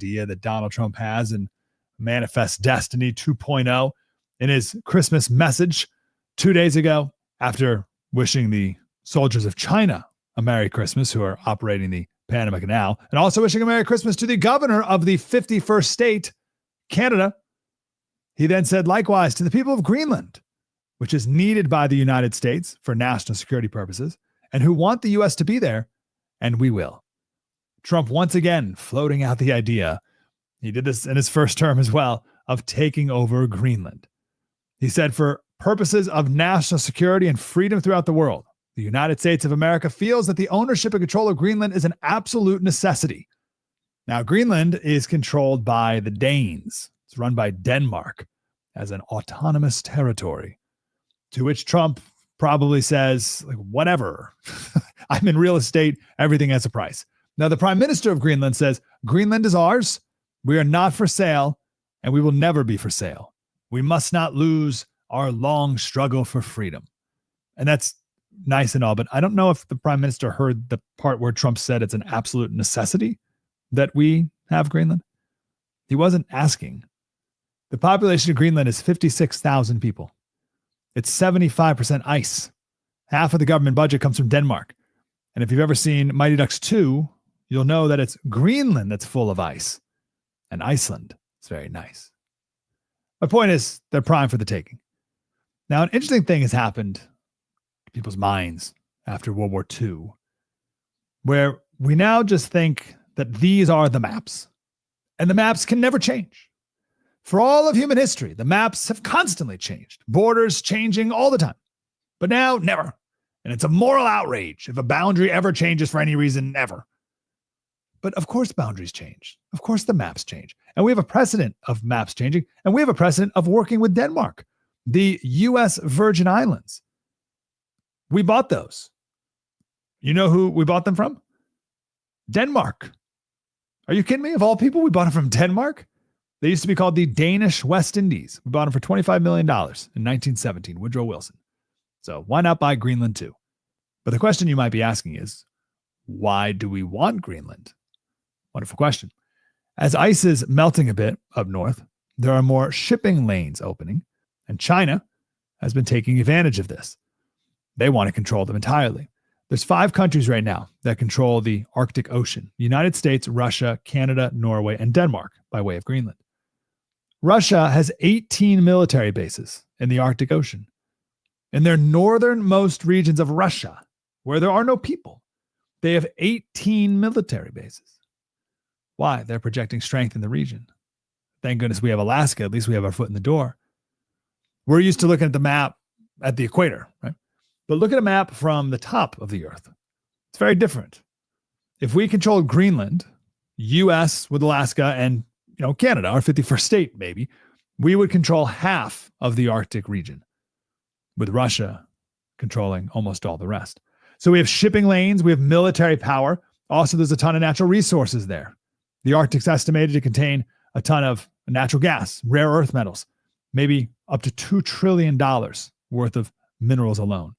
idea that Donald Trump has in Manifest Destiny 2.0 in his Christmas message 2 days ago after wishing the soldiers of China a Merry Christmas who are operating the Panama Canal, and also wishing a Merry Christmas to the governor of the 51st state, Canada. He then said likewise to the people of Greenland, which is needed by the United States for national security purposes, and who want the U.S. to be there, and we will. Trump once again floating out the idea, he did this in his first term as well, of taking over Greenland. He said, for purposes of national security and freedom throughout the world, the United States of America feels that the ownership and control of Greenland is an absolute necessity. Now, Greenland is controlled by the Danes. It's run by Denmark as an autonomous territory, to which Trump probably says, like, whatever. I'm in real estate. Everything has a price. Now, the prime minister of Greenland says, Greenland is ours. We are not for sale, and we will never be for sale. We must not lose our long struggle for freedom. And that's nice and all, but I don't know if the prime minister heard the part where Trump said it's an absolute necessity that we have Greenland. He wasn't asking. The population of Greenland is 56,000 people. It's 75% ice. Half of the government budget comes from Denmark. And if you've ever seen Mighty Ducks 2, you'll know that it's Greenland that's full of ice. And Iceland is very nice. My point is, they're prime for the taking. Now, an interesting thing has happened people's minds after World War II, where we now just think that these are the maps, and the maps can never change. For all of human history, the maps have constantly changed, borders changing all the time, but now never. And it's a moral outrage if a boundary ever changes for any reason ever. But of course boundaries change. Of course the maps change. And we have a precedent of maps changing, and we have a precedent of working with Denmark, the U.S. Virgin Islands. We bought those. You know who we bought them from? Denmark. Are you kidding me? Of all people, we bought them from Denmark? They used to be called the Danish West Indies. We bought them for $25 million in 1917, Woodrow Wilson. So why not buy Greenland too? But the question you might be asking is, why do we want Greenland? Wonderful question. As ice is melting a bit up north, there are more shipping lanes opening, and China has been taking advantage of this. They want to control them entirely. There's 5 countries right now that control the Arctic Ocean: the United States, Russia, Canada, Norway, and Denmark by way of Greenland. Russia has 18 military bases in the Arctic Ocean. In their northernmost regions of Russia, where there are no people, they have 18 military bases. Why? They're projecting strength in the region. Thank goodness we have Alaska. At least we have our foot in the door. We're used to looking at the map at the equator, right? But look at a map from the top of the earth. It's very different. If we controlled Greenland, U.S. with Alaska, and Canada, our 51st state, maybe, we would control half of the Arctic region, with Russia controlling almost all the rest. So we have shipping lanes, we have military power. Also, there's a ton of natural resources there. The Arctic's estimated to contain a ton of natural gas, rare earth metals, maybe up to $2 trillion worth of minerals alone.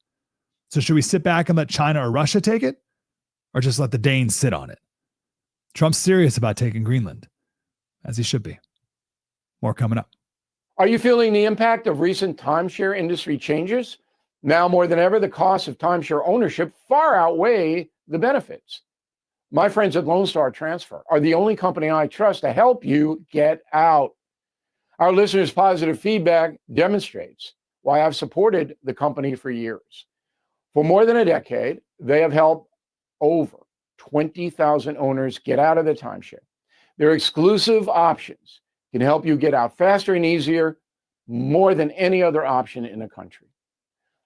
So should we sit back and let China or Russia take it, or just let the Danes sit on it? Trump's serious about taking Greenland, as he should be. More coming up. Are you feeling the impact of recent timeshare industry changes? Now more than ever, the costs of timeshare ownership far outweigh the benefits. My friends at Lone Star Transfer are the only company I trust to help you get out. Our listeners' positive feedback demonstrates why I've supported the company for years. For more than a decade, they have helped over 20,000 owners get out of the timeshare. Their exclusive options can help you get out faster and easier, more than any other option in the country.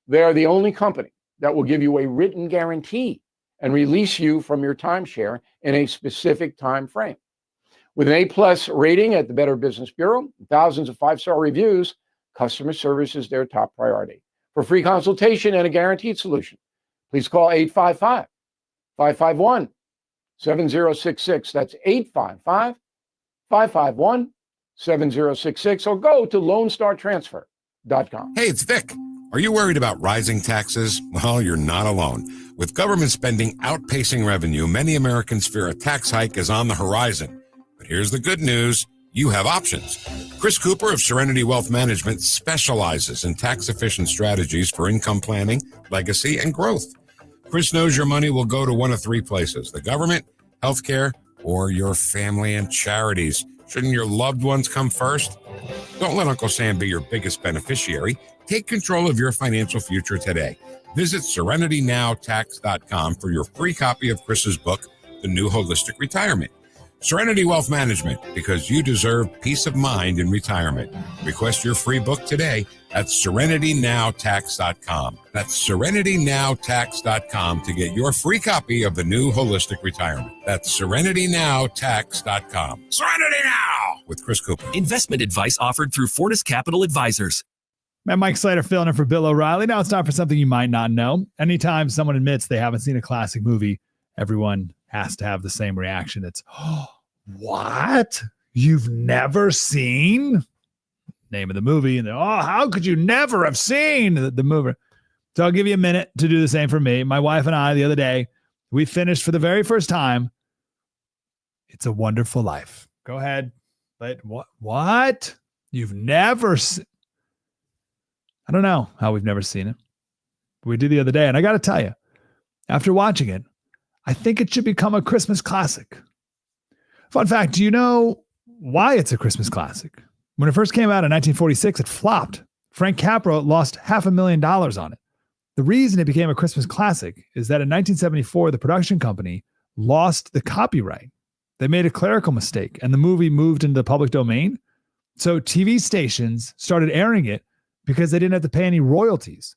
They are the only company that will give you a written guarantee and release you from your timeshare in a specific time frame. With an A+ rating at the Better Business Bureau, thousands of 5-star reviews, customer service is their top priority. For free consultation and a guaranteed solution, please call 855-551-7066. That's 855-551-7066, or go to LoneStarTransfer.com. Hey, it's Vic. Are you worried about rising taxes? Well, you're not alone. With government spending outpacing revenue, many Americans fear a tax hike is on the horizon. But here's the good news. You have options. Chris Cooper of Serenity Wealth Management specializes in tax-efficient strategies for income planning, legacy, and growth. Chris knows your money will go to one of three places: the government, healthcare, or your family and charities. Shouldn't your loved ones come first? Don't let Uncle Sam be your biggest beneficiary. Take control of your financial future today. Visit serenitynowtax.com for your free copy of Chris's book, The New Holistic Retirement. Serenity Wealth Management, because you deserve peace of mind in retirement. Request your free book today at serenitynowtax.com. That's serenitynowtax.com to get your free copy of The New Holistic Retirement. That's serenitynowtax.com. Serenity Now with Chris Cooper. Investment advice offered through Fortis Capital Advisors. I'm Mike Slater filling in for Bill O'Reilly. Now it's time for something you might not know. Anytime someone admits they haven't seen a classic movie, everyone has to have the same reaction. It's, oh, what? You've never seen? Name of the movie. And oh, how could you never have seen the movie? So I'll give you a minute to do the same for me. My wife and I, the other day, we finished for the very first time It's a Wonderful Life. Go ahead. But what? You've never seen? I don't know how we've never seen it. We did the other day, and I got to tell you, after watching it, I think it should become a Christmas classic. Fun fact, do you know why it's a Christmas classic? When it first came out in 1946, it flopped. Frank Capra lost $500,000 on it. The reason it became a Christmas classic is that in 1974, the production company lost the copyright. They made a clerical mistake, and the movie moved into the public domain. So TV stations started airing it because they didn't have to pay any royalties.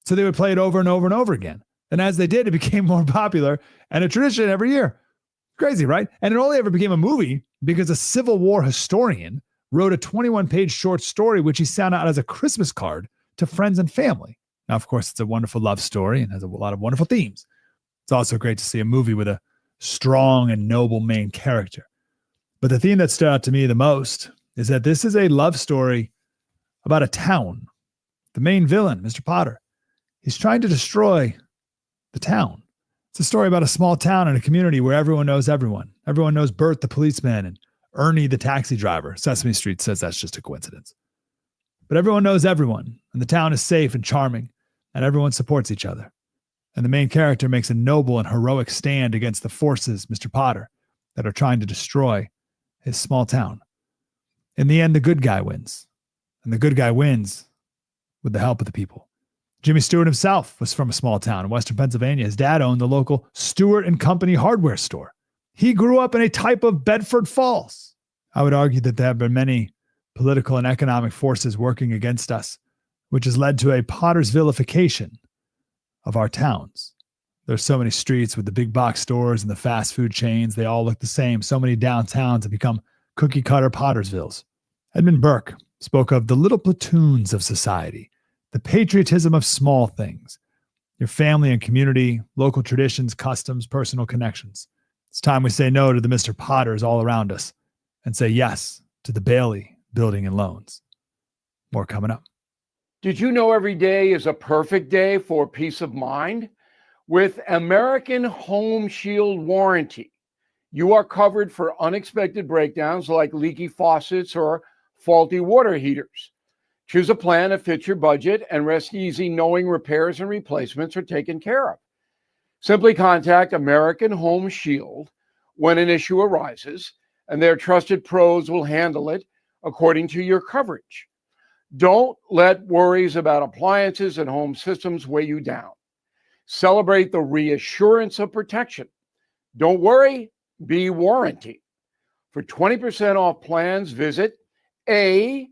So they would play it over and over and over again. And as they did, it became more popular and a tradition every year. Crazy, right? And it only ever became a movie because a Civil War historian wrote a 21-page short story, which he sent out as a Christmas card to friends and family. Now, of course, it's a wonderful love story and has a lot of wonderful themes. It's also great to see a movie with a strong and noble main character. But the theme that stood out to me the most is that this is a love story about a town. The main villain, Mr. Potter, he's trying to destroy the town. It's a story about a small town and a community where everyone knows everyone. Everyone knows Bert, the policeman, and Ernie, the taxi driver. Sesame Street says that's just a coincidence. But everyone knows everyone, and the town is safe and charming, and everyone supports each other. And the main character makes a noble and heroic stand against the forces, Mr. Potter, that are trying to destroy his small town. In the end, the good guy wins. And the good guy wins with the help of the people. Jimmy Stewart himself was from a small town in Western Pennsylvania. His dad owned the local Stewart and Company hardware store. He grew up in a type of Bedford Falls. I would argue that there have been many political and economic forces working against us, which has led to a Potter's vilification of our towns. There's so many streets with the big box stores and the fast food chains. They all look the same. So many downtowns have become cookie cutter Pottersvilles. Edmund Burke spoke of the little platoons of society, the patriotism of small things, your family and community, local traditions, customs, personal connections. It's time we say no to the Mr. Potters all around us and say yes to the Bailey Building and Loans. More coming up. Did you know every day is a perfect day for peace of mind? With American Home Shield Warranty, you are covered for unexpected breakdowns like leaky faucets or faulty water heaters. Choose a plan that fits your budget and rest easy knowing repairs and replacements are taken care of. Simply contact American Home Shield when an issue arises, and their trusted pros will handle it according to your coverage. Don't let worries about appliances and home systems weigh you down. Celebrate the reassurance of protection. Don't worry, be warranty. For 20% off plans, visit ahs.com/bill.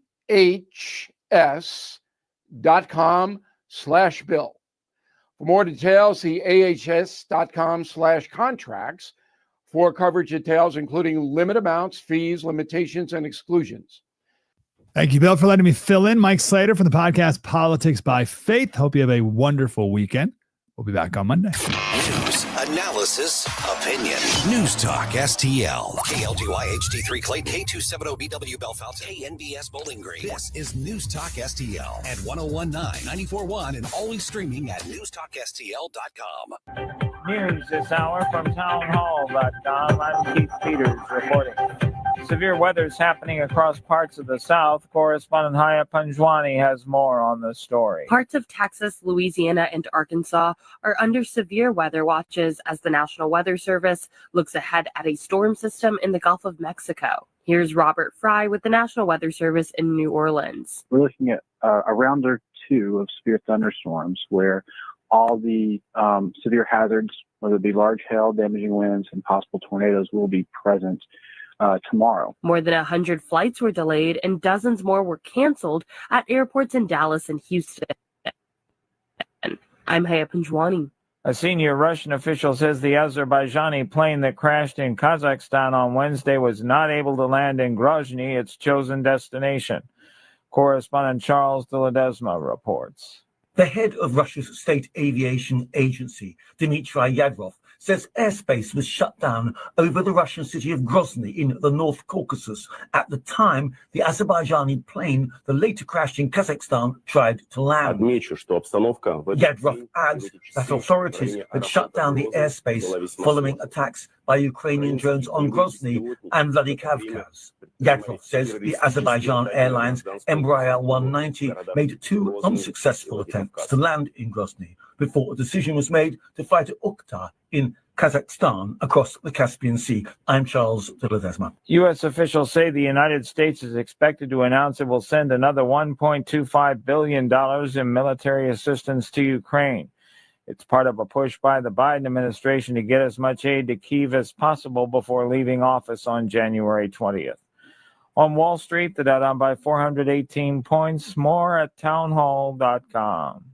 For more details, see ahs.com/contracts for coverage details, including limit amounts, fees, limitations, and exclusions. Thank you, Bill, for letting me fill in. Mike Slater from the podcast Politics by Faith. Hope you have a wonderful weekend. We'll be back on Monday. News, analysis, opinion. News Talk STL. KLGY HD3 Clayton, K270BW Belfast, KNBS Bowling Green. This is News Talk STL at 1019, 94.1, and always streaming at newstalkstl.com. News this hour from townhall.com. I'm Keith Peters reporting. Severe weather is happening across parts of the South. Correspondent Haya Panjwani has more on the story. Parts of Texas, Louisiana, and Arkansas are under severe weather watches as the National Weather Service looks ahead at a storm system in the Gulf of Mexico. Here's Robert Fry with the National Weather Service in New Orleans. We're looking at a round or two of severe thunderstorms where all the severe hazards, whether it be large hail, damaging winds, and possible tornadoes, will be present tomorrow. More than 100 flights were delayed and dozens more were canceled at airports in Dallas and Houston. I'm Haya Panjwani. A senior Russian official says the Azerbaijani plane that crashed in Kazakhstan on Wednesday was not able to land in Grozny, its chosen destination. Correspondent Charles de Ledesma reports. The head of Russia's state aviation agency, Dmitry Yadrov, says airspace was shut down over the Russian city of Grozny in the North Caucasus at the time the Azerbaijani plane that later crashed in Kazakhstan tried to land. Yadrov adds that authorities had shut down the airspace following attacks by Ukrainian drones on Grozny and Vladikavkaz. Yadrov says the Azerbaijan Airlines Embraer 190 made two unsuccessful attempts to land in Grozny before a decision was made to fly to Ukhtar in Kazakhstan across the Caspian Sea. I'm Charles de Ledesma. U.S. officials say the United States is expected to announce it will send another $1.25 billion in military assistance to Ukraine. It's part of a push by the Biden administration to get as much aid to Kyiv as possible before leaving office on January 20th. On Wall Street, the Dow down by 418 points. More at townhall.com.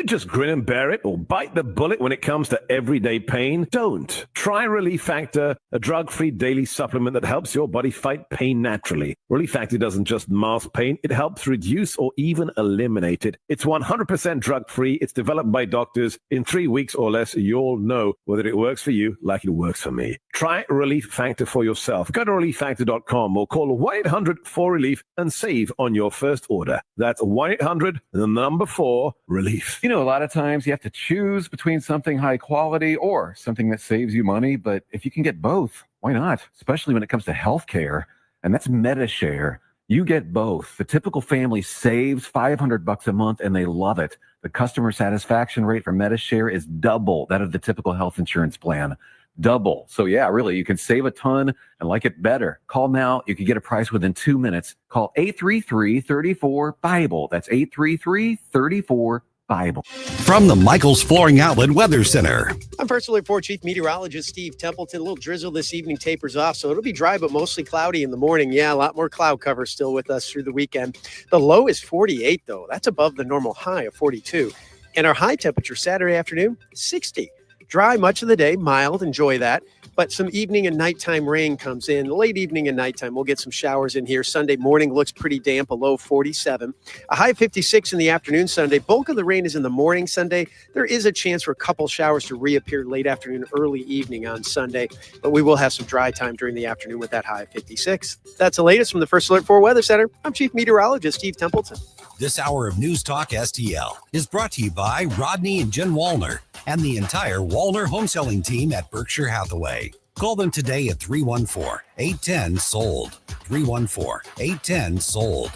Just grin and bear it or bite the bullet when it comes to everyday pain? Don't. Try Relief Factor, a drug-free daily supplement that helps your body fight pain naturally. Relief Factor doesn't just mask pain, it helps reduce or even eliminate it. It's 100% drug-free. It's developed by doctors. In 3 weeks or less, you'll know whether it works for you like it works for me. Try Relief Factor for yourself. Go to relieffactor.com or call 1-800-4RELIEF and save on your first order. That's 1-800-4-RELIEF. You know, a lot of times you have to choose between something high quality or something that saves you money. But if you can get both, why not? Especially when it comes to healthcare. And that's MediShare. You get both. The typical family saves $500 a month and they love it. The customer satisfaction rate for MediShare is double that of the typical health insurance plan. Double. So yeah, really, you can save a ton and like it better. Call now. You can get a price within 2 minutes. Call 833-34-BIBLE. That's 833-34-BIBLE. From the Michaels Flooring Outlet Weather Center. I'm First Alert 4 Chief Meteorologist Steve Templeton. A little drizzle this evening tapers off, so it'll be dry but mostly cloudy in the morning. Yeah, a lot more cloud cover still with us through the weekend. The low is 48, though. That's above the normal high of 42. And our high temperature Saturday afternoon, 60. Dry much of the day, mild, enjoy that. But some evening and nighttime rain comes in. Late evening and nighttime, we'll get some showers in here. Sunday morning looks pretty damp, a low 47. A high 56 in the afternoon Sunday. Bulk of the rain is in the morning Sunday. There is a chance for a couple showers to reappear late afternoon, early evening on Sunday. But we will have some dry time during the afternoon with that high 56. That's the latest from the First Alert 4 Weather Center. I'm Chief Meteorologist Steve Templeton. This hour of News Talk STL is brought to you by Rodney and Jen Wallner and the entire Wallner home selling team at Berkshire Hathaway. Call them today at 314-810-SOLD. 314-810-SOLD.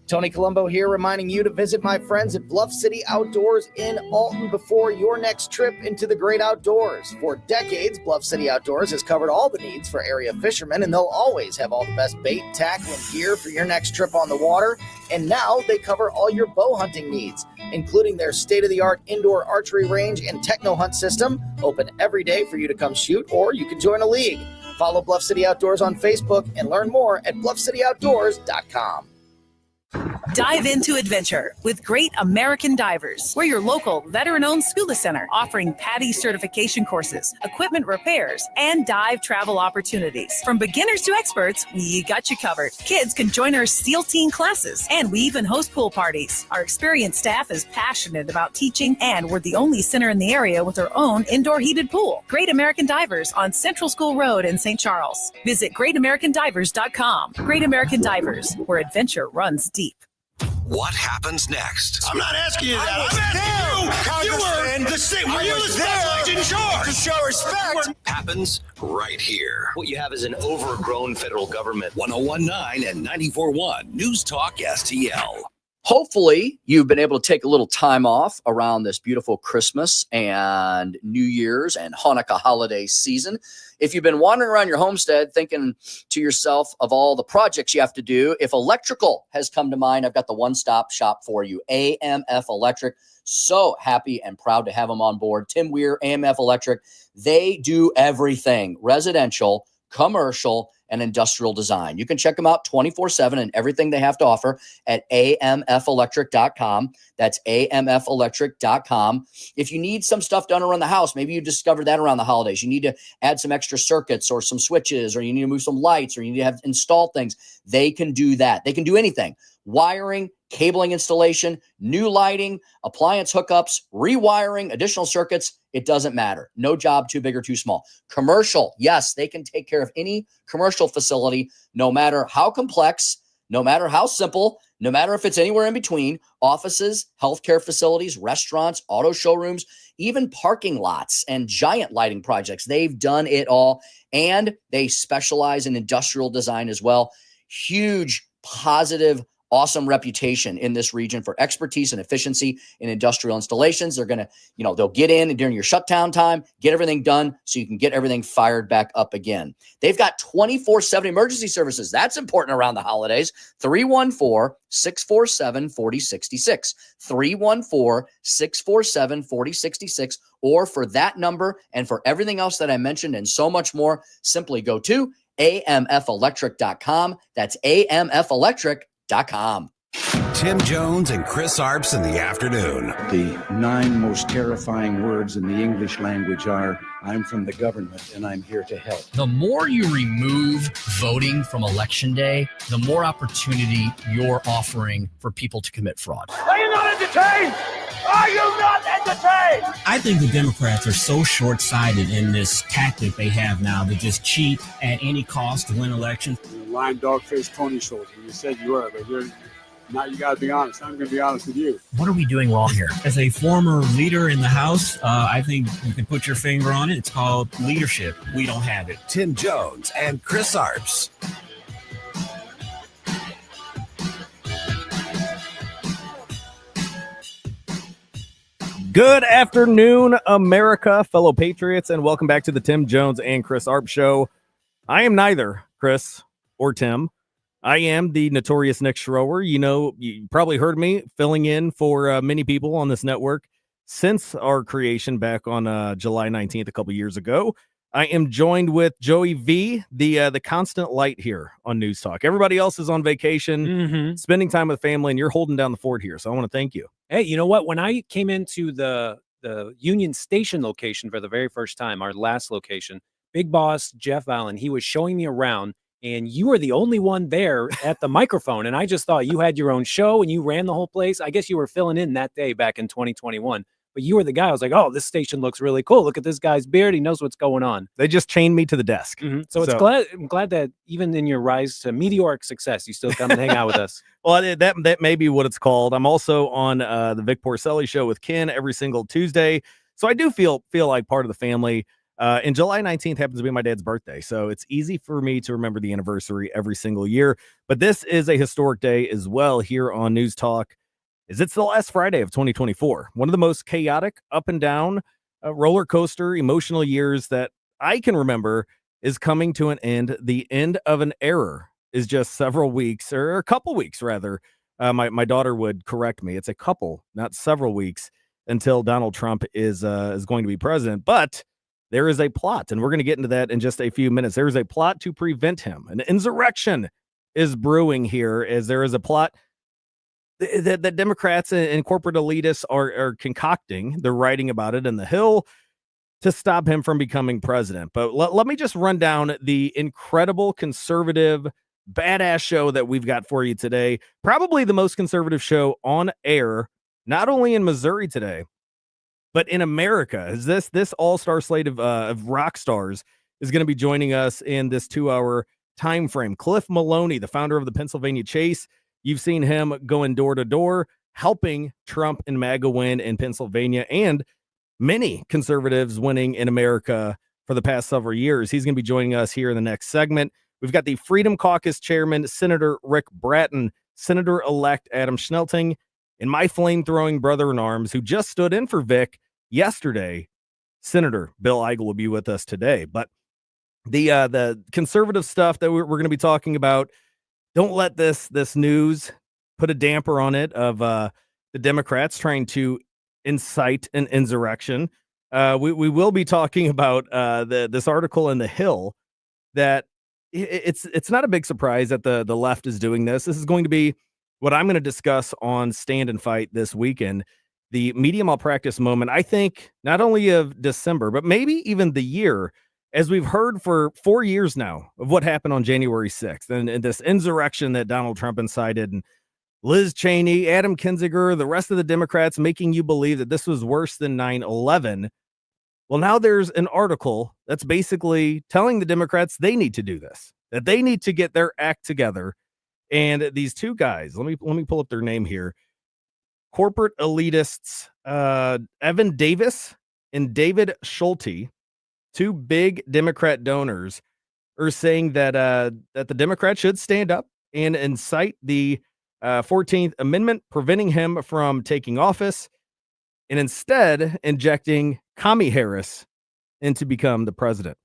Tony Colombo here, reminding you to visit my friends at Bluff City Outdoors in Alton before your next trip into the great outdoors. For decades, Bluff City Outdoors has covered all the needs for area fishermen, and they'll always have all the best bait, tackle, and gear for your next trip on the water. And now they cover all your bow hunting needs, including their state-of-the-art indoor archery range and techno hunt system, open every day for you to come shoot, or you can join a league. Follow Bluff City Outdoors on Facebook and learn more at bluffcityoutdoors.com. Dive into adventure with Great American Divers. We're your local veteran-owned scuba center offering PADI certification courses, equipment repairs, and dive travel opportunities. From beginners to experts, we got you covered. Kids can join our SEAL Team classes, and we even host pool parties. Our experienced staff is passionate about teaching, and we're the only center in the area with our own indoor heated pool. Great American Divers on Central School Road in St. Charles. Visit greatamericandivers.com. Great American Divers, where adventure runs deep. What happens next? I'm not asking you that. I'm asking you. You were the same. Were you the special agent in charge? To show respect. Happens right here. What you have is an overgrown federal government. 101.9 and 94.1 News Talk STL. Hopefully, you've been able to take a little time off around this beautiful Christmas and New Year's and Hanukkah holiday season. If you've been wandering around your homestead thinking to yourself of all the projects you have to do, if electrical has come to mind, I've got the one-stop shop for you, AMF Electric. So happy and proud to have them on board. Tim Weir, AMF Electric. They do everything, residential, commercial, and industrial design. You can check them out 24/7 and everything they have to offer at amfelectric.com. That's amfelectric.com. If you need some stuff done around the house, maybe you discovered that around the holidays, you need to add some extra circuits or some switches, or you need to move some lights, or you need to have install things, they can do that. They can do anything. Wiring, cabling installation, new lighting, appliance hookups, rewiring, additional circuits, it doesn't matter. No job too big or too small. Commercial, yes, they can take care of any commercial facility, no matter how complex, no matter how simple, no matter if it's anywhere in between, offices, healthcare facilities, restaurants, auto showrooms, even parking lots and giant lighting projects. They've done it all, and they specialize in industrial design as well. Huge, positive, awesome reputation in this region for expertise and efficiency in industrial installations. They're going to, they'll get in during your shutdown time, get everything done so you can get everything fired back up again. They've got 24/7 emergency services. That's important around the holidays. 314-647-4066. 314-647-4066. Or for that number and for everything else that I mentioned and so much more, simply go to amfelectric.com. That's amfelectric.com. Tim Jones and Chris Arps in the afternoon. The 9 most terrifying words in the English language are, I'm from the government and I'm here to help. The more you remove voting from Election Day, the more opportunity you're offering for people to commit fraud. Are you not entertained? Are you not entertained? I think the Democrats are so short-sighted in this tactic they have now to just cheat at any cost to win elections. Lying dog-faced pony soldier. You said you were, but now you got to be honest. I'm going to be honest with you. What are we doing wrong here? As a former leader in the House, I think you can put your finger on it. It's called leadership. We don't have it. Tim Jones and Chris Arps. Good afternoon, America, fellow patriots, and welcome back to the Tim Jones and Chris Arps Show. I am neither Chris or Tim. I am the notorious Nick Schroer. You probably heard me filling in for many people on this network since our creation back on July 19th, a couple years ago. I am joined with Joey V, the constant light here on News Talk. Everybody else is on vacation, spending time with family, and you're holding down the fort here. So I want to thank you. Hey, you know what? When I came into the Union Station location for the very first time, our last location, Big Boss Jeff Allen, he was showing me around, and you were the only one there at the microphone. And I just thought you had your own show and you ran the whole place. I guess you were filling in that day back in 2021. But you were the guy. I was like, oh, this station looks really cool. Look at this guy's beard. He knows what's going on. They just chained me to the desk. So I'm glad that even in your rise to meteoric success, you still come and hang out with us. Well, that may be what it's called. I'm also on the Vic Porcelli show with Ken every single Tuesday. So I do feel like part of the family. And July 19th happens to be my dad's birthday. So it's easy for me to remember the anniversary every single year. But this is a historic day as well here on News Talk. It's the last Friday of 2024. One of the most chaotic, up and down, roller coaster, emotional years that I can remember is coming to an end. The end of an era is just several weeks, or a couple weeks rather. My daughter would correct me. It's a couple, not several weeks, until Donald Trump is going to be president. But there is a plot, and we're going to get into that in just a few minutes. There is a plot to prevent him. An insurrection is brewing here, as there is a plot that Democrats and corporate elitists are concocting. They're writing about it in the Hill to stop him from becoming president. But let me just run down the incredible conservative badass show that we've got for you today. Probably the most conservative show on air, not only in Missouri today, but in America. As this all-star slate of rock stars is going to be joining us in this 2-hour time frame. Cliff Maloney, the founder of the Pennsylvania Chase. You've seen him going door to door, helping Trump and MAGA win in Pennsylvania, and many conservatives winning in America for the past several years. He's going to be joining us here in the next segment. We've got the Freedom Caucus Chairman, Senator Rick Brattin, Senator-elect Adam Schnelting, and my flame-throwing brother-in-arms who just stood in for Vic yesterday, Senator Bill Eigel, will be with us today. But the conservative stuff that we're going to be talking about, don't let this news put a damper on it of the Democrats trying to incite an insurrection. We will be talking about this article in The Hill that it's not a big surprise that the left is doing this. This is going to be what I'm going to discuss on Stand and Fight this weekend. The media malpractice moment, I think, not only of December, but maybe even the year, as we've heard for 4 years now of what happened on January 6th and this insurrection that Donald Trump incited, and Liz Cheney, Adam Kinzinger, the rest of the Democrats making you believe that this was worse than 9/11. Well, now there's an article that's basically telling the Democrats they need to do this, that they need to get their act together. And these two guys, let me pull up their name here. Corporate elitists, Evan Davis and David Schulte, two big Democrat donors, are saying that the Democrats should stand up and incite the 14th Amendment, preventing him from taking office, and instead injecting Kamala Harris in to become the president.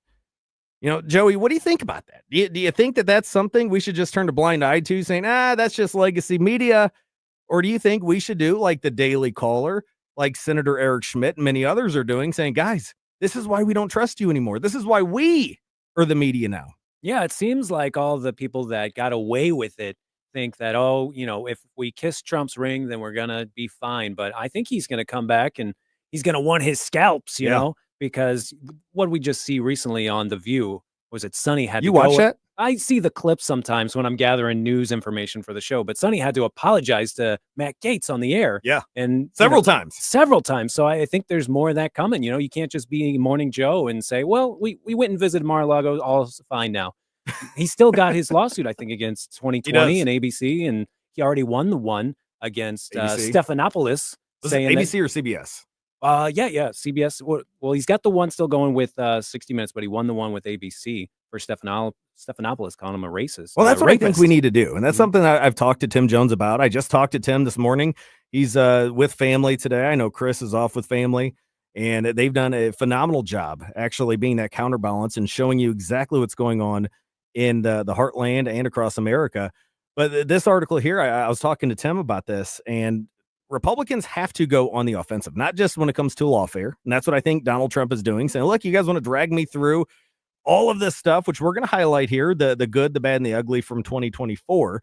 You know, Joey, what do you think about that? Do you think that that's something we should just turn a blind eye to, saying, that's just legacy media? Or do you think we should do like the Daily Caller, like Senator Eric Schmidt and many others are doing, saying, guys, this is why we don't trust you anymore. This is why we are the media now. Yeah, it seems like all the people that got away with it think that, if we kiss Trump's ring, then we're going to be fine. But I think he's going to come back and he's going to want his scalps, you know, because what we just see recently on The View was it Sonny had you to watch that? I see the clips sometimes when I'm gathering news information for the show, but Sonny had to apologize to Matt Gaetz on the air. Yeah. And several times. So I think there's more of that coming. You can't just be Morning Joe and say, well, we went and visited Mar-a-Lago, all fine now. He still got his lawsuit, I think, against 2020 and ABC, and he already won the one against Stephanopoulos. Was it ABC or CBS? Yeah, CBS. Well, he's got the one still going with 60 Minutes, but he won the one with ABC for Stephanopoulos, calling him a racist. Well, that's what I think we need to do, and that's something I've talked to Tim Jones about. I just talked to Tim this morning. He's with family today. I know Chris is off with family, and they've done a phenomenal job actually being that counterbalance and showing you exactly what's going on in the heartland and across America. But this article here, I was talking to Tim about this, and Republicans have to go on the offensive, not just when it comes to lawfare. And that's what I think Donald Trump is doing, saying, look, you guys want to drag me through all of this stuff, which we're going to highlight here, the good, the bad, and the ugly from 2024.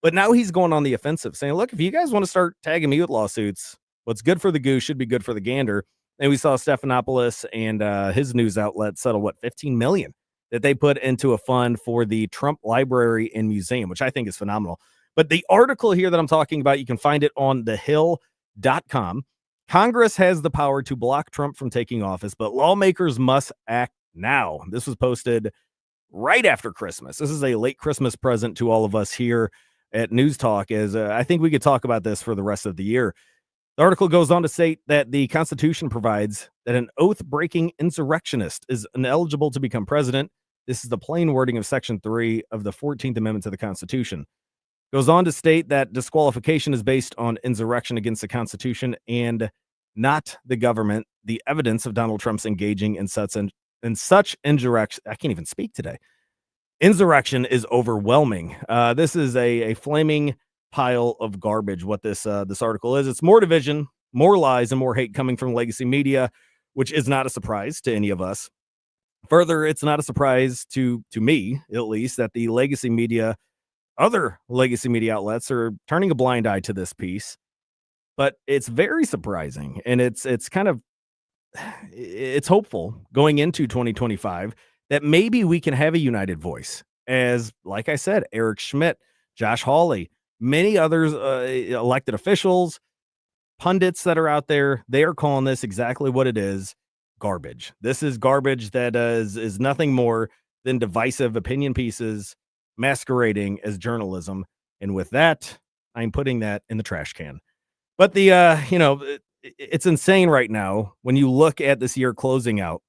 But now he's going on the offensive, saying, look, if you guys want to start tagging me with lawsuits, what's good for the goose should be good for the gander. And we saw Stephanopoulos and his news outlet settle, $15 million that they put into a fund for the Trump Library and Museum, which I think is phenomenal. But the article here that I'm talking about, you can find it on thehill.com. Congress has the power to block Trump from taking office, but lawmakers must act now. This was posted right after Christmas. This is a late Christmas present to all of us here at News Talk, as I think we could talk about this for the rest of the year. The article goes on to state that the Constitution provides that an oath-breaking insurrectionist is ineligible to become president. This is the plain wording of Section 3 of the 14th Amendment to the Constitution. Goes on to state that disqualification is based on insurrection against the Constitution and not the government. The evidence of Donald Trump's engaging in such insurrection, I can't even speak today. Insurrection is overwhelming. This is a flaming pile of garbage. What this article is, it's more division, more lies, and more hate coming from legacy media, which is not a surprise to any of us. Further, it's not a surprise to me, at least, that the legacy media, other legacy media outlets, are turning a blind eye to this piece. But it's very surprising, and it's hopeful going into 2025 that maybe we can have a united voice, as, like I said, Eric Schmidt, Josh Hawley, many others, elected officials, pundits that are out there, they are calling this exactly what it is: garbage. This is garbage that is nothing more than divisive opinion pieces masquerading as journalism. And with that, I'm putting that in the trash can. But the it's insane right now when you look at this year closing out.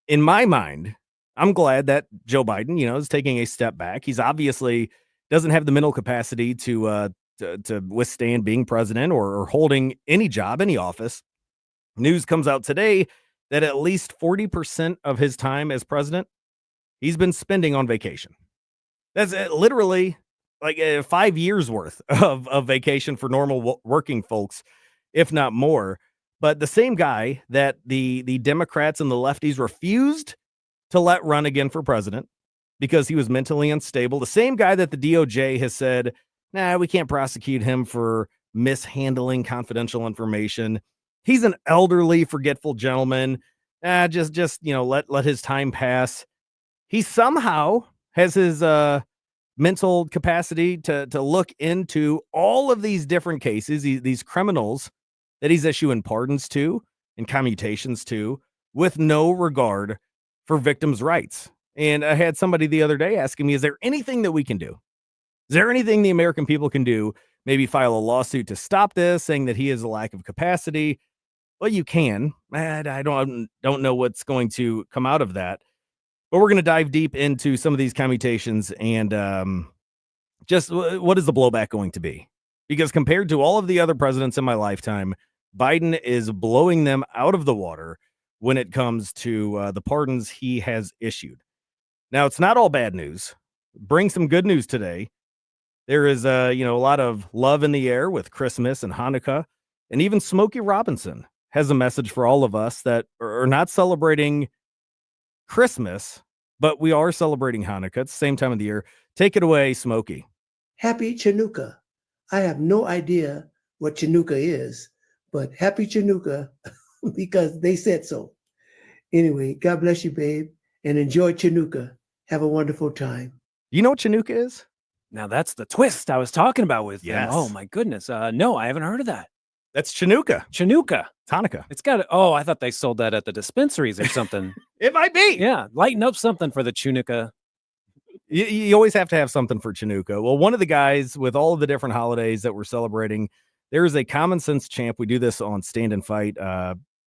In my mind, I'm glad that Joe Biden, is taking a step back. He's obviously doesn't have the mental capacity to withstand being president or holding any job, any office. News comes out today that at least 40% of his time as president, he's been spending on vacation. That's literally like 5 years worth of vacation for normal working folks, if not more. But the same guy that the Democrats and the lefties refused to let run again for president because he was mentally unstable. The same guy that the DOJ has said, nah, we can't prosecute him for mishandling confidential information. He's an elderly, forgetful gentleman. Just let his time pass. He somehow has his mental capacity to look into all of these different cases, these criminals that he's issuing pardons to and commutations to, with no regard for victims' rights. And I had somebody the other day asking me, is there anything that we can do? Is there anything the American people can do? Maybe file a lawsuit to stop this, saying that he has a lack of capacity. Well, you can. I don't know what's going to come out of that. But we're going to dive deep into some of these commutations and just what is the blowback going to be? Because compared to all of the other presidents in my lifetime, Biden is blowing them out of the water when it comes to the pardons he has issued. Now, it's not all bad news. Bring some good news today. There is a lot of love in the air with Christmas and Hanukkah, and even Smokey Robinson has a message for all of us that are not celebrating Christmas, but we are celebrating Hanukkah. It's the same time of the year. Take it away, Smokey. Happy Chanukah. I have no idea what Chanukah is, but happy Chanukah because they said so. Anyway, God bless you, babe, and enjoy Chanukah. Have a wonderful time. You know what Chanukah is? Now that's the twist I was talking about with them. Yes. Oh my goodness. No, I haven't heard of that. That's Chanukah. Chanukah. It's Hanukkah. It's got I thought they sold that at the dispensaries or something. It might be. Yeah. Lighten up something for the Chanukah. You always have to have something for Chanukah. Well, one of the guys with all of the different holidays that we're celebrating, there is a common sense champ. We do this on Stand and Fight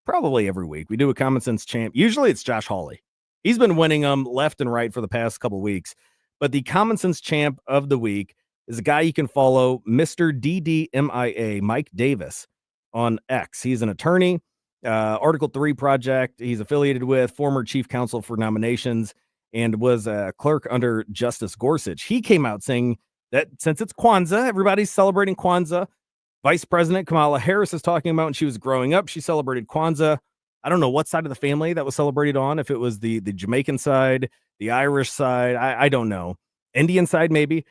probably every week. We do a common sense champ. Usually it's Josh Hawley. He's been winning them left and right for the past couple weeks. But the common sense champ of the week is a guy you can follow, Mr. DDMIA, Mike Davis, on X. He's an attorney, Article 3 project he's affiliated with, former chief counsel for nominations, and was a clerk under Justice Gorsuch. He came out saying that since it's Kwanzaa, everybody's celebrating Kwanzaa. Vice President Kamala Harris is talking about when she was growing up, she celebrated Kwanzaa. I don't know what side of the family that was celebrated on, if it was the Jamaican side, the Irish side, I don't know. Indian side, maybe.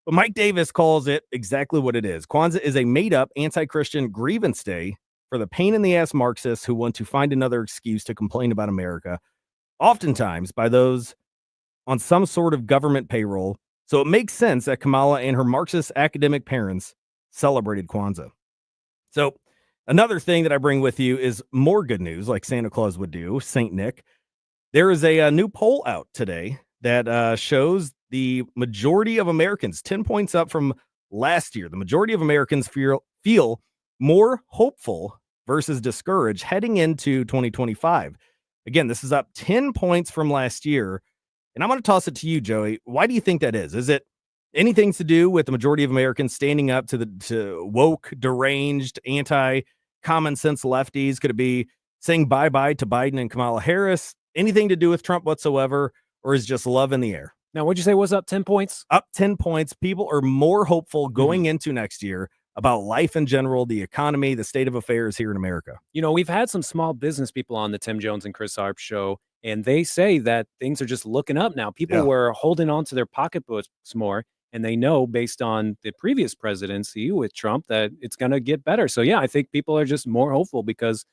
But Mike Davis calls it exactly what it is. Kwanzaa is a made-up anti-Christian grievance day for the pain-in-the-ass Marxists who want to find another excuse to complain about America, oftentimes by those on some sort of government payroll. So it makes sense that Kamala and her Marxist academic parents celebrated Kwanzaa. So another thing that I bring with you is more good news, like Santa Claus would do, Saint Nick. There is a new poll out today that shows the majority of Americans, 10 points up from last year. The majority of Americans feel more hopeful versus discouraged heading into 2025. Again, this is up 10 points from last year. And I'm going to toss it to you, Joey. Why do you think that is? Is it anything to do with the majority of Americans standing up to woke, deranged, anti-common sense lefties? Could it be saying bye-bye to Biden and Kamala Harris? Anything to do with Trump whatsoever? Or is just love in the air? Now, what'd you say was up 10 points? Up 10 points. People are more hopeful going into next year about life in general, the economy, the state of affairs here in America. You know, we've had some small business people on the Tim Jones and Chris Arps show, and they say that things are just looking up now. People were holding on to their pocketbooks more, and they know based on the previous presidency with Trump that it's going to get better. So, yeah, I think people are just more hopeful because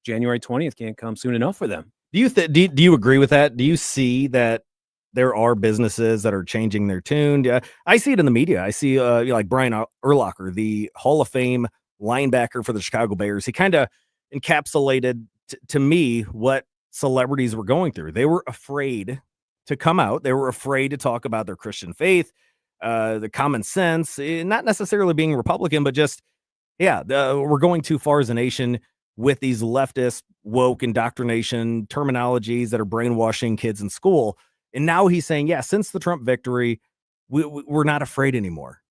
January 20th can't come soon enough for them. Do you agree with that? Do you see that there are businesses that are changing their tune? I see it in the media. I see like Brian Urlacher, the Hall of Fame linebacker for the Chicago Bears. He kind of encapsulated to me what celebrities were going through. They were afraid to come out. They were afraid to talk about their Christian faith. the common sense, not necessarily being Republican, but just, we're going too far as a nation with these leftist woke indoctrination terminologies that are brainwashing kids in school. And now he's saying, since the Trump victory, we're not afraid anymore.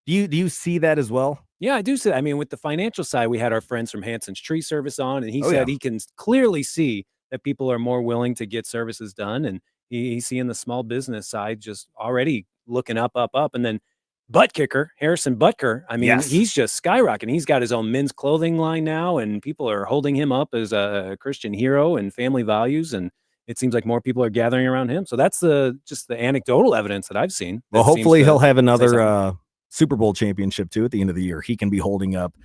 Do you see that as well? Yeah, I do see that. I mean, with the financial side, we had our friends from Hanson's Tree Service on, and he said he can clearly see that people are more willing to get services done. And he's seeing the small business side just already looking up. And then Butt Kicker, Harrison Butker, I mean, he's just skyrocketing. He's got his own men's clothing line now, and people are holding him up as a Christian hero and family values. And it seems like more people are gathering around him. So that's just the anecdotal evidence that I've seen. Well, hopefully he'll have another Super Bowl championship too at the end of the year. He can be holding up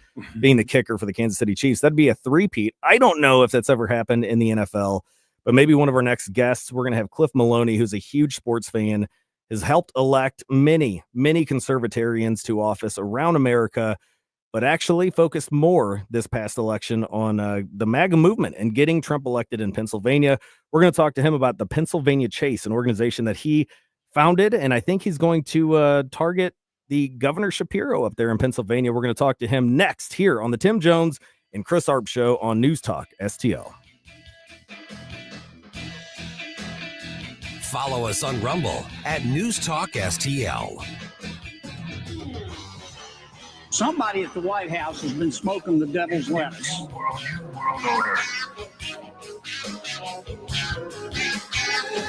being the kicker for the Kansas City Chiefs. That'd be a three-peat. I don't know if that's ever happened in the NFL, but maybe one of our next guests, we're going to have Cliff Maloney, who's a huge sports fan, has helped elect many conservatarians to office around America, but actually focused more this past election on the MAGA movement and getting Trump elected in Pennsylvania. We're going to talk to him about the Pennsylvania Chase, an organization that he founded, and I think he's going to target the Governor Shapiro up there in Pennsylvania. We're going to talk to him next here on the Tim Jones and Chris Arps Show on News Talk STL. Follow us on Rumble at News Talk STL. Somebody at the White House has been smoking the devil's lettuce.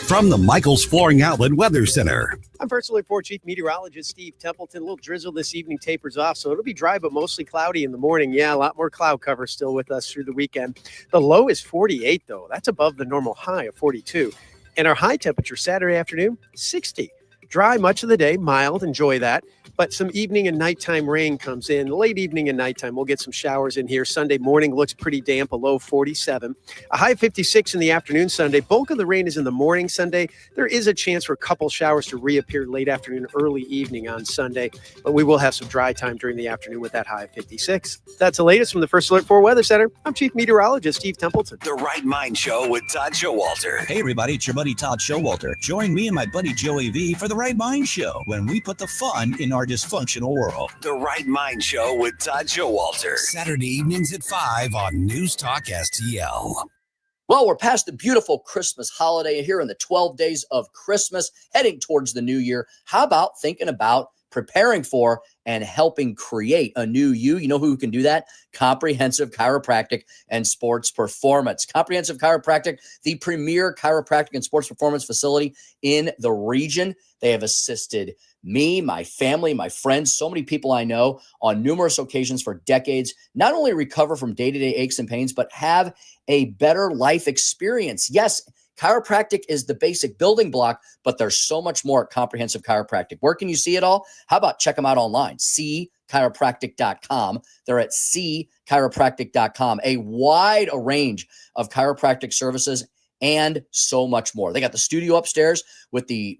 From the Michaels Flooring Outlet Weather Center. I'm First Alert 4 Chief Meteorologist Steve Templeton. A little drizzle this evening tapers off, so it'll be dry but mostly cloudy in the morning. Yeah, a lot more cloud cover still with us through the weekend. The low is 48, though. That's above the normal high of 42. And our high temperature Saturday afternoon, 60. Dry much of the day, mild, enjoy that. But some evening and nighttime rain comes in. Late evening and nighttime, we'll get some showers in here. Sunday morning looks pretty damp, a low 47. A high 56 in the afternoon Sunday. Bulk of the rain is in the morning Sunday. There is a chance for a couple showers to reappear late afternoon, early evening on Sunday. But we will have some dry time during the afternoon with that high of 56. That's the latest from the First Alert 4 Weather Center. I'm Chief Meteorologist Steve Templeton. The Right Mind Show with Todd Showalter. Hey, everybody, it's your buddy Todd Showalter. Join me and my buddy Joey V for The Right Mind Show when we put the fun in our dysfunctional world. The Right Mind Show with Todd Showalter. Saturday evenings at 5 on News Talk STL. Well, we're past the beautiful Christmas holiday here in the 12 days of Christmas, heading towards the new year. How about thinking about preparing for and helping create a new you? You know who can do that? Comprehensive Chiropractic and Sports Performance. Comprehensive Chiropractic, the premier chiropractic and sports performance facility in the region. They have assisted me, my family, my friends, so many people I know on numerous occasions for decades, not only recover from day-to-day aches and pains, but have a better life experience. Yes, chiropractic is the basic building block, but there's so much more at Comprehensive Chiropractic. Where can you see it all? How about check them out online? chiropractic.com. They're at chiropractic.com. A wide range of chiropractic services and so much more. They got the studio upstairs with the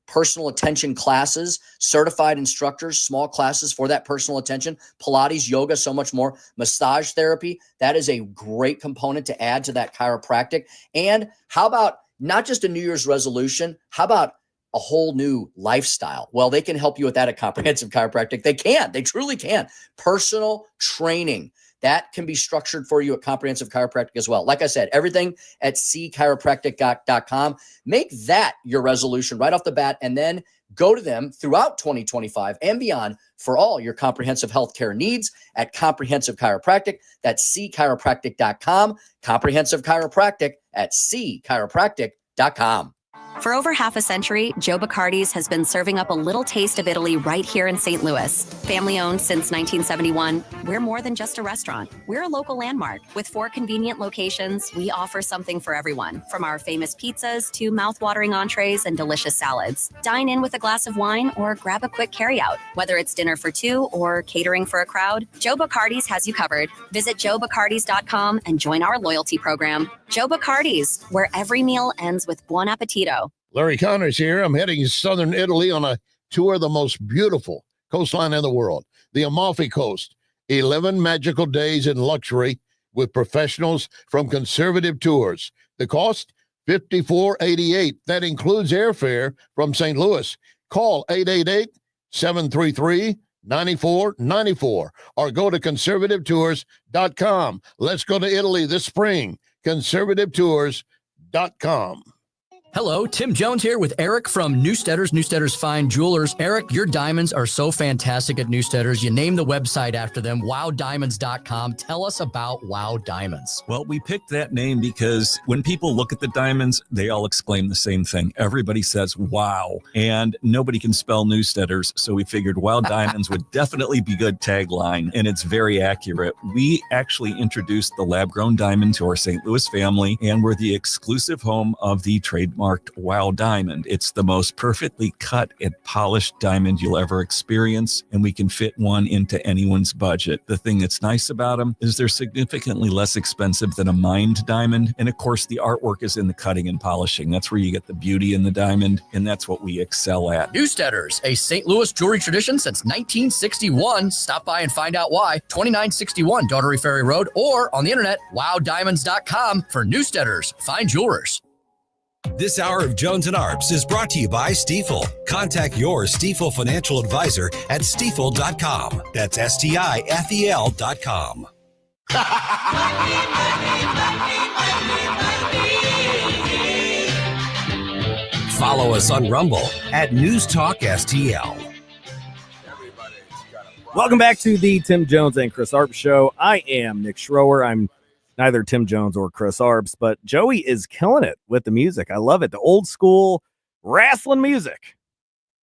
personal attention classes, certified instructors, small classes for that personal attention, Pilates, yoga, so much more, massage therapy. That is a great component to add to that chiropractic. And how about not just a New Year's resolution? How about a whole new lifestyle? Well, they can help you with that at Comprehensive Chiropractic. They can. They truly can. Personal training. That can be structured for you at Comprehensive Chiropractic as well. Like I said, everything at chiropractic.com. Make that your resolution right off the bat, and then go to them throughout 2025 and beyond for all your comprehensive healthcare needs at Comprehensive Chiropractic. That's chiropractic.com. Comprehensive Chiropractic at chiropractic.com. For over half a century, Joe Bacardi's has been serving up a little taste of Italy right here in St. Louis. Family owned since 1971, we're more than just a restaurant. We're a local landmark. With 4 convenient locations, we offer something for everyone, from our famous pizzas to mouth-watering entrees and delicious salads. Dine in with a glass of wine or grab a quick carryout. Whether it's dinner for 2 or catering for a crowd, Joe Bacardi's has you covered. Visit joebacardis.com and join our loyalty program. Joe Bacardi's, where every meal ends with buon appetito. Larry Connors here. I'm heading to southern Italy on a tour of the most beautiful coastline in the world, the Amalfi Coast. 11 magical days in luxury with professionals from Conservative Tours. The cost, $54.88. That includes airfare from St. Louis. Call 888-733-9494 or go to conservativetours.com. Let's go to Italy this spring. conservativetours.com. Hello, Tim Jones here with Eric from Newsteaders Fine Jewelers. Eric, your diamonds are so fantastic at Newsteaders. You named the website after them, wowdiamonds.com. Tell us about Wow Diamonds. Well, we picked that name because when people look at the diamonds, they all exclaim the same thing. Everybody says, wow. And nobody can spell Newsteaders, so we figured Wow Diamonds would definitely be a good tagline, and it's very accurate. We actually introduced the lab-grown diamond to our St. Louis family, and we're the exclusive home of the trademarked Wow Diamond. It's the most perfectly cut and polished diamond you'll ever experience, and we can fit one into anyone's budget. The thing that's nice about them is they're significantly less expensive than a mined diamond, and of course the artwork is in the cutting and polishing. That's where you get the beauty in the diamond, and that's what we excel at. Newsteaders, a St. Louis jewelry tradition since 1961. Stop by and find out why. 2961 Daughtery Ferry Road, or on the internet, wowdiamonds.com for Newsteaders Fine Jewelers. This hour of Jones and Arps is brought to you by Stifel. Contact your Stifel financial advisor at stifel.com. That's STIFEL.com. Follow us on Rumble at News Talk STL. Welcome back to the Tim Jones and Chris Arps show. I am Nick Schroer. I'm neither Tim Jones or Chris Arps, but Joey is killing it with the music. I love it. The old school wrestling music.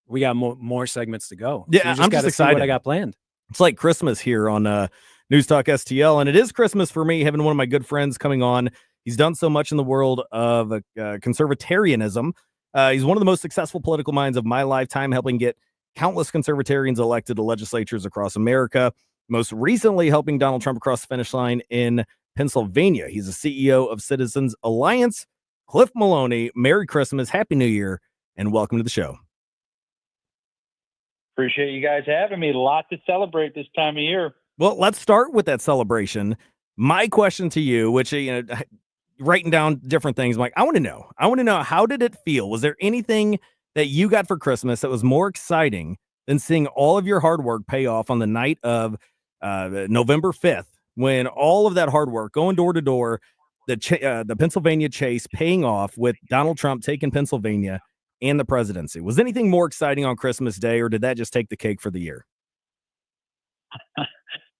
We got more segments to go. Yeah, So I'm just excited. See what I got planned. It's like Christmas here on News Talk STL, and it is Christmas for me, having one of my good friends coming on. He's done so much in the world of conservatarianism. He's one of the most successful political minds of my lifetime, helping get countless conservatarians elected to legislatures across America, most recently helping Donald Trump across the finish line in Pennsylvania. He's the CEO of Citizens Alliance. Cliff Maloney, Merry Christmas, Happy New Year, and welcome to the show. Appreciate you guys having me. A lot to celebrate this time of year. Well, let's start with that celebration. My question to you, which, writing down different things, I'm like, I want to know, how did it feel? Was there anything that you got for Christmas that was more exciting than seeing all of your hard work pay off on the night of November 5th? When all of that hard work, going door to door, the Pennsylvania chase paying off with Donald Trump taking Pennsylvania and the presidency. Was anything more exciting on Christmas Day, or did that just take the cake for the year?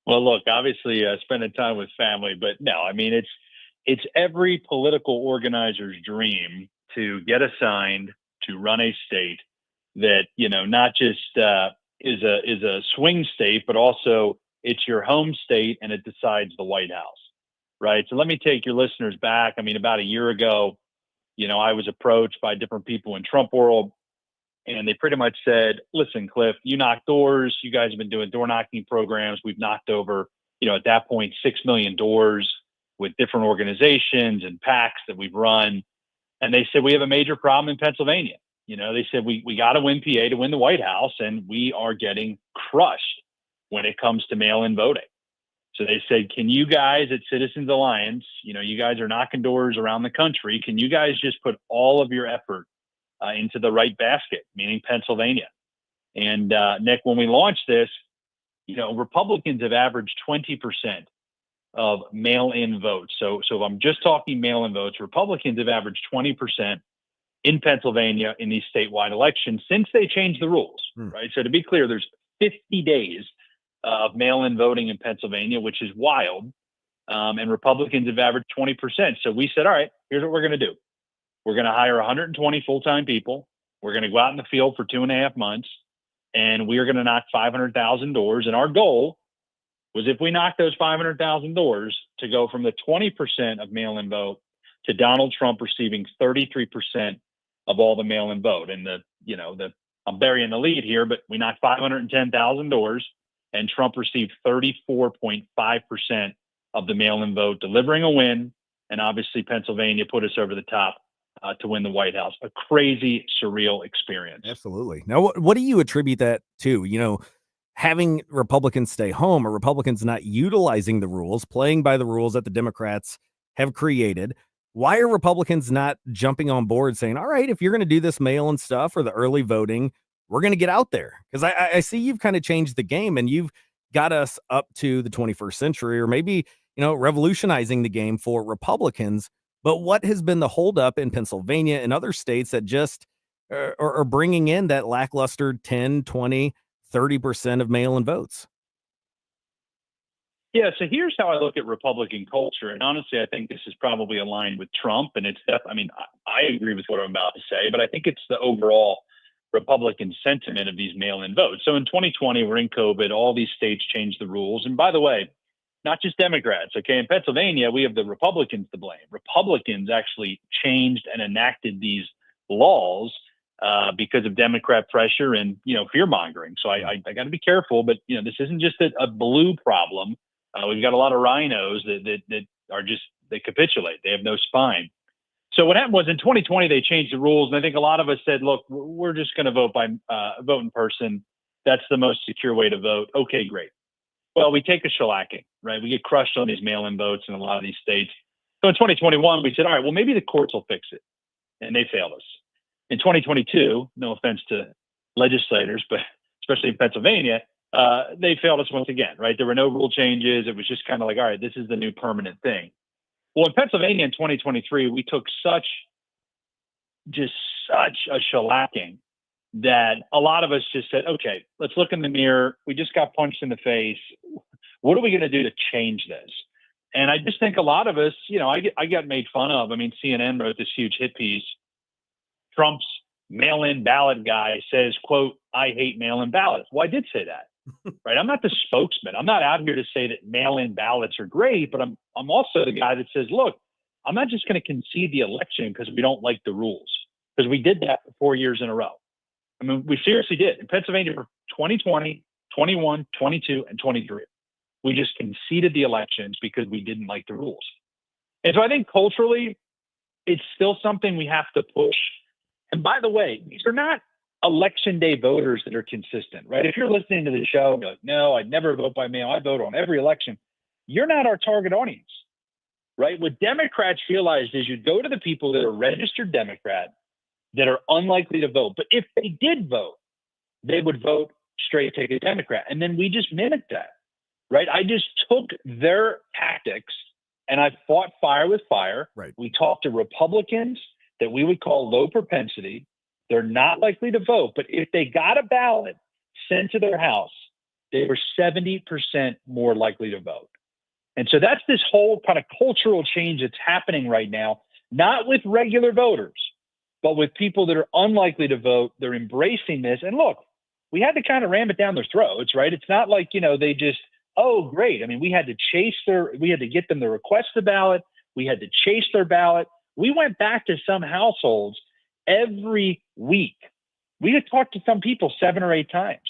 Well, look, obviously spending time with family, but no, I mean, it's every political organizer's dream to get assigned to run a state that, not just is a swing state, but also it's your home state and it decides the White House, right? So let me take your listeners back. I mean, about a year ago, I was approached by different people in Trump world, and they pretty much said, listen, Cliff, you knock doors. You guys have been doing door knocking programs. We've knocked over, at that point, 6 million doors with different organizations and PACs that we've run. And they said, we have a major problem in Pennsylvania. They said, we got to win PA to win the White House, and we are getting crushed when it comes to mail-in voting. So they said, can you guys at Citizens Alliance, you guys are knocking doors around the country. Can you guys just put all of your effort into the right basket, meaning Pennsylvania? And Nick, when we launched this, Republicans have averaged 20% of mail-in votes. So if I'm just talking mail-in votes, Republicans have averaged 20% in Pennsylvania in these statewide elections since they changed the rules, right? So to be clear, there's 50 days of mail-in voting in Pennsylvania, which is wild. And Republicans have averaged 20%. So we said, all right, here's what we're going to do. We're going to hire 120 full-time people. We're going to go out in the field for 2.5 months, and we are going to knock 500,000 doors. And our goal was, if we knock those 500,000 doors, to go from the 20% of mail-in vote to Donald Trump receiving 33% of all the mail-in vote. And I'm burying the lead here, but we knocked 510,000 doors, and Trump received 34.5% of the mail-in vote, delivering a win. And obviously Pennsylvania put us over the top to win the White House. A crazy, surreal experience. Absolutely. Now, what do you attribute that to? Having Republicans stay home, or Republicans not utilizing the rules, playing by the rules that the Democrats have created. Why are Republicans not jumping on board saying, all right, if you're going to do this mail-in stuff or the early voting, we're going to get out there. Because I see you've kind of changed the game, and you've got us up to the 21st century, or maybe, revolutionizing the game for Republicans. But what has been the holdup in Pennsylvania and other states that just are bringing in that lackluster 10, 20, 30% of mail-in votes? Yeah, so here's how I look at Republican culture. And honestly, I think this is probably aligned with Trump. And I agree with what I'm about to say, but I think it's the overall Republican sentiment of these mail-in votes. So in 2020, we're in COVID. All these states changed the rules. And by the way, not just Democrats. Okay, in Pennsylvania, we have the Republicans to blame. Republicans actually changed and enacted these laws because of Democrat pressure and fear mongering. So I got to be careful. But this isn't just a blue problem. We've got a lot of rhinos that are just, they capitulate. They have no spine. So what happened was in 2020, they changed the rules. And I think a lot of us said, look, we're just going to vote vote in person. That's the most secure way to vote. Okay, great. Well, we take a shellacking, right? We get crushed on these mail-in votes in a lot of these states. So in 2021, we said, all right, well, maybe the courts will fix it. And they failed us. In 2022, no offense to legislators, but especially in Pennsylvania, they failed us once again, right? There were no rule changes. It was just kind of like, all right, this is the new permanent thing. Well, in Pennsylvania in 2023, we took such a shellacking that a lot of us just said, okay, let's look in the mirror. We just got punched in the face. What are we going to do to change this? And I just think a lot of us, I got made fun of. I mean, CNN wrote this huge hit piece. Trump's mail-in ballot guy says, quote, I hate mail-in ballots. Well, I did say that, right? I'm not the spokesman. I'm not out here to say that mail-in ballots are great, but I'm also the guy that says, look, I'm not just going to concede the election because we don't like the rules, because we did that for 4 years in a row. I mean, we seriously did. In Pennsylvania for 2020, 21, 22, and 23. We just conceded the elections because we didn't like the rules. And so I think culturally, it's still something we have to push. And by the way, these are not election day voters that are consistent, right? If you're listening to the show and you're like, no, I'd never vote by mail. I vote on every election. You're not our target audience, right? What Democrats realized is you go to the people that are registered Democrat that are unlikely to vote. But if they did vote, they would vote straight ticket Democrat. And then we just mimicked that, right? I just took their tactics and I fought fire with fire. Right. We talked to Republicans that we would call low propensity. They're not likely to vote, but if they got a ballot sent to their house, they were 70% more likely to vote. And so that's this whole kind of cultural change that's happening right now, not with regular voters, but with people that are unlikely to vote. They're embracing this. And look, we had to kind of ram it down their throats, right? It's not like, they just, oh, great. I mean, we had to get them to request the ballot. We had to chase their ballot. We went back to some households every week. We had talked to some people 7 or 8 times,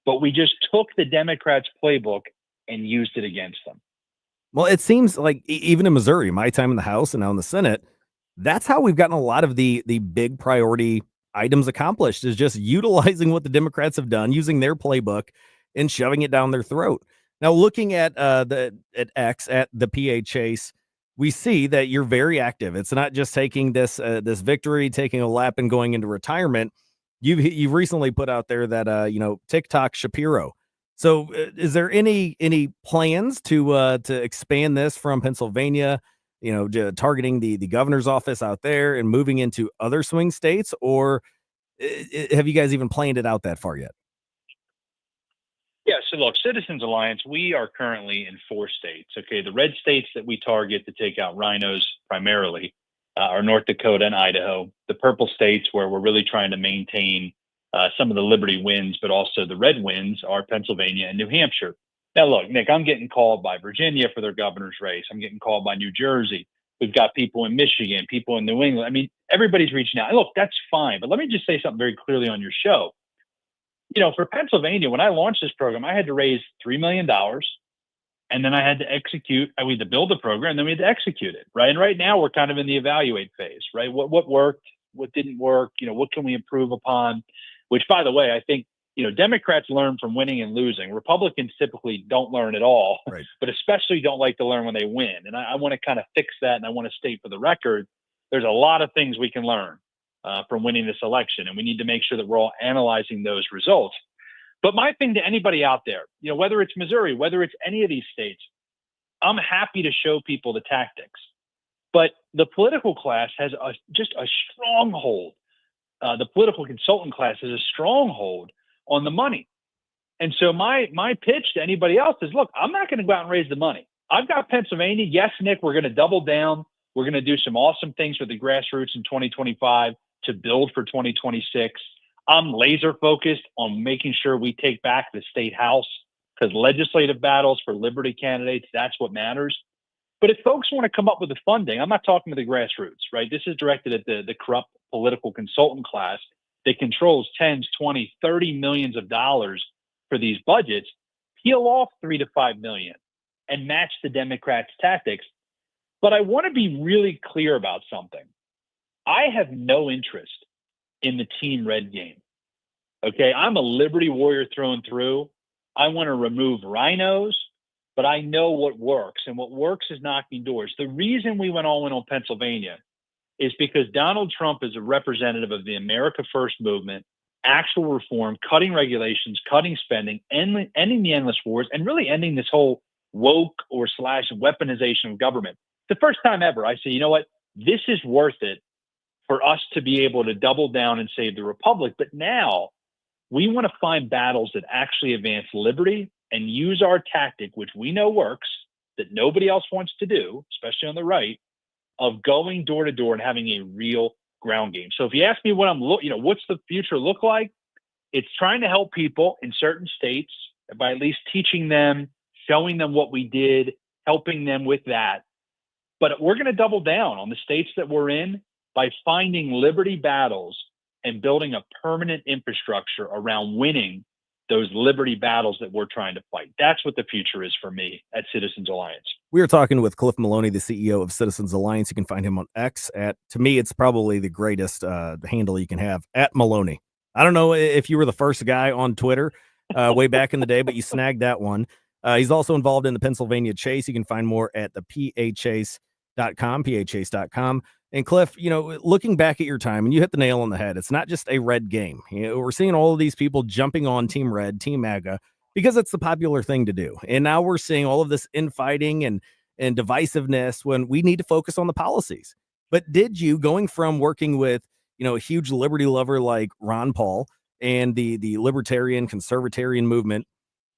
but we just took the Democrats' playbook and used it against them. Well, it seems like even in Missouri, my time in the House and now in the Senate, that's how we've gotten a lot of the big priority items accomplished, is just utilizing what the Democrats have done, using their playbook and shoving it down their throat. Now, looking at the PA Chase, we see that you're very active. It's not just taking this victory, taking a lap and going into retirement. You've recently put out there that TikTok Shapiro. So is there any plans to expand this from Pennsylvania, targeting the governor's office out there and moving into other swing states, or have you guys even planned it out that far yet? Yeah, so look, Citizens Alliance, we are currently in 4 states. Okay, the red states that we target to take out rhinos primarily are North Dakota and Idaho. The purple states, where we're really trying to maintain some of the Liberty wins, but also the red wins, are Pennsylvania and New Hampshire. Now, look, Nick, I'm getting called by Virginia for their governor's race. I'm getting called by New Jersey. We've got people in Michigan, people in New England. I mean, everybody's reaching out. And look, that's fine. But let me just say something very clearly on your show. For Pennsylvania, when I launched this program, I had to raise $3 million, and then I had to execute. We had to build the program, and then we had to execute it, right? And right now, we're kind of in the evaluate phase, right? What worked, what didn't work, what can we improve upon? Which, by the way, I think, Democrats learn from winning and losing. Republicans typically don't learn at all, right, but especially don't like to learn when they win. And I want to kind of fix that, and I want to state for the record, there's a lot of things we can learn from winning this election. And we need to make sure that we're all analyzing those results. But my thing to anybody out there, whether it's Missouri, whether it's any of these states, I'm happy to show people the tactics. But the political class has just a stronghold. The political consultant class has a stronghold on the money. And so my pitch to anybody else is, look, I'm not going to go out and raise the money. I've got Pennsylvania. Yes, Nick, we're going to double down. We're going to do some awesome things with the grassroots in 2025 to build for 2026. I'm laser focused on making sure we take back the state house, because legislative battles for liberty candidates, that's what matters. But if folks want to come up with the funding, I'm not talking to the grassroots, right? This is directed at the corrupt political consultant class that controls tens, 20, 30 millions of dollars for these budgets. Peel off 3 to 5 million and match the Democrats' tactics. But I want to be really clear about something. I have no interest in the Team Red game. Okay, I'm a liberty warrior through and through. I want to remove rhinos, but I know what works, and what works is knocking doors. The reason we went all in on Pennsylvania is because Donald Trump is a representative of the America First movement, actual reform, cutting regulations, cutting spending, ending the endless wars, and really ending this whole woke or / weaponization of government. The first time ever, I say, you know what? This is worth it for us to be able to double down and save the republic. But now we want to find battles that actually advance liberty and use our tactic, which we know works, that nobody else wants to do, especially on the right, of going door to door and having a real ground game. So if you ask me what what's the future look like? It's trying to help people in certain states by at least teaching them, showing them what we did, helping them with that. But we're going to double down on the states that we're in by finding liberty battles and building a permanent infrastructure around winning those liberty battles that we're trying to fight. That's what the future is for me at Citizens Alliance. We are talking with Cliff Maloney, the CEO of Citizens Alliance. You can find him on X to me, it's probably the greatest handle you can have, at Maloney. I don't know if you were the first guy on Twitter way back in the day, but you snagged that one. He's also involved in the Pennsylvania Chase. You can find more at the phchase.com. And Cliff, looking back at your time, and you hit the nail on the head, it's not just a red game. We're seeing all of these people jumping on Team Red, Team MAGA, because it's the popular thing to do. And now we're seeing all of this infighting and divisiveness when we need to focus on the policies. But did you, going from working with, a huge liberty lover like Ron Paul and the libertarian conservatarian movement,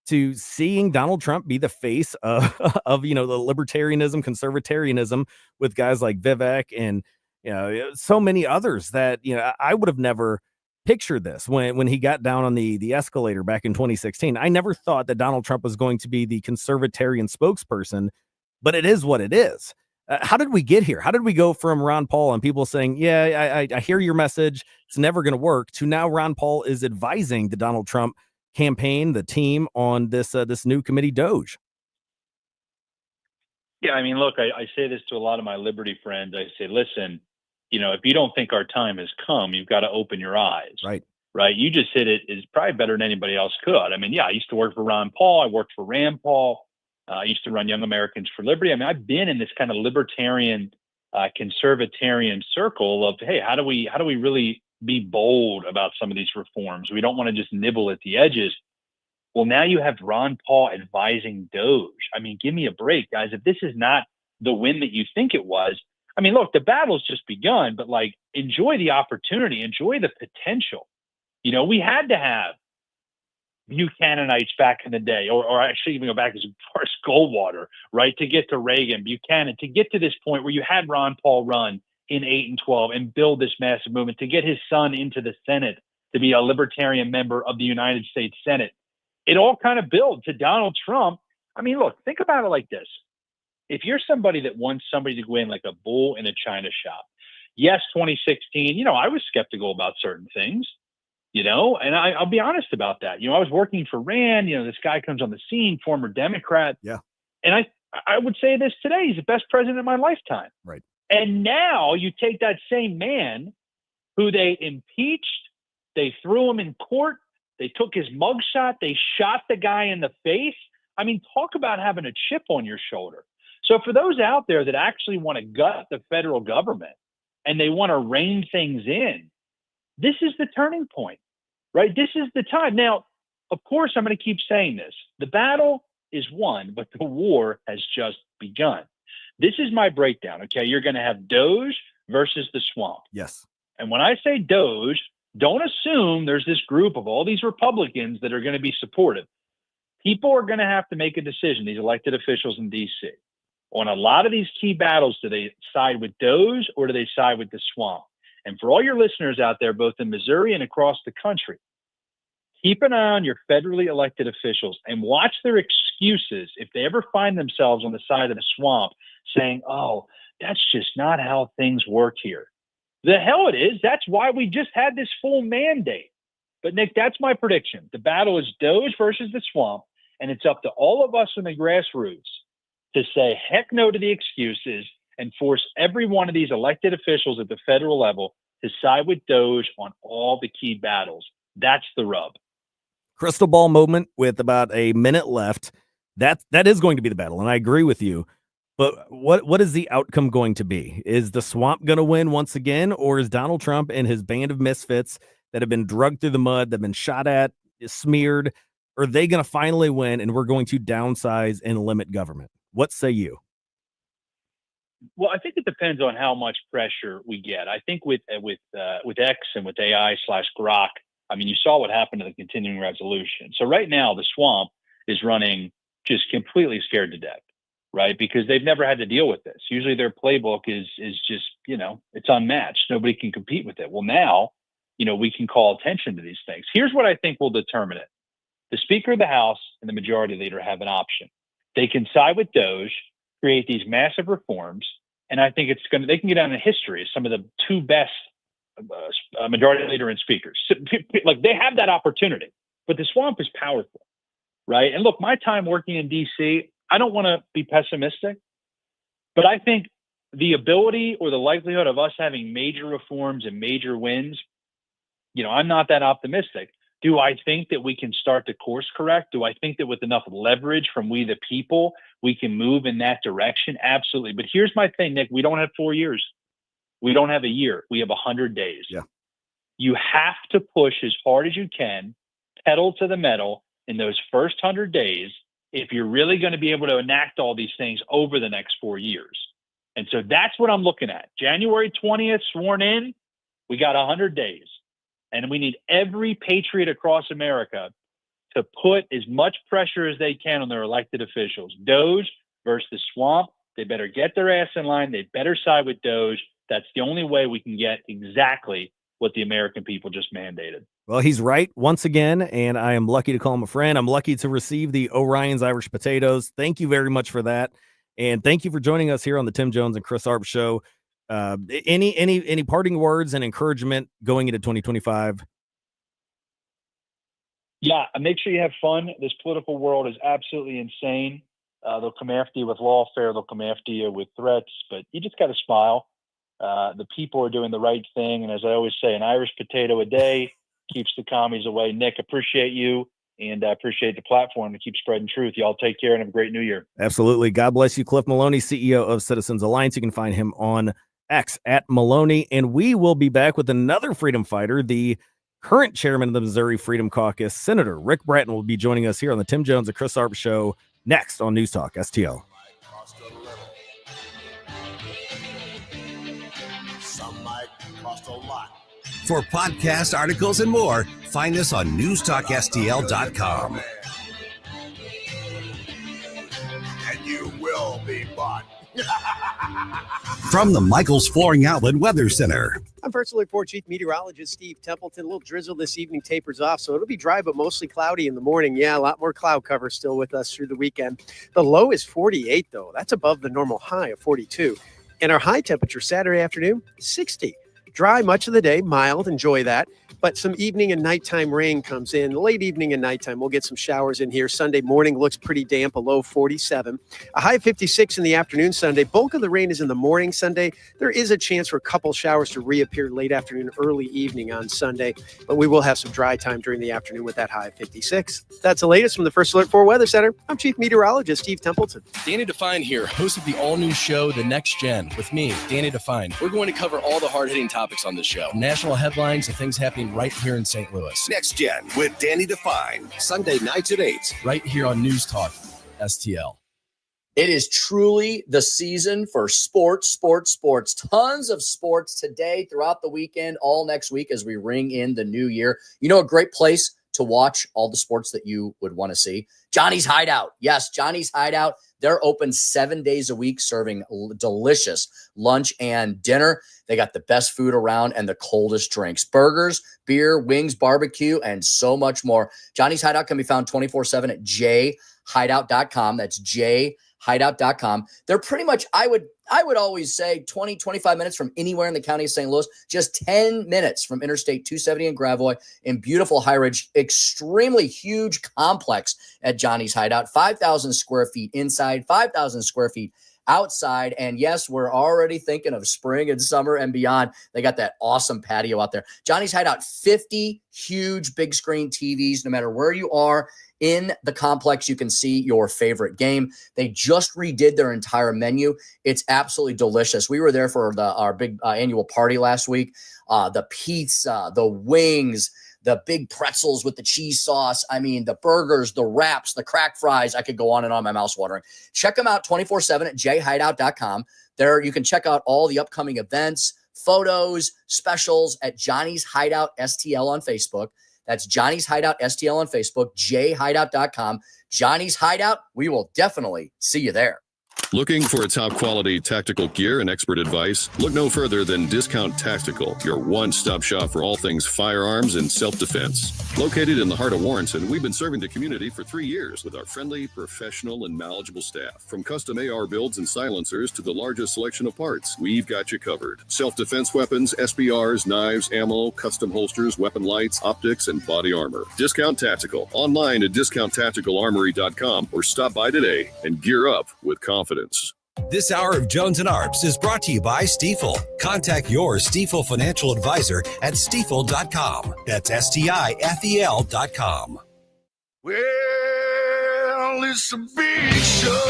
to seeing Donald Trump be the face of the libertarianism, conservatarianism with guys like Vivek and, so many others that, I would have never pictured this when he got down on the escalator back in 2016. I never thought that Donald Trump was going to be the conservatarian spokesperson, but it is what it is. How did we get here? How did we go from Ron Paul and people saying, yeah, I hear your message, it's never going to work, to now Ron Paul is advising the Donald Trump campaign, the team, on this new committee Doge? Yeah, I mean, look, I say this to a lot of my liberty friends. I say, listen, if you don't think our time has come, you've got to open your eyes. Right. You just hit it is probably better than anybody else could. I mean, yeah, I used to work for Ron Paul. I worked for Rand Paul. I used to run Young Americans for Liberty. I mean, I've been in this kind of libertarian, conservatarian circle of, hey, how do we really be bold about some of these reforms? We don't want to just nibble at the edges. Well, now you have Ron Paul advising Doge. I mean, give me a break, guys. If this is not the win that you think it was, I mean, look, the battle's just begun, but enjoy the opportunity, enjoy the potential. We had to have Buchananites back in the day, or actually even go back as far as Goldwater, right? To get to Reagan, Buchanan, to get to this point where you had Ron Paul run in 8 and 12 and build this massive movement, to get his son into the Senate, to be a libertarian member of the United States Senate. It all kind of built to Donald Trump. I mean, look, think about it like this. If you're somebody that wants somebody to go in like a bull in a china shop, yes, 2016, I was skeptical about certain things, and I'll be honest about that. I was working for Rand, this guy comes on the scene, former Democrat. Yeah. And I would say this today, he's the best president of my lifetime. Right. And now you take that same man who they impeached, they threw him in court, they took his mugshot, they shot the guy in the face. I mean, talk about having a chip on your shoulder. So for those out there that actually want to gut the federal government, and they want to rein things in, this is the turning point, right? This is the time. Now, of course, I'm going to keep saying this. The battle is won, but the war has just begun. This is my breakdown, okay? You're going to have Doge versus the swamp. Yes. And when I say Doge, don't assume there's this group of all these Republicans that are going to be supportive. People are going to have to make a decision, these elected officials in D.C. On a lot of these key battles. Do they side with Doge or do they side with the swamp? And for all your listeners out there, both in Missouri and across the country, keep an eye on your federally elected officials and watch their excuses if they ever find themselves on the side of the swamp saying, oh, that's just not how things work here. The hell it is. That's why we just had this full mandate. But, Nick, that's my prediction. The battle is Doge versus the swamp, and it's up to all of us in the grassroots to say heck no to the excuses and force every one of these elected officials at the federal level to side with Doge on all the key battles. That's the rub. Crystal ball moment with about a minute left. That is going to be the battle, and I agree with you. But what is the outcome going to be? Is the swamp going to win once again, or is Donald Trump and his band of misfits that have been drugged through the mud, that have been shot at, smeared, are they going to finally win, and we're going to downsize and limit government? What say you? Well, I think it depends on how much pressure we get. I think with X and with AI/Grok, I mean, you saw what happened to the continuing resolution. So right now, the swamp is running just completely scared to death, right? Because they've never had to deal with this. Usually their playbook is just, it's unmatched. Nobody can compete with it. Well, now, we can call attention to these things. Here's what I think will determine it. The Speaker of the House and the Majority Leader have an option. They can side with Doge, create these massive reforms, and I think they can get down in history as some of the two best Majority Leader and speakers. Like, they have that opportunity, but the swamp is powerful, right? And look, my time working in DC, I don't want to be pessimistic, but I think the ability or the likelihood of us having major reforms and major wins, I'm not that optimistic. Do I think that we can start to course correct? Do I think that with enough leverage from we the people, we can move in that direction? Absolutely. But here's my thing, Nick. We don't have 4 years. We don't have a year. We have 100 days. Yeah. You have to push as hard as you can, pedal to the metal in those first 100 days if you're really going to be able to enact all these things over the next 4 years. And so that's what I'm looking at. January 20th, sworn in, we got 100 days. And we need every patriot across America to put as much pressure as they can on their elected officials. Doge versus the swamp. They better get their ass in line. They better side with Doge. That's the only way we can get exactly what the American people just mandated. Well, he's right once again, and I am lucky to call him a friend. I'm lucky to receive the Orion's Irish potatoes. Thank you very much for that. And thank you for joining us here on the Tim Jones and Chris Arps show. Any parting words and encouragement going into 2025? Yeah, make sure you have fun. This political world is absolutely insane. They'll come after you with lawfare. They'll come after you with threats, but you just got to smile. The people are doing the right thing. And as I always say, an Irish potato a day keeps the commies away. Nick, appreciate you. And I appreciate the platform to keep spreading truth. Y'all take care and have a great new year. Absolutely. God bless you. Cliff Maloney, CEO of Citizens Alliance. You can find him on X at Maloney. And we will be back with another freedom fighter, the current chairman of the Missouri Freedom Caucus, Senator Rick Brattin, will be joining us here on the Tim Jones and Chris Arps show next on News Talk STL. Some might cost a lot. For podcast articles and more, find us on newstalkstl.com. And you will be bought. From the Michaels Flooring Outlet Weather Center. I'm First Alert 4 Chief Meteorologist Steve Templeton. A little drizzle this evening tapers off, so it'll be dry but mostly cloudy in the morning. Yeah, a lot more cloud cover still with us through the weekend. The low is 48, though. That's above the normal high of 42. And our high temperature Saturday afternoon, 60. Dry much of the day, mild, enjoy that. But some evening and nighttime rain comes in. Late evening and nighttime, we'll get some showers in here. Sunday morning looks pretty damp, a low 47. A high 56 in the afternoon Sunday. Bulk of the rain is in the morning Sunday. There is a chance for a couple showers to reappear late afternoon, early evening on Sunday. But we will have some dry time during the afternoon with that high 56. That's the latest from the First Alert 4 Weather Center. I'm Chief Meteorologist Steve Templeton. Danny Define here, host of the all-new show, The Next Gen, with me, Danny Define. We're going to cover all the hard-hitting topics on this show. National headlines and things happening right here in St. Louis. Next Gen with Danny Define. Sunday nights at 8. Right here on News Talk STL. It is truly the season for sports. Tons of sports today, throughout the weekend, all next week as we ring in the new year. You know, a great place to watch all the sports that you would want to see. Johnny's Hideout. Yes, Johnny's Hideout. They're open 7 days a week, serving delicious lunch and dinner. They got the best food around and the coldest drinks. Burgers, beer, wings, barbecue, and so much more. Johnny's Hideout can be found 24/7 at jhideout.com. That's jhideout.com. They're pretty much, I would always say 20, 25 minutes from anywhere in the county of St. Louis, just 10 minutes from Interstate 270 in Gravois, in beautiful High Ridge, extremely huge complex at Johnny's Hideout, 5,000 square feet inside, 5,000 square feet outside. And yes, we're already thinking of spring and summer and beyond. They got that awesome patio out there. Johnny's Hideout, 50 huge big screen TVs. No matter where you are in the complex, you can see your favorite game. They just redid their entire menu. It's absolutely delicious. We were there for our big annual party last week. The pizza, the wings, the big pretzels with the cheese sauce. I mean, the burgers, the wraps, the crack fries. I could go on and on, my mouth's watering. Check them out 24/7 at jhideout.com. There you can check out all the upcoming events, photos, specials at Johnny's Hideout STL on Facebook. That's Johnny's Hideout STL on Facebook, jhideout.com. Johnny's Hideout, we will definitely see you there. Looking for a top-quality tactical gear and expert advice? Look no further than Discount Tactical, your one-stop shop for all things firearms and self-defense. Located in the heart of Warrenton, we've been serving the community for 3 years with our friendly, professional, and knowledgeable staff. From custom AR builds and silencers to the largest selection of parts, we've got you covered. Self-defense weapons, SBRs, knives, ammo, custom holsters, weapon lights, optics, and body armor. Discount Tactical. Online at discounttacticalarmory.com or stop by today and gear up with confidence. This hour of Jones and Arps is brought to you by Stiefel. Contact your Stiefel financial advisor at stiefel.com. That's STIFEL.com. Well, it's a big show.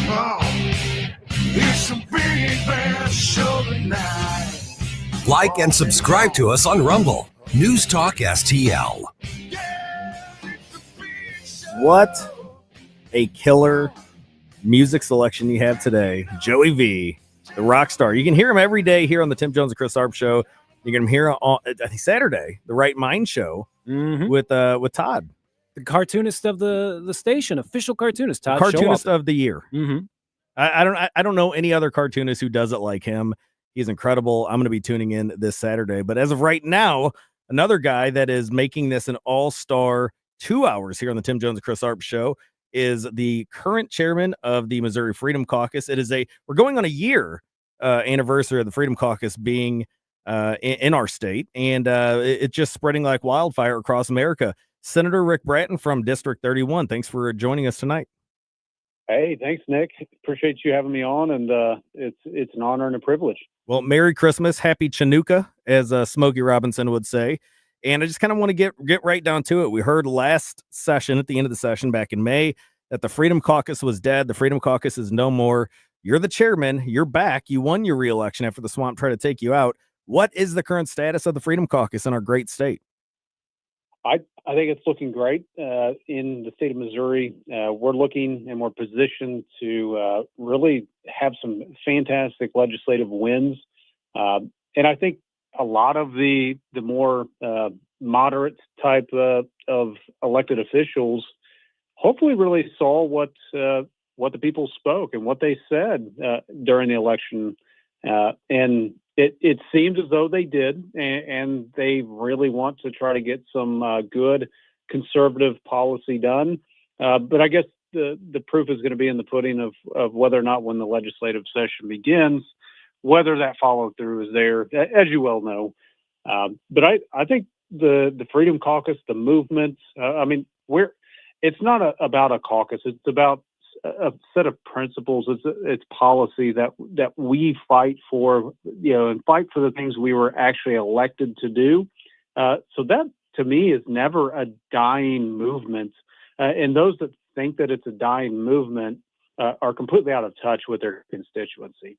Oh, it's a big bad show tonight. Like and subscribe to us on Rumble. News Talk STL. What a killer music selection you have today. Joey V, the rock star. You can hear him every day here on the Tim Jones and Chris Arps show. You can hear him on, I think, Saturday, the Right Mind show with Todd. The cartoonist of the station, official cartoonist, Todd. Cartoonist of the year. Mm-hmm. I don't know any other cartoonist who does it like him. He's incredible. I'm going to be tuning in this Saturday. But as of right now, another guy that is making this an all-star 2 hours here on the Tim Jones and Chris Arps show is the current chairman of the Missouri Freedom Caucus. We're going on a year anniversary of the Freedom Caucus being in our state, and it's just spreading like wildfire across America. Senator Rick Brattin from District 31. Thanks for joining us tonight. Hey, thanks, Nick. Appreciate you having me on, and it's an honor and a privilege. Well, Merry Christmas, Happy Chinooka, as Smokey Robinson would say. And I just kind of want to get right down to it. We heard last session, at the end of the session back in May, that the Freedom Caucus was dead. The Freedom Caucus is no more. You're the chairman. You're back. You won your re-election after the swamp tried to take you out. What is the current status of the Freedom Caucus in our great state? I think it's looking great in the state of Missouri. We're looking and we're positioned to really have some fantastic legislative wins. And I think a lot of the more moderate type of elected officials hopefully really saw what the people spoke and what they said during the election. And it seems as though they did, and they really want to try to get some good conservative policy done. But I guess the proof is going to be in the pudding of whether or not when the legislative session begins, whether that follow through is there, as you well know. But I think the Freedom Caucus, the movement, it's not about a caucus. It's about a set of principles. It's policy that we fight for, and fight for the things we were actually elected to do. So that, to me, is never a dying movement. And those that think that it's a dying movement are completely out of touch with their constituency.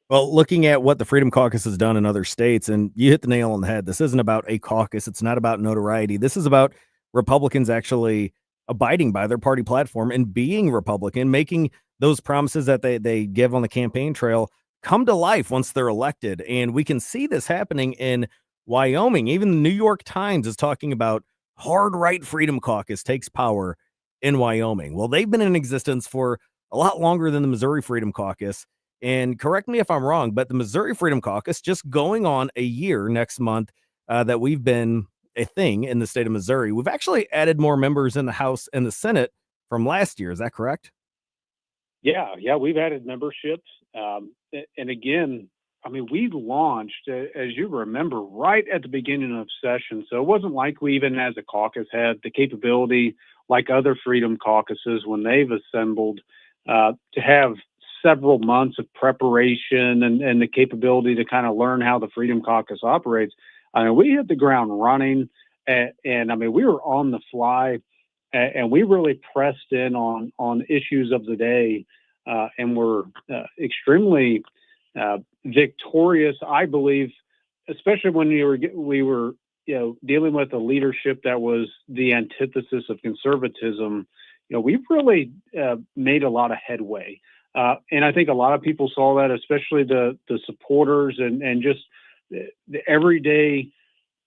Well, looking at what the Freedom Caucus has done in other states, and you hit the nail on the head. This isn't about a caucus. It's not about notoriety. This is about Republicans actually abiding by their party platform and being Republican, making those promises that they give on the campaign trail come to life once they're elected. And we can see this happening in Wyoming. Even the New York Times is talking about hard right Freedom Caucus takes power in Wyoming. Well, they've been in existence for a lot longer than the Missouri Freedom Caucus. And correct me if I'm wrong, but the Missouri Freedom Caucus just going on a year next month that we've been a thing in the state of Missouri. We've actually added more members in the House and the Senate from last year. Is that correct? Yeah, we've added memberships. And again, we launched, as you remember, right at the beginning of session. So it wasn't like we, even as a caucus, had the capability, like other Freedom Caucuses, when they've assembled, to have several months of preparation and the capability to kind of learn how the Freedom Caucus operates. We hit the ground running, and we were on the fly, and we really pressed in on issues of the day, and were extremely victorious, I believe, especially when we were dealing with a leadership that was the antithesis of conservatism. We've really made a lot of headway. And I think a lot of people saw that, especially the supporters and just the everyday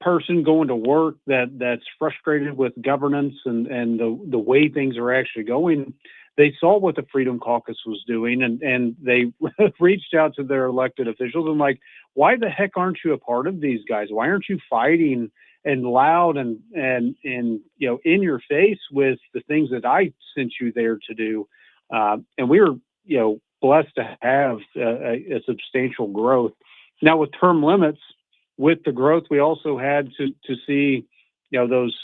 person going to work that's frustrated with governance and the way things are actually going. They saw what the Freedom Caucus was doing, and they reached out to their elected officials and like, why the heck aren't you a part of these guys? Why aren't you fighting and loud and in your face with the things that I sent you there to do? And we were blessed to have a substantial growth. Now with term limits, with the growth, we also had to see those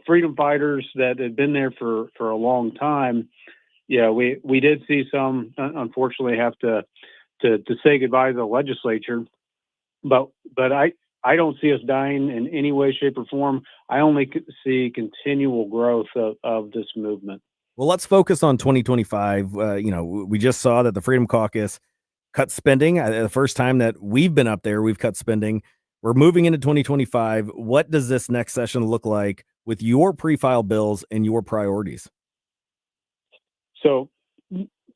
freedom fighters that had been there for a long time. We did see some unfortunately have to say goodbye to the legislature, but I don't see us dying in any way, shape, or form. I only see continual growth of this movement. Well, let's focus on 2025. We just saw that the Freedom Caucus cut spending. The first time that we've been up there, we've cut spending. We're moving into 2025. What does this next session look like with your pre-filed bills and your priorities? So,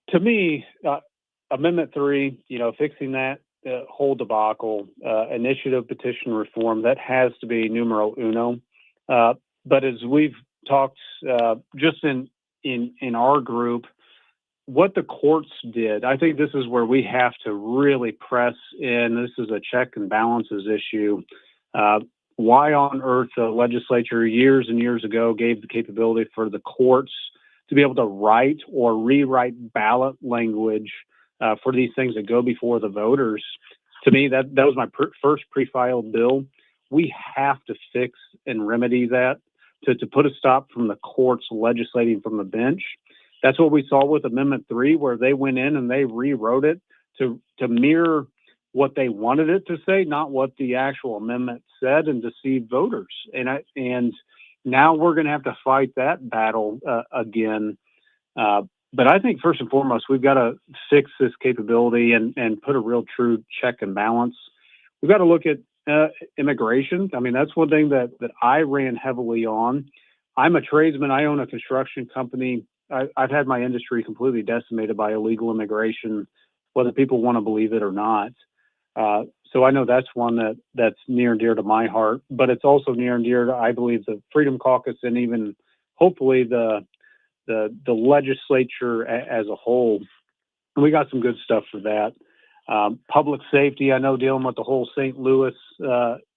to me, Amendment 3, fixing that whole debacle, initiative petition reform, that has to be numero uno. But as we've talked just in our group, what the courts did, I think this is where we have to really press in. This is a check and balances issue. Why on earth the legislature years and years ago gave the capability for the courts to be able to write or rewrite ballot language for these things that go before the voters? To me, that was my first pre-filed bill. We have to fix and remedy that to put a stop from the courts legislating from the bench. That's what we saw with Amendment 3, where they went in and they rewrote it to mirror what they wanted it to say, not what the actual amendment said, and deceive voters. And now we're going to have to fight that battle again. But I think first and foremost, we've got to fix this capability and put a real true check and balance. We've got to look at immigration. That's one thing that I ran heavily on. I'm a tradesman. I own a construction company. I've had my industry completely decimated by illegal immigration, whether people want to believe it or not. So I know that's one that's near and dear to my heart, but it's also near and dear to, I believe, the Freedom Caucus and even hopefully the legislature as a whole. And we got some good stuff for that. Public safety, I know, dealing with the whole St. Louis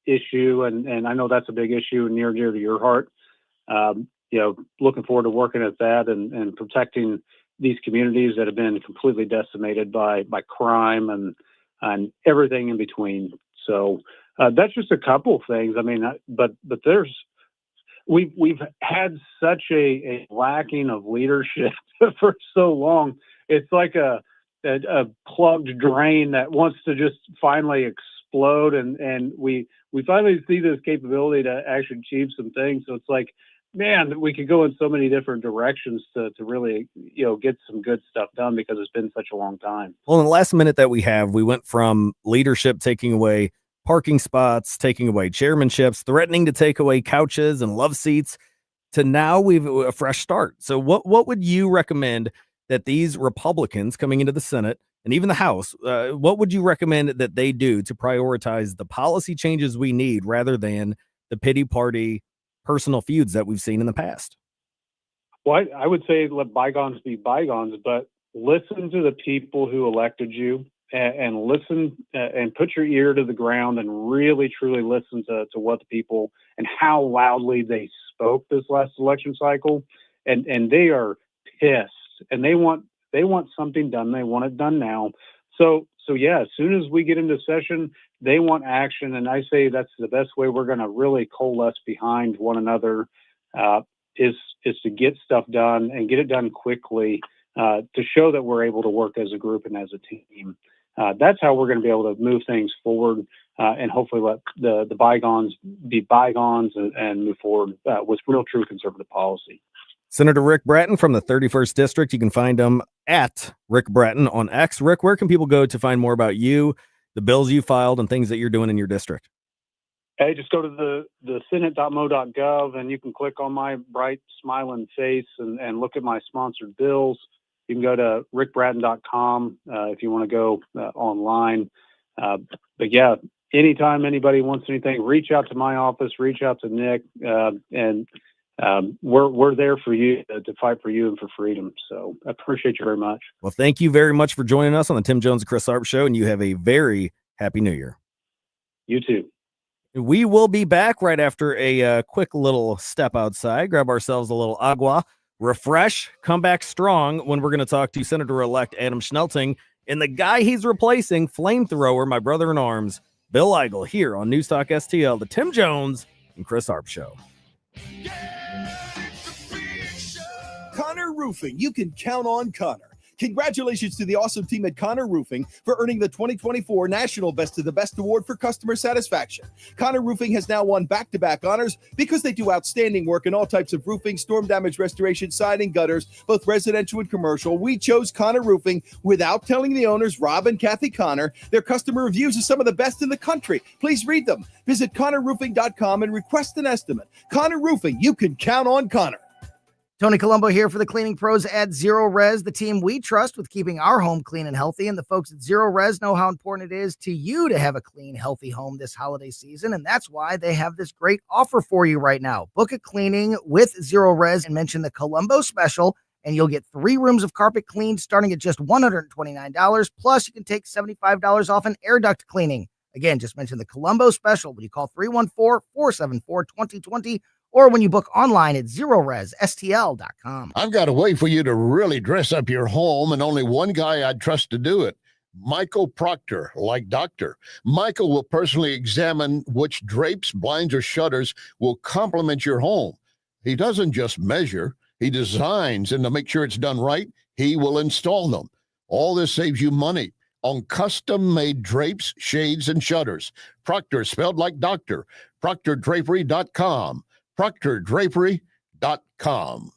issue, and I know that's a big issue and near and dear to your heart. Looking forward to working at that and protecting these communities that have been completely decimated by crime and and everything in between. So that's just a couple of things. I mean, but there's we've had such a lacking of leadership for so long. It's like a plugged drain that wants to just finally explode, and we finally see this capability to actually achieve some things. So it's like, man, we could go in so many different directions to really, get some good stuff done because it's been such a long time. Well, in the last minute that we have, we went from leadership taking away parking spots, taking away chairmanships, threatening to take away couches and love seats, to now we've a fresh start. So what would you recommend that these Republicans coming into the Senate and even the House, what would you recommend that they do to prioritize the policy changes we need rather than the pity party personal feuds that we've seen in the past? Well, I would say let bygones be bygones, but listen to the people who elected you and listen and put your ear to the ground and really, truly listen to what the people and how loudly they spoke this last election cycle. And they are pissed and they want something done. They want it done now. So yeah, as soon as we get into session, they want action. And I say that's the best way we're going to really coalesce behind one another, is to get stuff done and get it done quickly, to show that we're able to work as a group and as a team. That's how we're going to be able to move things forward, and hopefully let the bygones be bygones and move forward with real, true conservative policy. Senator Rick Brattin from the 31st District. You can find him at Rick Brattin on X. Rick, where can people go to find more about you, the bills you filed, and things that you're doing in your district? Hey, just go to the senate.mo.gov and you can click on my bright smiling face and look at my sponsored bills. You can go to rickbrattin.com if you want to go online. But yeah, anytime anybody wants anything, reach out to my office, reach out to Nick, and we're there for you to fight for you and for freedom. So I appreciate you very much. Well, thank you very much for joining us on the Tim Jones and Chris Arps Show, and you have a very happy New Year. You too. We will be back right after a quick little step outside, grab ourselves a little agua, refresh, come back strong when we're going to talk to Senator-elect Adam Schnelting and the guy he's replacing, flamethrower, my brother-in-arms, Bill Eigel, here on News Talk STL, the Tim Jones and Chris Arps Show. Connor Roofing. You can count on Connor. Congratulations to the awesome team at Connor Roofing for earning the 2024 National Best of the Best Award for customer satisfaction. Connor Roofing has now won back-to-back honors because they do outstanding work in all types of roofing, storm damage restoration, siding, gutters, both residential and commercial. We chose Connor Roofing without telling the owners, Rob and Kathy Connor. Their customer reviews are some of the best in the country. Please read them. Visit ConnorRoofing.com and request an estimate. Connor Roofing, you can count on Connor. Tony Colombo here for the cleaning pros at Zero Res, the team we trust with keeping our home clean and healthy. And the folks at Zero Res know how important it is to you to have a clean, healthy home this holiday season. And that's why they have this great offer for you right now. Book a cleaning with Zero Res and mention the Colombo special, and you'll get 3 rooms of carpet cleaned starting at just $129. Plus, you can take $75 off an air duct cleaning. Again, just mention the Colombo special when you call 314-474-2020. Or when you book online at ZeroResSTL.com. I've got a way for you to really dress up your home, and only one guy I'd trust to do it. Michael Proctor, like doctor. Michael will personally examine which drapes, blinds, or shutters will complement your home. He doesn't just measure, he designs, and to make sure it's done right, he will install them. All this saves you money on custom-made drapes, shades, and shutters. Proctor, spelled like doctor. ProctorDrapery.com. ProctorDrapery.com.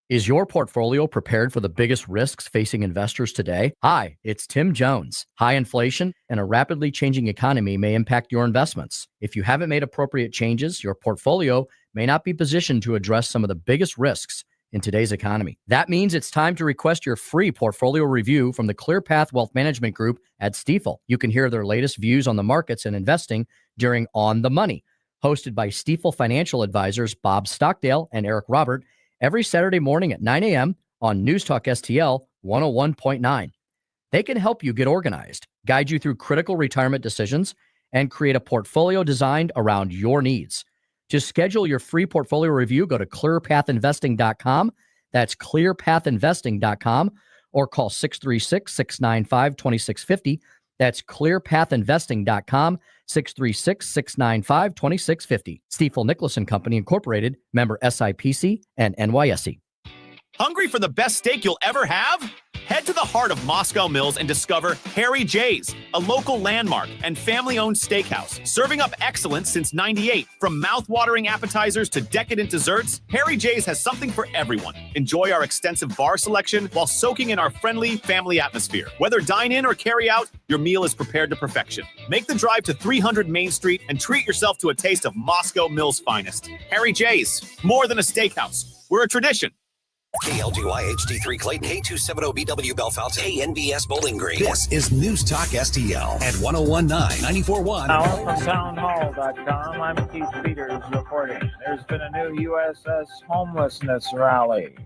Is your portfolio prepared for the biggest risks facing investors today? Hi, it's Tim Jones. High inflation and a rapidly changing economy may impact your investments. If you haven't made appropriate changes, your portfolio may not be positioned to address some of the biggest risks in today's economy. That means it's time to request your free portfolio review from the ClearPath Wealth Management Group at Stifel. You can hear their latest views on the markets and investing during On the Money, hosted by Stifel financial advisors Bob Stockdale and Eric Robert, every Saturday morning at 9 a.m. on News Talk STL 101.9. They can help you get organized, guide you through critical retirement decisions, and create a portfolio designed around your needs. To schedule your free portfolio review, go to clearpathinvesting.com. That's clearpathinvesting.com, or call 636-695-2650. That's clearpathinvesting.com, 636-695-2650. Stifel Nicholas & Company Incorporated, member SIPC and NYSE. Hungry for the best steak you'll ever have? Head to the heart of Moscow Mills and discover Harry J's, a local landmark and family-owned steakhouse, serving up excellence since '98. From mouth-watering appetizers to decadent desserts, Harry J's has something for everyone. Enjoy our extensive bar selection while soaking in our friendly family atmosphere. Whether dine-in or carry out, your meal is prepared to perfection. Make the drive to 300 Main Street and treat yourself to a taste of Moscow Mills' finest. Harry J's, more than a steakhouse. We're a tradition. KLDY HD3 Clayton, K270BW Bellefontaine, KNBS Bowling Green. This is News Talk STL at 1019 94.1. Now from townhall.com, I'm Keith Peters reporting. There's been a new USS homelessness rally.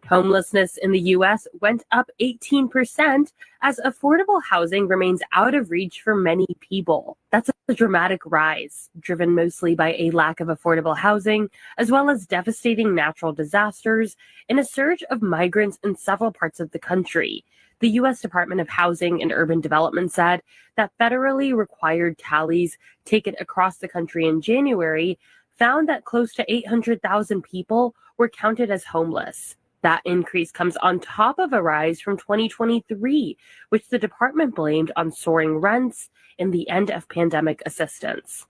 Homelessness in the U.S. went up 18% as affordable housing remains out of reach for many people. That's a dramatic rise, driven mostly by a lack of affordable housing, as well as devastating natural disasters and a surge of migrants in several parts of the country. The U.S. Department of Housing and Urban Development said that federally required tallies taken across the country in January found that close to 800,000 people were counted as homeless. That increase comes on top of a rise from 2023, which the department blamed on soaring rents and the end of pandemic assistance.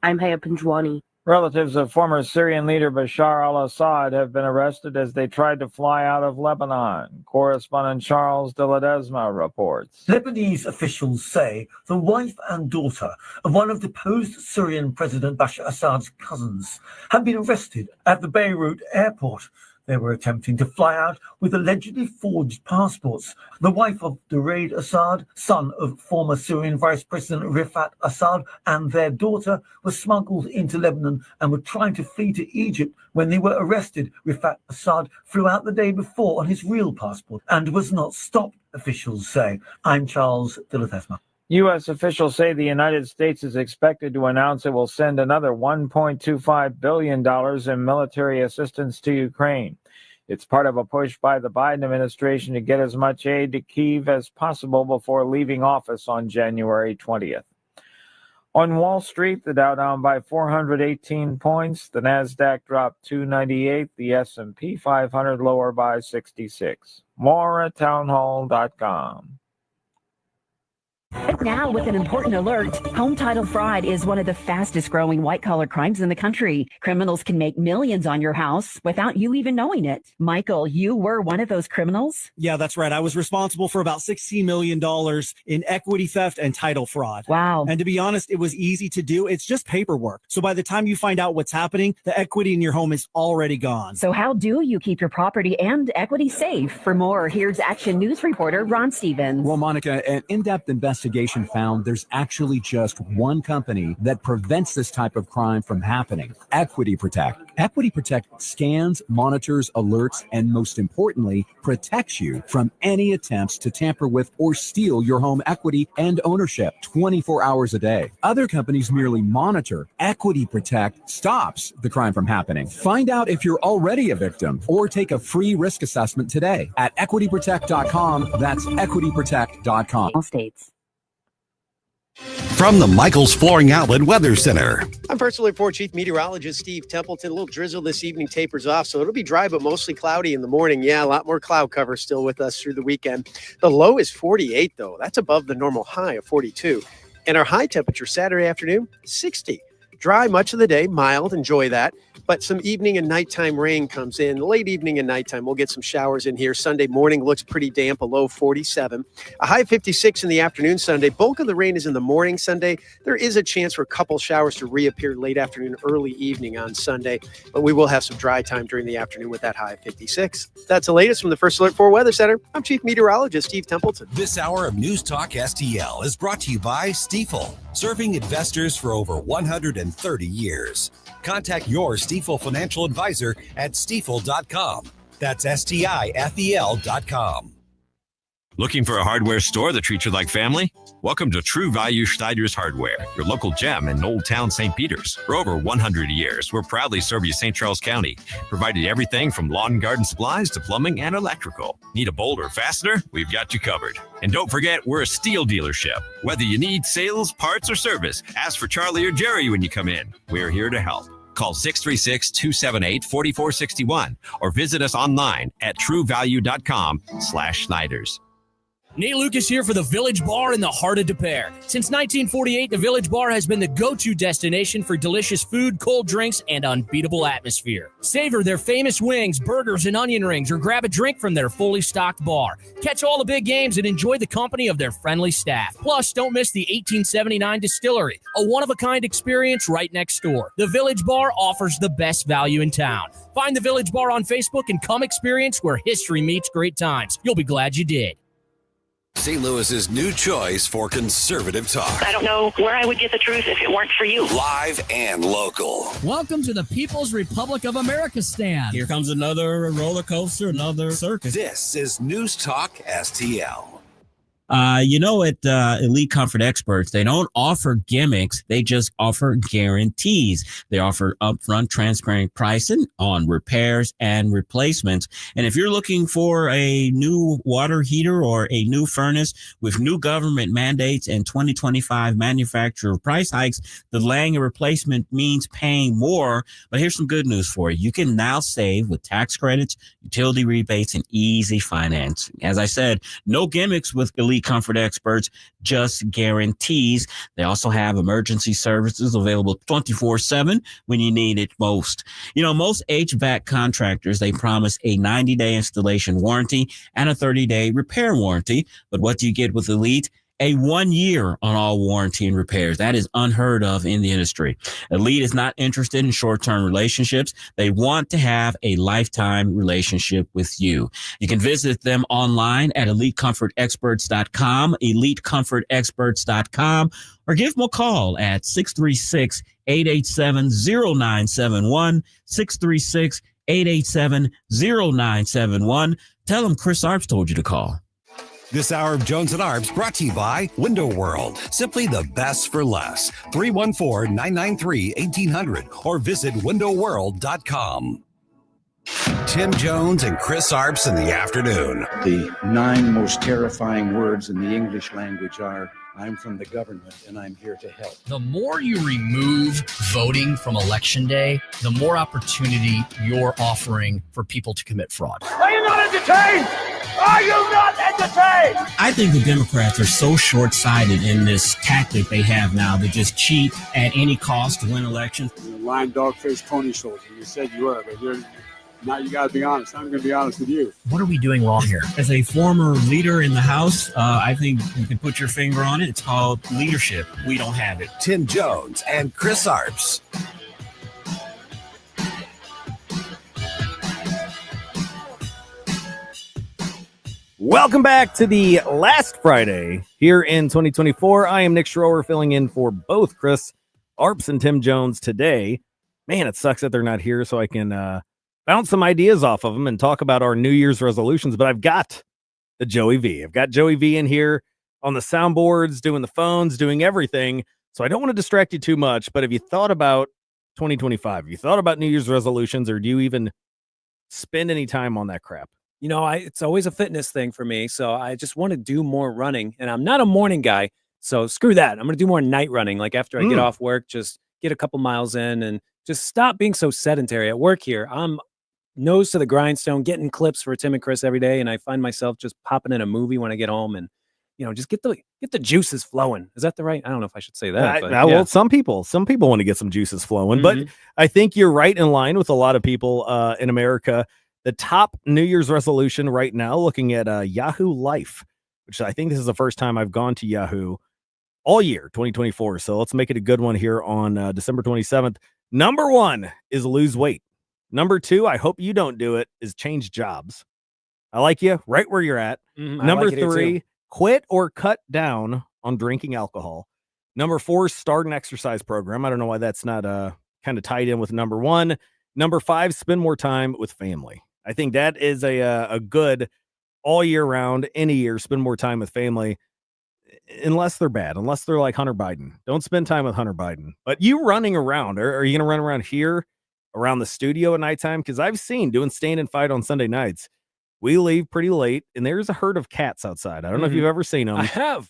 I'm Haya Panjwani. Relatives of former Syrian leader Bashar al-Assad have been arrested as they tried to fly out of Lebanon. Correspondent Charles de Ledesma reports. Lebanese officials say the wife and daughter of one of deposed Syrian President Bashar Assad's cousins have been arrested at the Beirut airport. They were attempting to fly out with allegedly forged passports. The wife of Dureid Assad, son of former Syrian Vice President Rifat Assad, and their daughter were smuggled into Lebanon and were trying to flee to Egypt when they were arrested. Rifat Assad flew out the day before on his real passport and was not stopped, officials say. I'm Charles de Ledesma. U.S. officials say the United States is expected to announce it will send another $1.25 billion in military assistance to Ukraine. It's part of a push by the Biden administration to get as much aid to Kyiv as possible before leaving office on January 20th. On Wall Street, the Dow down by 418 points, the Nasdaq dropped 298, the S&P 500 lower by 66. More at townhall.com. Right now, with an important alert, home title fraud is one of the fastest growing white-collar crimes in the country. Criminals can make millions on your house without you even knowing it. Michael, you were one of those criminals? Yeah, that's right. I was responsible for about $16 million in equity theft and title fraud. Wow. And to be honest, it was easy to do. It's just paperwork. So by the time you find out what's happening, the equity in your home is already gone. So how do you keep your property and equity safe? For more, here's Action News reporter Ron Stevens. Well, Monica, an in-depth investigation found there's actually just one company that prevents this type of crime from happening: Equity Protect. Equity Protect scans, monitors, alerts, and most importantly, protects you from any attempts to tamper with or steal your home equity and ownership 24 hours a day. Other companies merely monitor. Equity Protect stops the crime from happening. Find out if you're already a victim or take a free risk assessment today at equityprotect.com. That's equityprotect.com. All states. From the Michael's Flooring Outlet Weather Center. I'm Personal Report Chief Meteorologist Steve Templeton. A little drizzle this evening tapers off, so it'll be dry but mostly cloudy in the morning. Yeah, a lot more cloud cover still with us through the weekend. The low is 48, though. That's above the normal high of 42. And our high temperature Saturday afternoon, 60. Dry much of the day, mild, enjoy that. But some evening and nighttime rain comes in. Late evening and nighttime, we'll get some showers in here. Sunday morning looks pretty damp, a low 47. A high 56 in the afternoon Sunday. Bulk of the rain is in the morning Sunday. There is a chance for a couple showers to reappear late afternoon, early evening on Sunday. But we will have some dry time during the afternoon with that high 56. That's the latest from the First Alert 4 Weather Center. I'm Chief Meteorologist Steve Templeton. This hour of News Talk STL is brought to you by Stifel, serving investors for over 130 years. Contact your Stifel financial advisor at stifel.com. That's STIFEL.com. Looking for a hardware store that treats you like family? Welcome to True Value Schneider's Hardware, your local gem in Old Town St. Peters. For over 100 years, we're proudly serve you St. Charles County, providing everything from lawn and garden supplies to plumbing and electrical. Need a bolt or fastener? We've got you covered. And don't forget, we're a steel dealership. Whether you need sales, parts, or service, ask for Charlie or Jerry when you come in. We're here to help. Call 636-278-4461 or visit us online at truevalue.com/Schneiders. Nate Lucas here for the Village Bar in the heart of Des Peres. Since 1948, the Village Bar has been the go-to destination for delicious food, cold drinks, and unbeatable atmosphere. Savor their famous wings, burgers, and onion rings, or grab a drink from their fully stocked bar. Catch all the big games and enjoy the company of their friendly staff. Plus, don't miss the 1879 Distillery, a one-of-a-kind experience right next door. The Village Bar offers the best value in town. Find the Village Bar on Facebook and come experience where history meets great times. You'll be glad you did. St. Louis's new choice for conservative talk. I don't know where I would get the truth if it weren't for you. Live and local. Welcome to the People's Republic of America stand. Here comes another roller coaster, another circus. This is News Talk STL. At Elite Comfort Experts, they don't offer gimmicks. They just offer guarantees. They offer upfront transparent pricing on repairs and replacements. And if you're looking for a new water heater or a new furnace with new government mandates and 2025 manufacturer price hikes, delaying a replacement means paying more. But here's some good news for you. You can now save with tax credits, utility rebates, and easy financing. As I said, no gimmicks with Elite Comfort Experts, just guarantees. They also have emergency services available 24/7 when you need it most. Most HVAC contractors, they promise a 90-day installation warranty and a 30-day repair warranty. But what do you get with Elite? A 1 year on all warranty and repairs. That is unheard of in the industry. Elite is not interested in short-term relationships. They want to have a lifetime relationship with you. You can visit them online at elitecomfortexperts.com, elitecomfortexperts.com, or give them a call at 636-887-0971, 636-887-0971. Tell them Chris Arps told you to call. This hour of Jones and Arps brought to you by Window World. Simply the best for less. 314-993-1800 or visit windowworld.com. Tim Jones and Chris Arps in the afternoon. The 9 most terrifying words in the English language are, I'm from the government and I'm here to help. The more you remove voting from Election Day, the more opportunity you're offering for people to commit fraud. Are you not entertained? Are you not entertained? I think the Democrats are so short-sighted in this tactic they have now to just cheat at any cost to win elections. You're a lying dog-faced pony soldier. You said you were, but now you got to be honest. I'm going to be honest with you. What are we doing wrong here? As a former leader in the House, I think you can put your finger on it. It's called leadership. We don't have it. Tim Jones and Chris Arps. Welcome back to the last Friday here in 2024. I am Nick Schroer, filling in for both Chris Arps and Tim Jones today. Man, it sucks that they're not here so I can bounce some ideas off of them and talk about our New Year's resolutions. But I've got the Joey V. I've got Joey V in here on the soundboards, doing the phones, doing everything. So I don't want to distract you too much. But have you thought about 2025? Have you thought about New Year's resolutions, or do you even spend any time on that crap? It's always a fitness thing for me. So I just want to do more running, and I'm not a morning guy. So screw that. I'm going to do more night running. Like after I get off work, just get a couple miles in and just stop being so sedentary at work here. I'm nose to the grindstone, getting clips for Tim and Chris every day. And I find myself just popping in a movie when I get home and, just get the juices flowing. Is that the right? I don't know if I should say that. Well, some people want to get some juices flowing, but I think you're right in line with a lot of people in America. The top New Year's resolution right now, looking at Yahoo Life, which I think this is the first time I've gone to Yahoo all year, 2024. So let's make it a good one here on December 27th. Number 1 is lose weight. Number 2, I hope you don't do it, is change jobs. I like you right where you're at. Number 3, quit or cut down on drinking alcohol. Number 4, start an exercise program. I don't know why that's not kind of tied in with number 1. Number 5, spend more time with family. I think that is a good all year round, any year, spend more time with family, unless they're bad, unless they're like Hunter Biden. Don't spend time with Hunter Biden. But you running around, are you going to run around here, around the studio at nighttime? Because I've seen doing Stand and Fight on Sunday nights. We leave pretty late, and there's a herd of cats outside. I don't know if you've ever seen them. I have.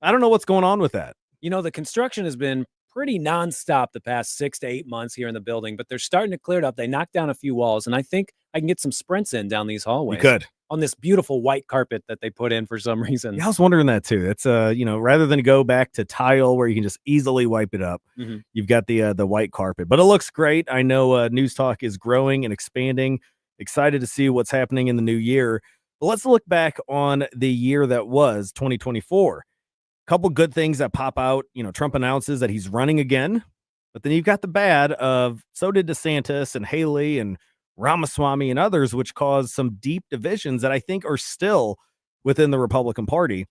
I don't know what's going on with that. You know, the construction has been pretty nonstop the past 6 to 8 months here in the building, but they're starting to clear it up. They knocked down a few walls, and I think I can get some sprints in down these hallways. You could. On this beautiful white carpet that they put in for some reason. Yeah, I was wondering that too. It's rather than go back to tile where you can just easily wipe it up, you've got the white carpet. But it looks great. I know News Talk is growing and expanding. Excited to see what's happening in the new year. But let's look back on the year that was 2024. Couple good things that pop out. Trump announces that he's running again, but then you've got the bad of so did DeSantis and Haley and Ramaswamy and others, which caused some deep divisions that I think are still within the Republican Party.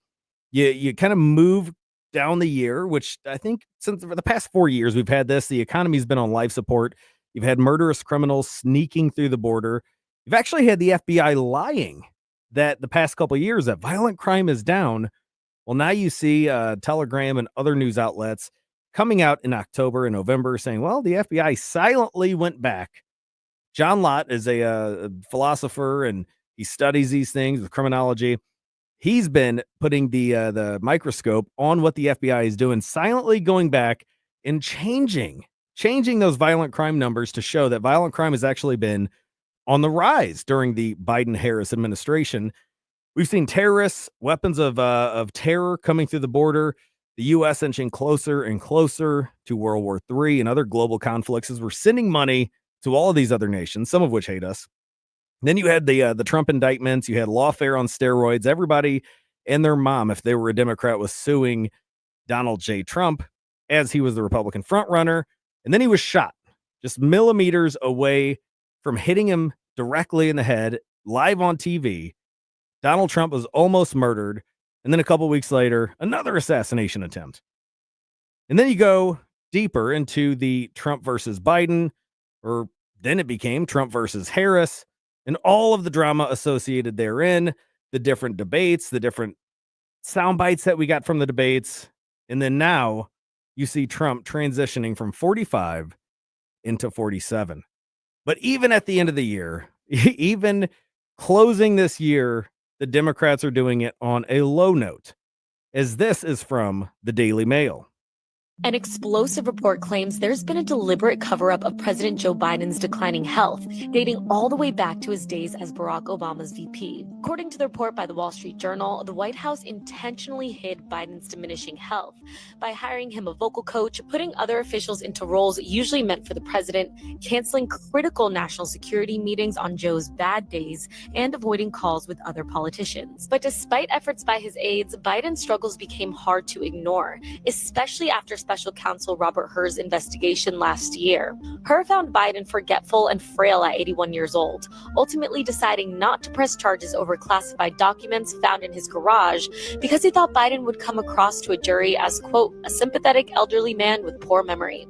You kind of move down the year, which I think since for the past 4 years we've had this. The economy's been on life support. You've had murderous criminals sneaking through the border. You've actually had the FBI lying that the past couple of years that violent crime is down. Well, now you see Telegram and other news outlets coming out in October and November saying, well, the FBI silently went back. John Lott is a philosopher, and he studies these things with criminology. He's been putting the microscope on what the FBI is doing, silently going back and changing those violent crime numbers to show that violent crime has actually been on the rise during the Biden-Harris administration. We've seen terrorists, weapons of terror coming through the border, the U.S. inching closer and closer to World War III and other global conflicts as we're sending money to all of these other nations, some of which hate us. Then you had the Trump indictments. You had lawfare on steroids. Everybody and their mom, if they were a Democrat, was suing Donald J. Trump as he was the Republican frontrunner. And then he was shot just millimeters away from hitting him directly in the head, live on TV. Donald Trump was almost murdered. And then a couple weeks later, another assassination attempt. And then you go deeper into the Trump versus Biden, or then it became Trump versus Harris, and all of the drama associated therein, the different debates, the different sound bites that we got from the debates. And then now you see Trump transitioning from 45 into 47. But even at the end of the year, even closing this year, the Democrats are doing it on a low note, as this is from the Daily Mail. An explosive report claims there's been a deliberate cover-up of President Joe Biden's declining health, dating all the way back to his days as Barack Obama's VP. According to the report by the Wall Street Journal, the White House intentionally hid Biden's diminishing health by hiring him a vocal coach, putting other officials into roles usually meant for the president, canceling critical national security meetings on Joe's bad days, and avoiding calls with other politicians. But despite efforts by his aides, Biden's struggles became hard to ignore, especially after Special Counsel Robert Hur's investigation last year. Hur found Biden forgetful and frail at 81 years old, ultimately deciding not to press charges over classified documents found in his garage because he thought Biden would come across to a jury as, quote, a sympathetic elderly man with poor memory.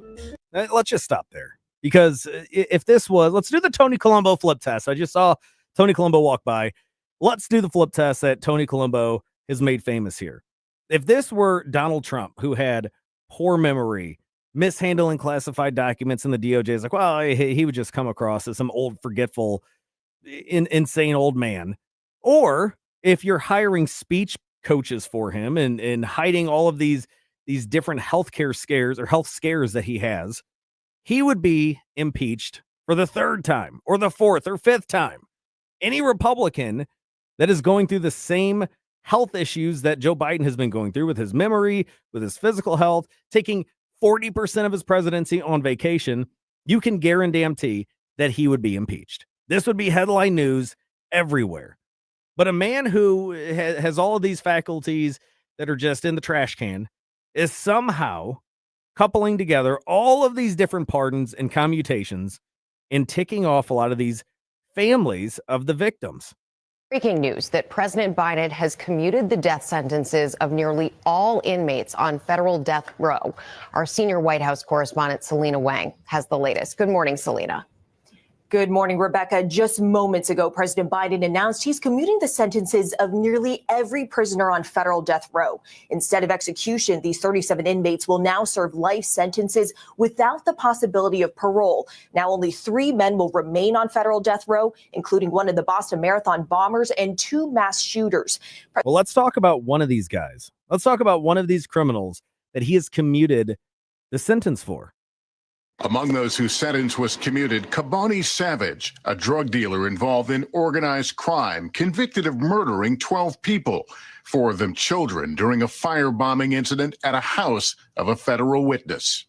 Let's just stop there, because if this was, let's do the Tony Colombo flip test. I just saw Tony Colombo walk by. Let's do the flip test that Tony Colombo has made famous here. If this were Donald Trump, who had poor memory, mishandling classified documents, and the DOJ is like, well, he would just come across as some old, forgetful, insane old man. Or if you're hiring speech coaches for him and hiding all of these different healthcare scares or health scares that he has, he would be impeached for the third time or the fourth or fifth time. Any Republican that is going through the same health issues that Joe Biden has been going through with his memory, with his physical health, taking 40% of his presidency on vacation, you can guarantee that he would be impeached. This would be headline news everywhere. But a man who has all of these faculties that are just in the trash can is somehow coupling together all of these different pardons and commutations and ticking off a lot of these families of the victims. Breaking news that President Biden has commuted the death sentences of nearly all inmates on federal death row. Our senior White House correspondent, Selena Wang, has the latest. Good morning, Selena. Good morning, Rebecca. Just moments ago, President Biden announced he's commuting the sentences of nearly every prisoner on federal death row. Instead of execution, these 37 inmates will now serve life sentences without the possibility of parole. Now, only 3 men will remain on federal death row, including one of the Boston Marathon bombers and 2 mass shooters. Well, let's talk about one of these guys. Let's talk about one of these criminals that he has commuted the sentence for. Among those whose sentence was commuted, Kabani Savage, a drug dealer involved in organized crime, convicted of murdering 12 people, 4 of them children, during a firebombing incident at a house of a federal witness.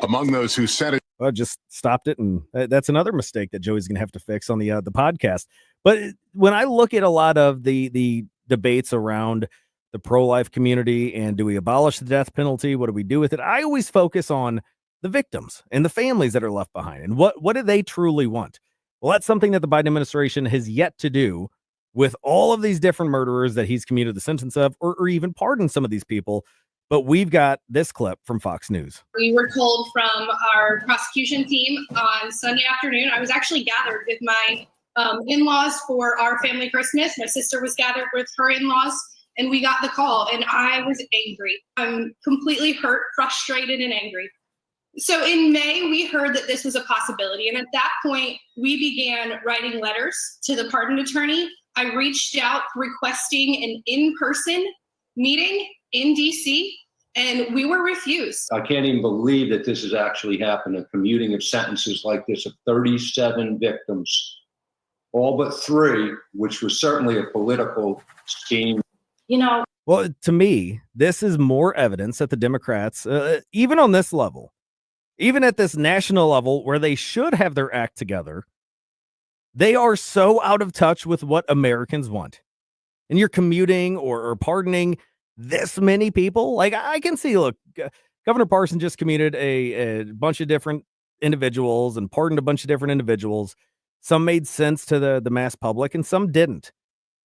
Among those whose sentence... I just stopped it, and that's another mistake that Joey's going to have to fix on the podcast. But when I look at a lot of the debates around the pro-life community and do we abolish the death penalty, what do we do with it, I always focus on the victims and the families that are left behind. And what do they truly want? Well, that's something that the Biden administration has yet to do with all of these different murderers that he's commuted the sentence of, or even pardoned some of these people. But we've got this clip from Fox News. We were told from our prosecution team on Sunday afternoon, I was actually gathered with my in-laws for our family Christmas. My sister was gathered with her in-laws, and we got the call, and I was angry. I'm completely hurt, frustrated, and angry. So in May, we heard that this was a possibility. And at that point, we began writing letters to the pardon attorney. I reached out requesting an in-person meeting in DC, and we were refused. I can't even believe that this has actually happened, a commuting of sentences like this of 37 victims, all but 3, which was certainly a political scheme. Well, to me, this is more evidence that the Democrats, even on this level, even at this national level where they should have their act together, they are so out of touch with what Americans want. And you're commuting or pardoning this many people. Like, I can see, look, Governor Parson just commuted a bunch of different individuals and pardoned a bunch of different individuals. Some made sense to the mass public and some didn't.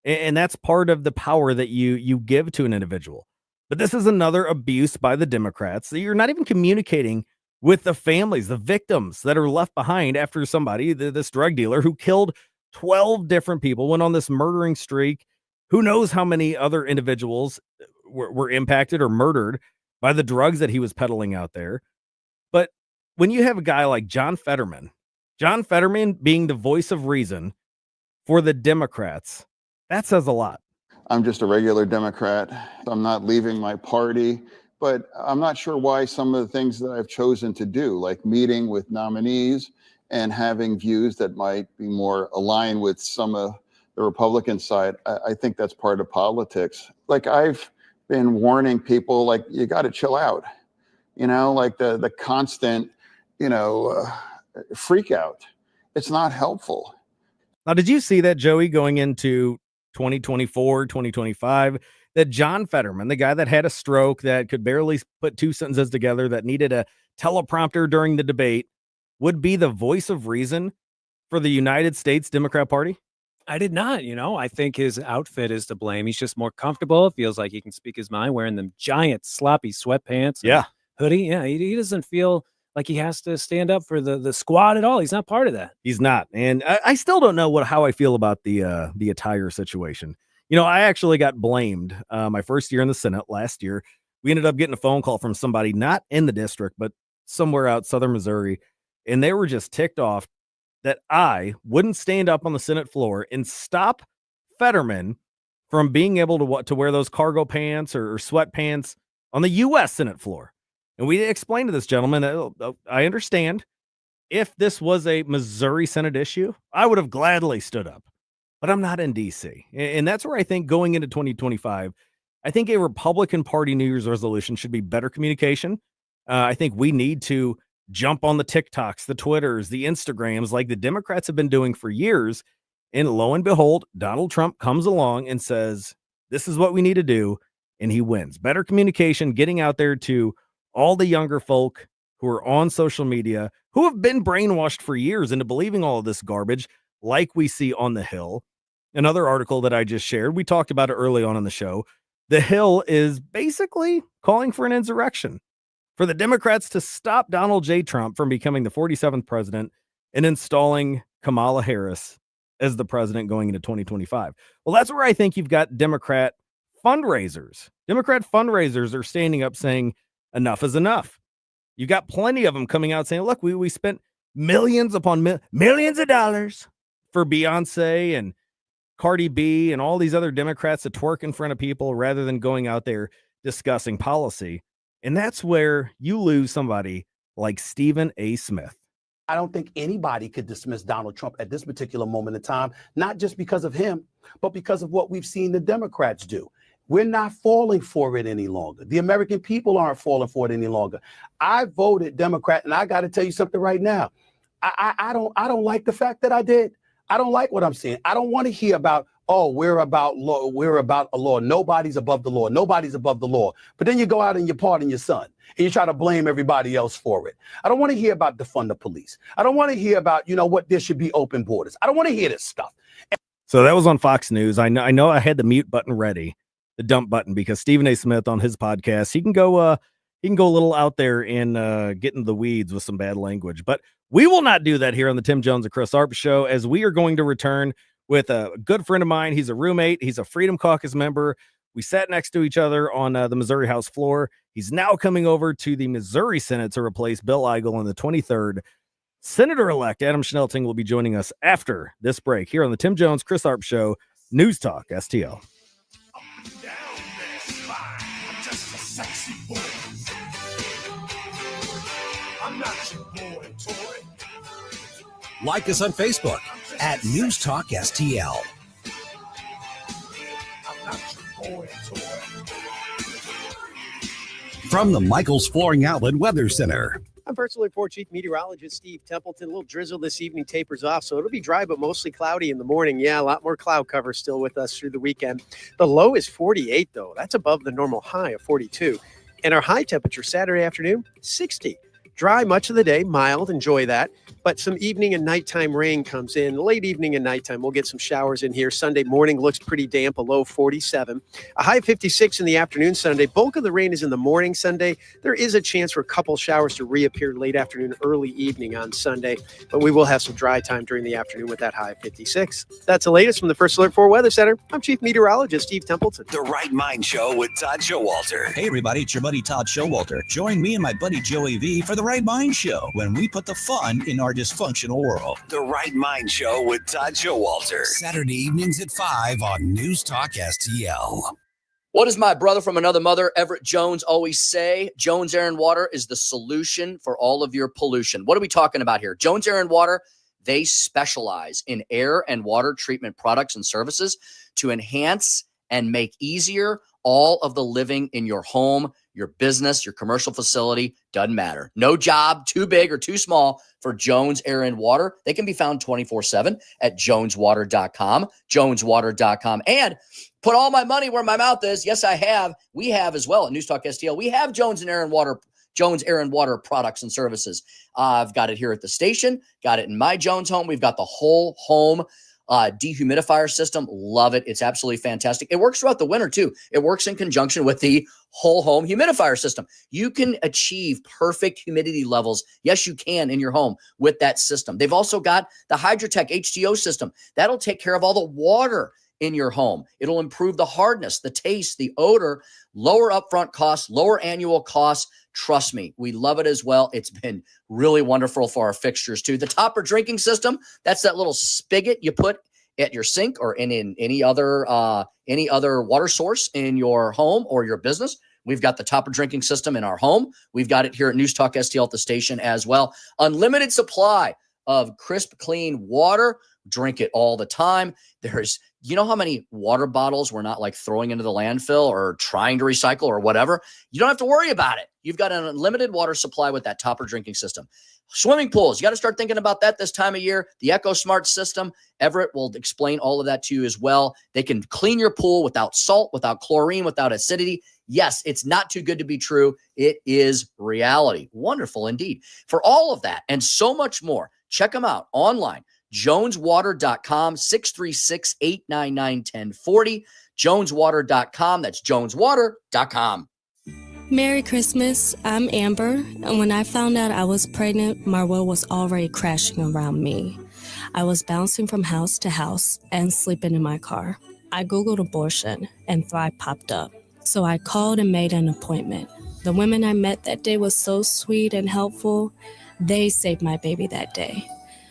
And that's part of the power that you give to an individual. But this is another abuse by the Democrats. You're not even communicating with the families, the victims that are left behind after somebody, this drug dealer who killed 12 different people, went on this murdering streak. Who knows how many other individuals were impacted or murdered by the drugs that he was peddling out there. But when you have a guy like John Fetterman being the voice of reason for the Democrats, that says a lot. I'm just a regular Democrat. I'm not leaving my party. But I'm not sure why some of the things that I've chosen to do, like meeting with nominees and having views that might be more aligned with some of the Republican side, I think that's part of politics. Like, I've been warning people, like, you got to chill out, like the constant, freak out. It's not helpful. Now, did you see that, Joey, going into 2024, 2025? That John Fetterman, the guy that had a stroke, that could barely put 2 sentences together, that needed a teleprompter during the debate, would be the voice of reason for the United States Democrat Party? I did not. I think his outfit is to blame. He's just more comfortable. It feels like he can speak his mind wearing them giant sloppy sweatpants. Yeah. Hoodie. Yeah. He doesn't feel like he has to stand up for the squad at all. He's not part of that. He's not. And I still don't know how I feel about the attire situation. I actually got blamed my first year in the Senate last year. We ended up getting a phone call from somebody not in the district, but somewhere out southern Missouri. And they were just ticked off that I wouldn't stand up on the Senate floor and stop Fetterman from being able to wear those cargo pants or sweatpants on the U.S. Senate floor. And we explained to this gentleman, I understand if this was a Missouri Senate issue, I would have gladly stood up. But I'm not in D.C. And that's where I think going into 2025, I think a Republican Party New Year's resolution should be better communication. I think we need to jump on the TikToks, the Twitters, the Instagrams, like the Democrats have been doing for years. And lo and behold, Donald Trump comes along and says, this is what we need to do. And he wins. Better communication, getting out there to all the younger folk who are on social media, who have been brainwashed for years into believing all of this garbage, like we see on the Hill. Another article that I just shared, we talked about it early on in the show. The Hill is basically calling for an insurrection for the Democrats to stop Donald J. Trump from becoming the 47th president and installing Kamala Harris as the president going into 2025. Well, that's where I think you've got Democrat fundraisers. Democrat fundraisers are standing up saying enough is enough. You got plenty of them coming out saying, look, we spent millions upon millions of dollars for Beyonce and Cardi B and all these other Democrats to twerk in front of people rather than going out there discussing policy. And that's where you lose somebody like Stephen A. Smith. I don't think anybody could dismiss Donald Trump at this particular moment in time, not just because of him, but because of what we've seen the Democrats do. We're not falling for it any longer. The American people aren't falling for it any longer. I voted Democrat, and I got to tell you something right now. I don't like the fact that I did. I don't like what I'm seeing. I don't want to hear about, oh, we're about law. We're about a law. Nobody's above the law. Nobody's above the law. But then you go out and you pardon your son and you try to blame everybody else for it. I don't want to hear about defund the police. I don't want to hear about, what, there should be open borders. I don't want to hear this stuff. So that was on Fox News. I know I had the mute button ready, the dump button, because Stephen A. Smith on his podcast, he can go a little out there and get in the weeds with some bad language. But we will not do that here on the Tim Jones and Chris Arps show, as we are going to return with a good friend of mine. He's a roommate. He's a Freedom Caucus member. We sat next to each other on the Missouri House floor. He's now coming over to the Missouri Senate to replace Bill Eigel on the 23rd. Senator-elect Adam Schnelting will be joining us after this break here on the Tim Jones, Chris Arps show, News Talk STL. Like us on Facebook at News Talk STL. From the Michaels Flooring Outlet Weather Center. I'm Personal Report Chief Meteorologist Steve Templeton. A little drizzle this evening tapers off, so it'll be dry but mostly cloudy in the morning. Yeah, a lot more cloud cover still with us through the weekend. The low is 48, though. That's above the normal high of 42. And our high temperature Saturday afternoon, 60. Dry much of the day, mild, enjoy that. But some evening and nighttime rain comes in. Late evening and nighttime, we'll get some showers in here. Sunday morning looks pretty damp, a low 47. A high 56 in the afternoon Sunday. Bulk of the rain is in the morning Sunday. There is a chance for a couple showers to reappear late afternoon, early evening on Sunday. But we will have some dry time during the afternoon with that high of 56. That's the latest from the First Alert 4 Weather Center. I'm Chief Meteorologist Steve Templeton. The Right Mind Show with Todd Showalter. Hey, everybody, it's your buddy Todd Showalter. Join me and my buddy Joey V for The Right Mind Show, when we put the fun in our dysfunctional world. The Right Mind Show with Todd Showalter. Saturday evenings at 5 on News Talk STL. What does my brother from another mother, Everett Jones, always say? Jones Air and Water is the solution for all of your pollution. What are we talking about here? Jones Air and Water, they specialize in air and water treatment products and services to enhance and make easier all of the living in your home, your business, your commercial facility, doesn't matter. No job too big or too small for Jones Air and Water. They can be found 24/7 at joneswater.com, joneswater.com. And put all my money where my mouth is. Yes, I have. We have as well at News Talk STL. We have Jones Air and Water products and services. I've got it here at the station, got it in my Jones home. We've got the whole home dehumidifier system. Love it. It's absolutely fantastic. It works throughout the winter too. It works in conjunction with the whole home humidifier system. You can achieve perfect humidity levels. Yes, you can in your home with that system. They've also got the Hydrotech H2O system. That'll take care of all the water in your home. It'll improve the hardness, the taste, the odor, lower upfront costs, lower annual costs. Trust me, we love it as well. It's been really wonderful for our fixtures too. The Topper drinking system, that's that little spigot you put at your sink or in any other water source in your home or your business. We've got the Topper drinking system in our home. We've got it here at News Talk STL at the station as well. Unlimited supply of crisp, clean water. Drink it all the time. You know how many water bottles we're not like throwing into the landfill or trying to recycle or whatever? You don't have to worry about it. You've got an unlimited water supply with that Topper drinking system. Swimming pools, you got to start thinking about that this time of year. The EcoSmart system, Everett will explain all of that to you as well. They can clean your pool without salt, without chlorine, without acidity. Yes, it's not too good to be true. It is reality. Wonderful indeed. For all of that and so much more, check them out online. joneswater.com, 636-899-1040, joneswater.com. That's joneswater.com. Merry Christmas. I'm Amber, and when I found out I was pregnant, my world was already crashing around me. I was bouncing from house to house and sleeping in my car. I Googled abortion and Thrive popped up. So I called and made an appointment. The women I met that day was so sweet and helpful. They saved my baby that day.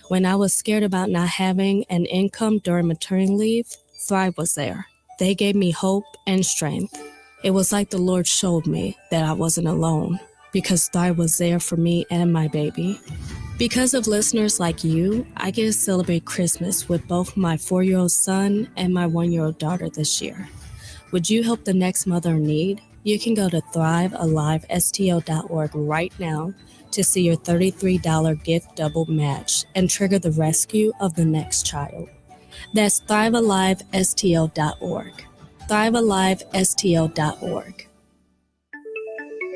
When I was scared about not having an income during maternity leave, Thrive was there. They gave me hope and strength. It was like the Lord showed me that I wasn't alone because Thrive was there for me and my baby. Because of listeners like you, I get to celebrate Christmas with both my 4-year-old son and my 1-year-old daughter this year. Would you help the next mother in need? You can go to thrivealivestl.org right now to see your $33 gift double match and trigger the rescue of the next child. That's thrivealivestl.org. thrivealivestl.org.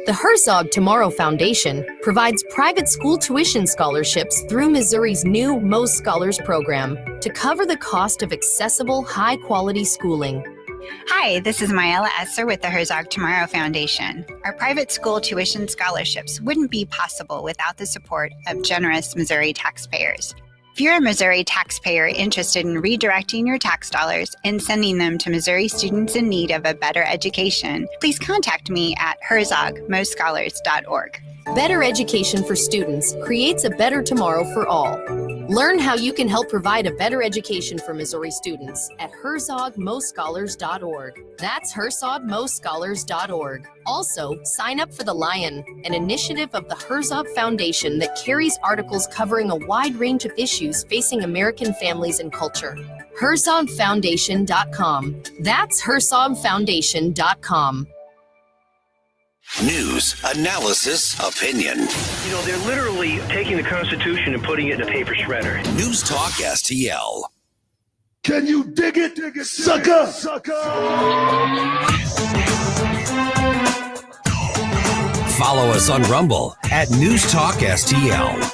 The Herzog Tomorrow Foundation provides private school tuition scholarships through Missouri's new Most Scholars program to cover the cost of accessible, high-quality schooling. Hi, this is Maela Esser with the Herzog Tomorrow Foundation. Our private school tuition scholarships wouldn't be possible without the support of generous Missouri taxpayers. If you're a Missouri taxpayer interested in redirecting your tax dollars and sending them to Missouri students in need of a better education, please contact me at herzogmostscholars.org. Better education for students creates a better tomorrow for all. Learn how you can help provide a better education for Missouri students at herzogmostscholars.org. That's herzogmostscholars.org. Also, sign up for The Lion, an initiative of the Herzog Foundation that carries articles covering a wide range of issues facing American families and culture. herzogfoundation.com. That's herzogfoundation.com. News, analysis, opinion. You know, they're literally taking the Constitution and putting it in a paper shredder. News Talk STL. Can you dig it, sucker? Follow us on Rumble at News Talk STL.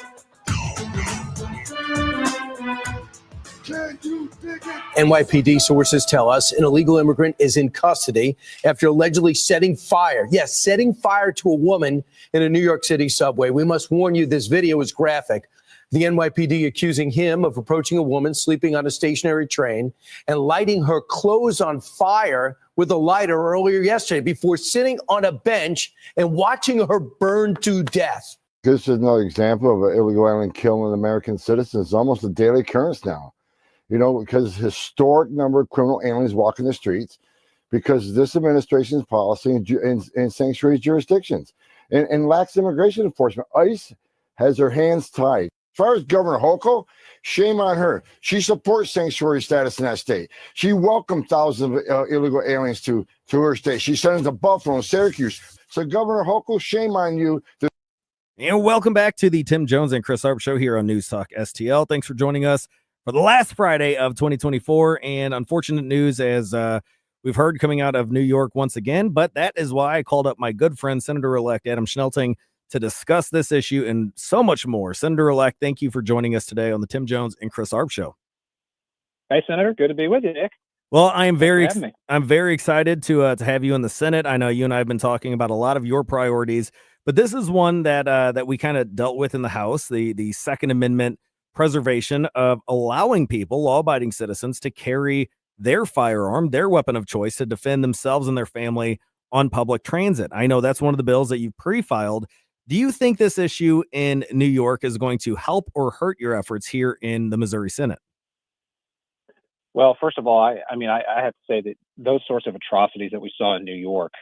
Can you dig it? NYPD sources tell us an illegal immigrant is in custody after allegedly setting fire to a woman in a New York City subway. We must warn you, this video is graphic. The NYPD accusing him of approaching a woman sleeping on a stationary train and lighting her clothes on fire with a lighter earlier yesterday before sitting on a bench and watching her burn to death. This is another example of an illegal alien killing American citizens. It's almost a daily occurrence now. You know, because historic number of criminal aliens walking the streets, because this administration's policy in sanctuary jurisdictions and lacks immigration enforcement. ICE has her hands tied. As far as Governor Hochul, shame on her. She supports sanctuary status in that state. She welcomed thousands of illegal aliens to her state. She sent them to Buffalo and Syracuse. So Governor Hochul, shame on you. And welcome back to the Tim Jones and Chris Arps show here on News Talk STL. Thanks for joining us for the last Friday of 2024, and unfortunate news as we've heard coming out of New York once again, but that is why I called up my good friend, Senator-elect Adam Schnelting, to discuss this issue and so much more. Senator-elect, thank you for joining us today on the Tim Jones and Chris Arps show. Hey, Senator, good to be with you, Nick. Well, I'm very excited to have you in the Senate. I know you and I have been talking about a lot of your priorities, but this is one that we kind of dealt with in the House, the Second Amendment preservation of allowing people, law-abiding citizens, to carry their firearm, their weapon of choice, to defend themselves and their family on public transit. I know that's one of the bills that you've pre-filed. Do you think this issue in New York is going to help or hurt your efforts here in the Missouri Senate? Well, first of all, I have to say that those sorts of atrocities that we saw in New York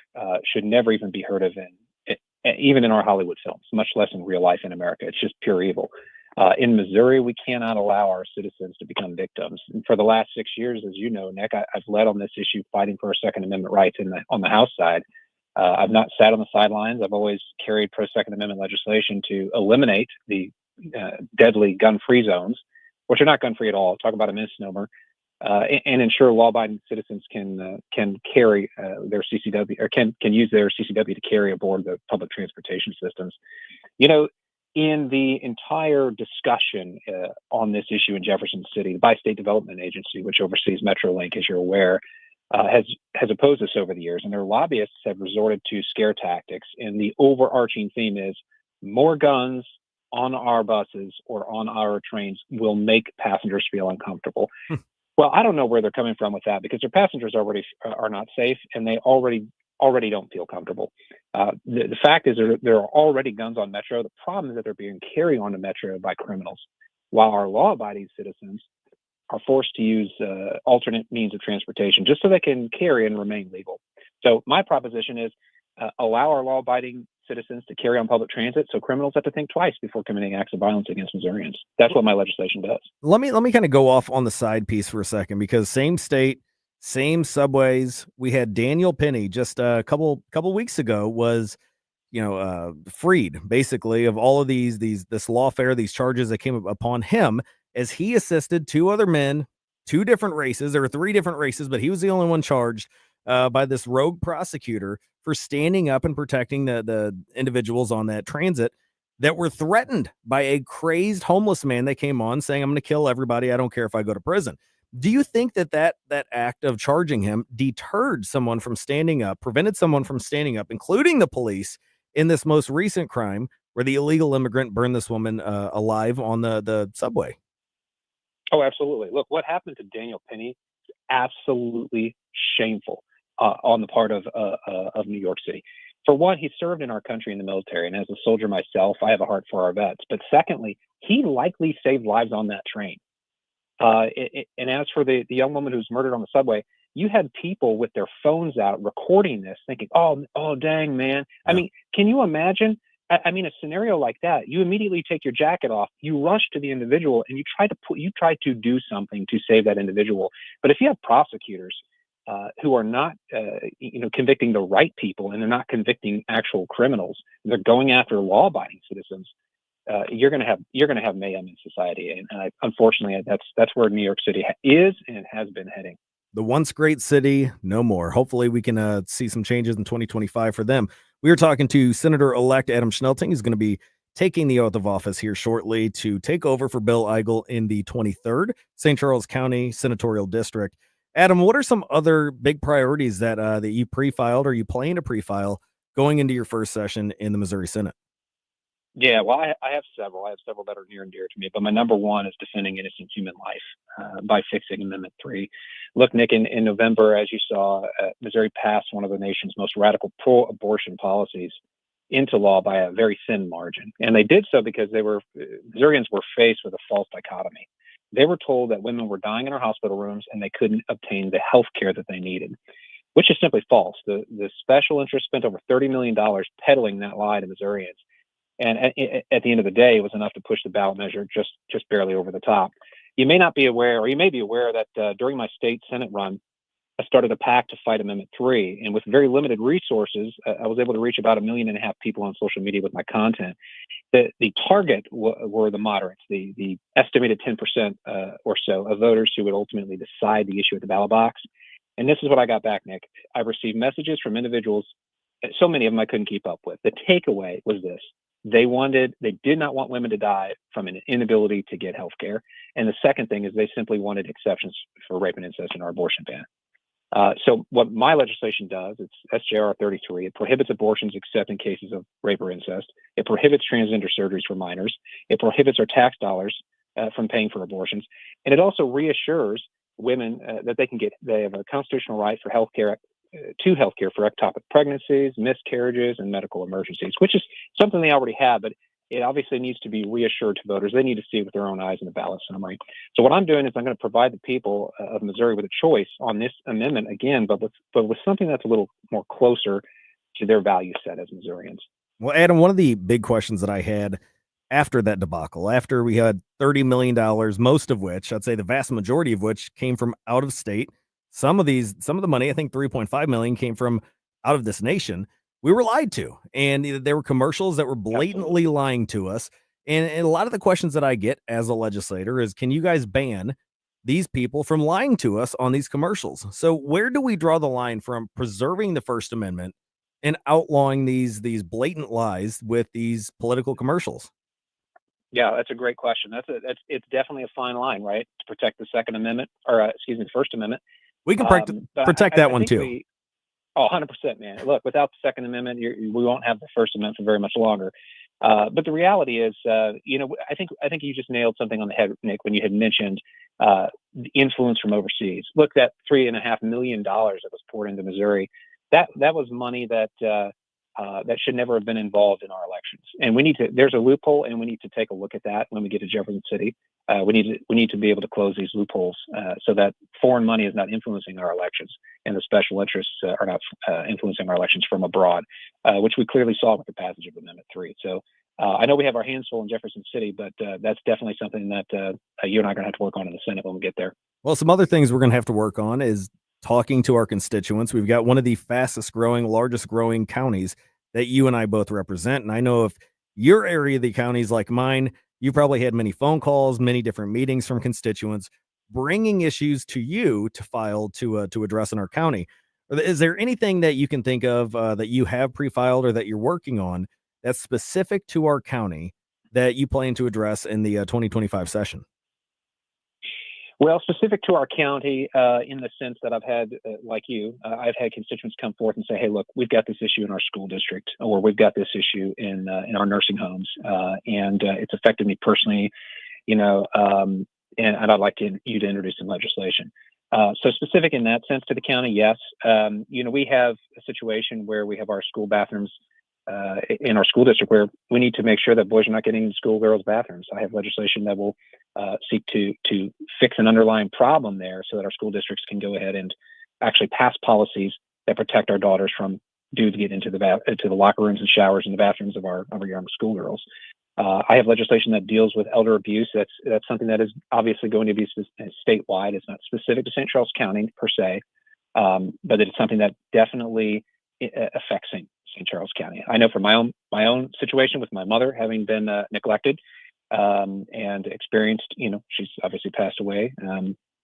should never even be heard of even in our Hollywood films, much less in real life in America. It's just pure evil. In Missouri, we cannot allow our citizens to become victims. And for the last 6 years, as you know, Nick, I've led on this issue, fighting for our Second Amendment rights on the House side. I've not sat on the sidelines. I've always carried pro-Second Amendment legislation to eliminate the deadly gun-free zones, which are not gun-free at all. Talk about a misnomer. And ensure law-abiding citizens can carry their CCW, or can use their CCW to carry aboard the public transportation systems. You know, in the entire discussion on this issue in Jefferson City, the Bi-State Development Agency, which oversees MetroLink, as you're aware, has opposed this over the years, and their lobbyists have resorted to scare tactics. And the overarching theme is more guns, on our buses or on our trains will make passengers feel uncomfortable. Well, I don't know where they're coming from with that, because their passengers already are not safe, and they already don't feel comfortable. The fact is there are already guns on Metro. The problem is that they're being carried on the Metro by criminals, while our law-abiding citizens are forced to use alternate means of transportation just so they can carry and remain legal. So my proposition is allow our law-abiding citizens to carry on public transit, so criminals have to think twice before committing acts of violence against Missourians. That's what my legislation does. Let me kind of go off on the side piece for a second, because same state, same subways. We had Daniel Penny just a couple weeks ago was, freed basically of all of this lawfare, these charges that came upon him as he assisted two other men, two different races. There were three different races, but he was the only one charged by this rogue prosecutor for standing up and protecting the individuals on that transit that were threatened by a crazed homeless man that came on saying, "I'm going to kill everybody. I don't care if I go to prison." Do you think that act of charging him deterred someone from standing up, prevented someone from standing up, including the police, in this most recent crime where the illegal immigrant burned this woman alive on the subway? Oh, absolutely. Look, what happened to Daniel Penny is absolutely shameful on the part of New York City. For one, he served in our country in the military, and as a soldier myself, I have a heart for our vets. But secondly, he likely saved lives on that train. And as for the young woman who's murdered on the subway, you had people with their phones out recording this, thinking, "Oh, dang, man." Yeah. I mean, can you imagine? I mean, a scenario like that, you immediately take your jacket off, you rush to the individual, and you try to do something to save that individual. But if you have prosecutors who are not, convicting the right people, and they're not convicting actual criminals, they're going after law-abiding citizens, you're going to have mayhem in society. And unfortunately, that's where New York City is and has been heading. The once great city, no more. Hopefully we can see some changes in 2025 for them. We were talking to Senator-elect Adam Schnelting. He's going to be taking the oath of office here shortly to take over for Bill Eigel in the 23rd St. Charles County Senatorial District. Adam, what are some other big priorities that you pre-filed or you plan to pre-file going into your first session in the Missouri Senate? Yeah, well, I have several. I have several that are near and dear to me, but my number one is defending innocent human life by fixing Amendment 3. Look, Nick, in November, as you saw, Missouri passed one of the nation's most radical pro-abortion policies into law by a very thin margin. And they did so because Missourians were faced with a false dichotomy. They were told that women were dying in our hospital rooms and they couldn't obtain the health care that they needed, which is simply false. The special interest spent over $30 million peddling that lie to Missourians. And at the end of the day, it was enough to push the ballot measure just barely over the top. You may not be aware, or you may be aware, that during my state Senate run, I started a PAC to fight Amendment 3. And with very limited resources, I was able to reach about 1.5 million people on social media with my content. The target were the moderates, the estimated 10% or so of voters who would ultimately decide the issue at the ballot box. And this is what I got back, Nick. I received messages from individuals, so many of them I couldn't keep up with. The takeaway was this. They did not want women to die from an inability to get health care. And the second thing is they simply wanted exceptions for rape and incest in our abortion ban. So what my legislation does, it's SJR 33. It prohibits abortions except in cases of rape or incest. It prohibits transgender surgeries for minors. It prohibits our tax dollars from paying for abortions. And it also reassures women that they have a constitutional right for health care to healthcare for ectopic pregnancies, miscarriages, and medical emergencies, which is something they already have, but it obviously needs to be reassured to voters. They need to see it with their own eyes in the ballot summary. So what I'm doing is I'm going to provide the people of Missouri with a choice on this amendment again, but with something that's a little more closer to their value set as Missourians. Well, Adam, one of the big questions that I had after that debacle, after we had $30 million, most of which, I'd say the vast majority of which came from out of state. Some of the money, I think 3.5 million, came from out of this nation. We were lied to, and there were commercials that were blatantly lying to us. And a lot of the questions that I get as a legislator is, can you guys ban these people from lying to us on these commercials? So where do we draw the line from preserving the First Amendment and outlawing these blatant lies with these political commercials? Yeah, that's a great question. It's definitely a fine line, right? To protect the Second Amendment, or the First Amendment. We can protect that one too. 100%, man. Look, without the Second Amendment, we won't have the First Amendment for very much longer. But the reality is, I think you just nailed something on the head, Nick, when you had mentioned the influence from overseas. Look, that $3.5 million that was poured into Missouri, that was money that should never have been involved in our elections. And there's a loophole, and we need to take a look at that when we get to Jefferson City. We need to be able to close these loopholes so that foreign money is not influencing our elections, and the special interests are not influencing our elections from abroad, which we clearly saw with the passage of Amendment 3. So I know we have our hands full in Jefferson City, but that's definitely something that you and I are going to have to work on in the Senate when we get there. Well, some other things we're going to have to work on is talking to our constituents. We've got one of the fastest growing, largest growing counties that you and I both represent. And I know if your area of the county is like mine, you probably had many phone calls, many different meetings from constituents bringing issues to you to file to address in our county. Is there anything that you can think of that you have pre-filed or that you're working on that's specific to our county that you plan to address in the 2025 session? Well, specific to our county, in the sense that I've had, like you, I've had constituents come forth and say, "Hey, look, we've got this issue in our school district, or we've got this issue in our nursing homes, and it's affected me personally, and I'd like you to introduce some legislation." So specific in that sense to the county, yes. We have a situation where we have our school bathrooms in our school district where we need to make sure that boys are not getting into schoolgirls' bathrooms. I have legislation that will seek to fix an underlying problem there so that our school districts can go ahead and actually pass policies that protect our daughters from dudes getting into the locker rooms and showers and the bathrooms of our young schoolgirls. I have legislation that deals with elder abuse. That's something that is obviously going to be statewide. It's not specific to St. Charles County per se, but it's something that definitely affects St. Charles County. I know from my own situation with my mother having been neglected and experienced, she's obviously passed away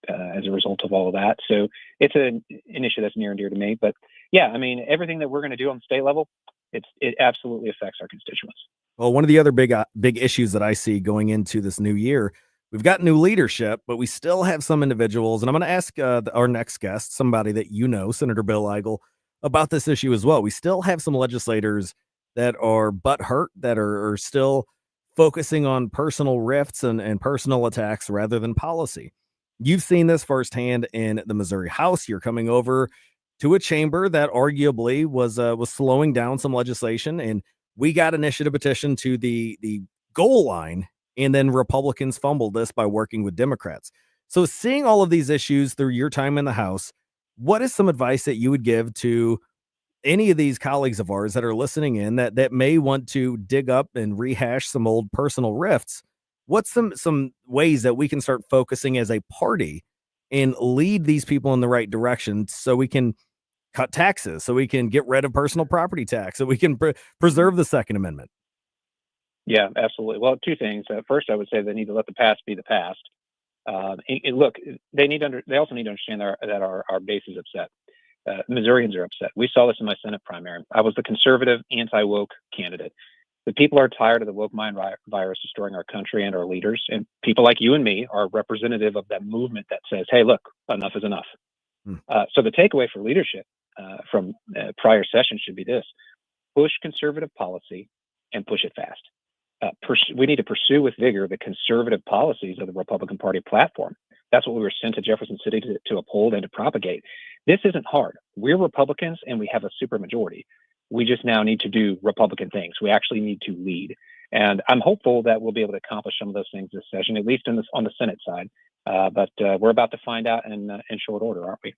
as a result of all of that. So it's an issue that's near and dear to me. But yeah, I mean, everything that we're going to do on the state level, it absolutely affects our constituents. Well, one of the other big issues that I see going into this new year, we've got new leadership, but we still have some individuals, and I'm going to ask our next guest, somebody that Senator Bill Eigel, about this issue as well. We still have some legislators that are butthurt, that are still focusing on personal rifts and personal attacks rather than policy. You've seen this firsthand in the Missouri House. You're coming over to a chamber that arguably was slowing down some legislation, and we got initiative petition to the goal line, and then Republicans fumbled this by working with Democrats. So seeing all of these issues through your time in the House, what is some advice that you would give to any of these colleagues of ours that are listening in that may want to dig up and rehash some old personal rifts? What's some ways that we can start focusing as a party and lead these people in the right direction so we can cut taxes, so we can get rid of personal property tax, so we can preserve the Second Amendment? Yeah, absolutely. Well, two things. First, I would say they need to let the past be the past. And look, they also need to understand that our base is upset. Missourians are upset. We saw this in my Senate primary. I was the conservative, anti-woke candidate. The people are tired of the woke mind virus destroying our country and our leaders. And people like you and me are representative of that movement that says, "Hey, look, enough is enough." So the takeaway for leadership from prior sessions should be this: push conservative policy and push it fast. We need to pursue with vigor the conservative policies of the Republican Party platform. That's what we were sent to Jefferson City to uphold and to propagate. This isn't hard. We're Republicans and we have a supermajority. We just now need to do Republican things. We actually need to lead. And I'm hopeful that we'll be able to accomplish some of those things this session, at least on the Senate side. But we're about to find out in short order, aren't we?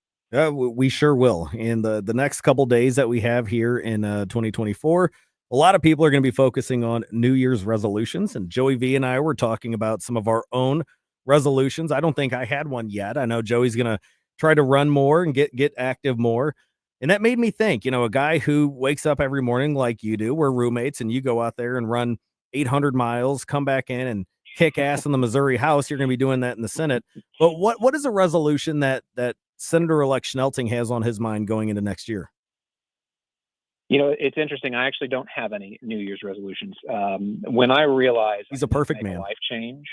We sure will. In the next couple days that we have here in 2024, a lot of people are going to be focusing on New Year's resolutions. And Joey V and I were talking about some of our own resolutions. I don't think I had one yet. I know Joey's going to try to run more and get active more. And that made me think, a guy who wakes up every morning like you do, we're roommates, and you go out there and run 800 miles, come back in and kick ass in the Missouri House. You're going to be doing that in the Senate. But what is a resolution that Senator-elect Schnelting has on his mind going into next year? It's interesting. I actually don't have any New Year's resolutions. When I realize he's a perfect man, a life change.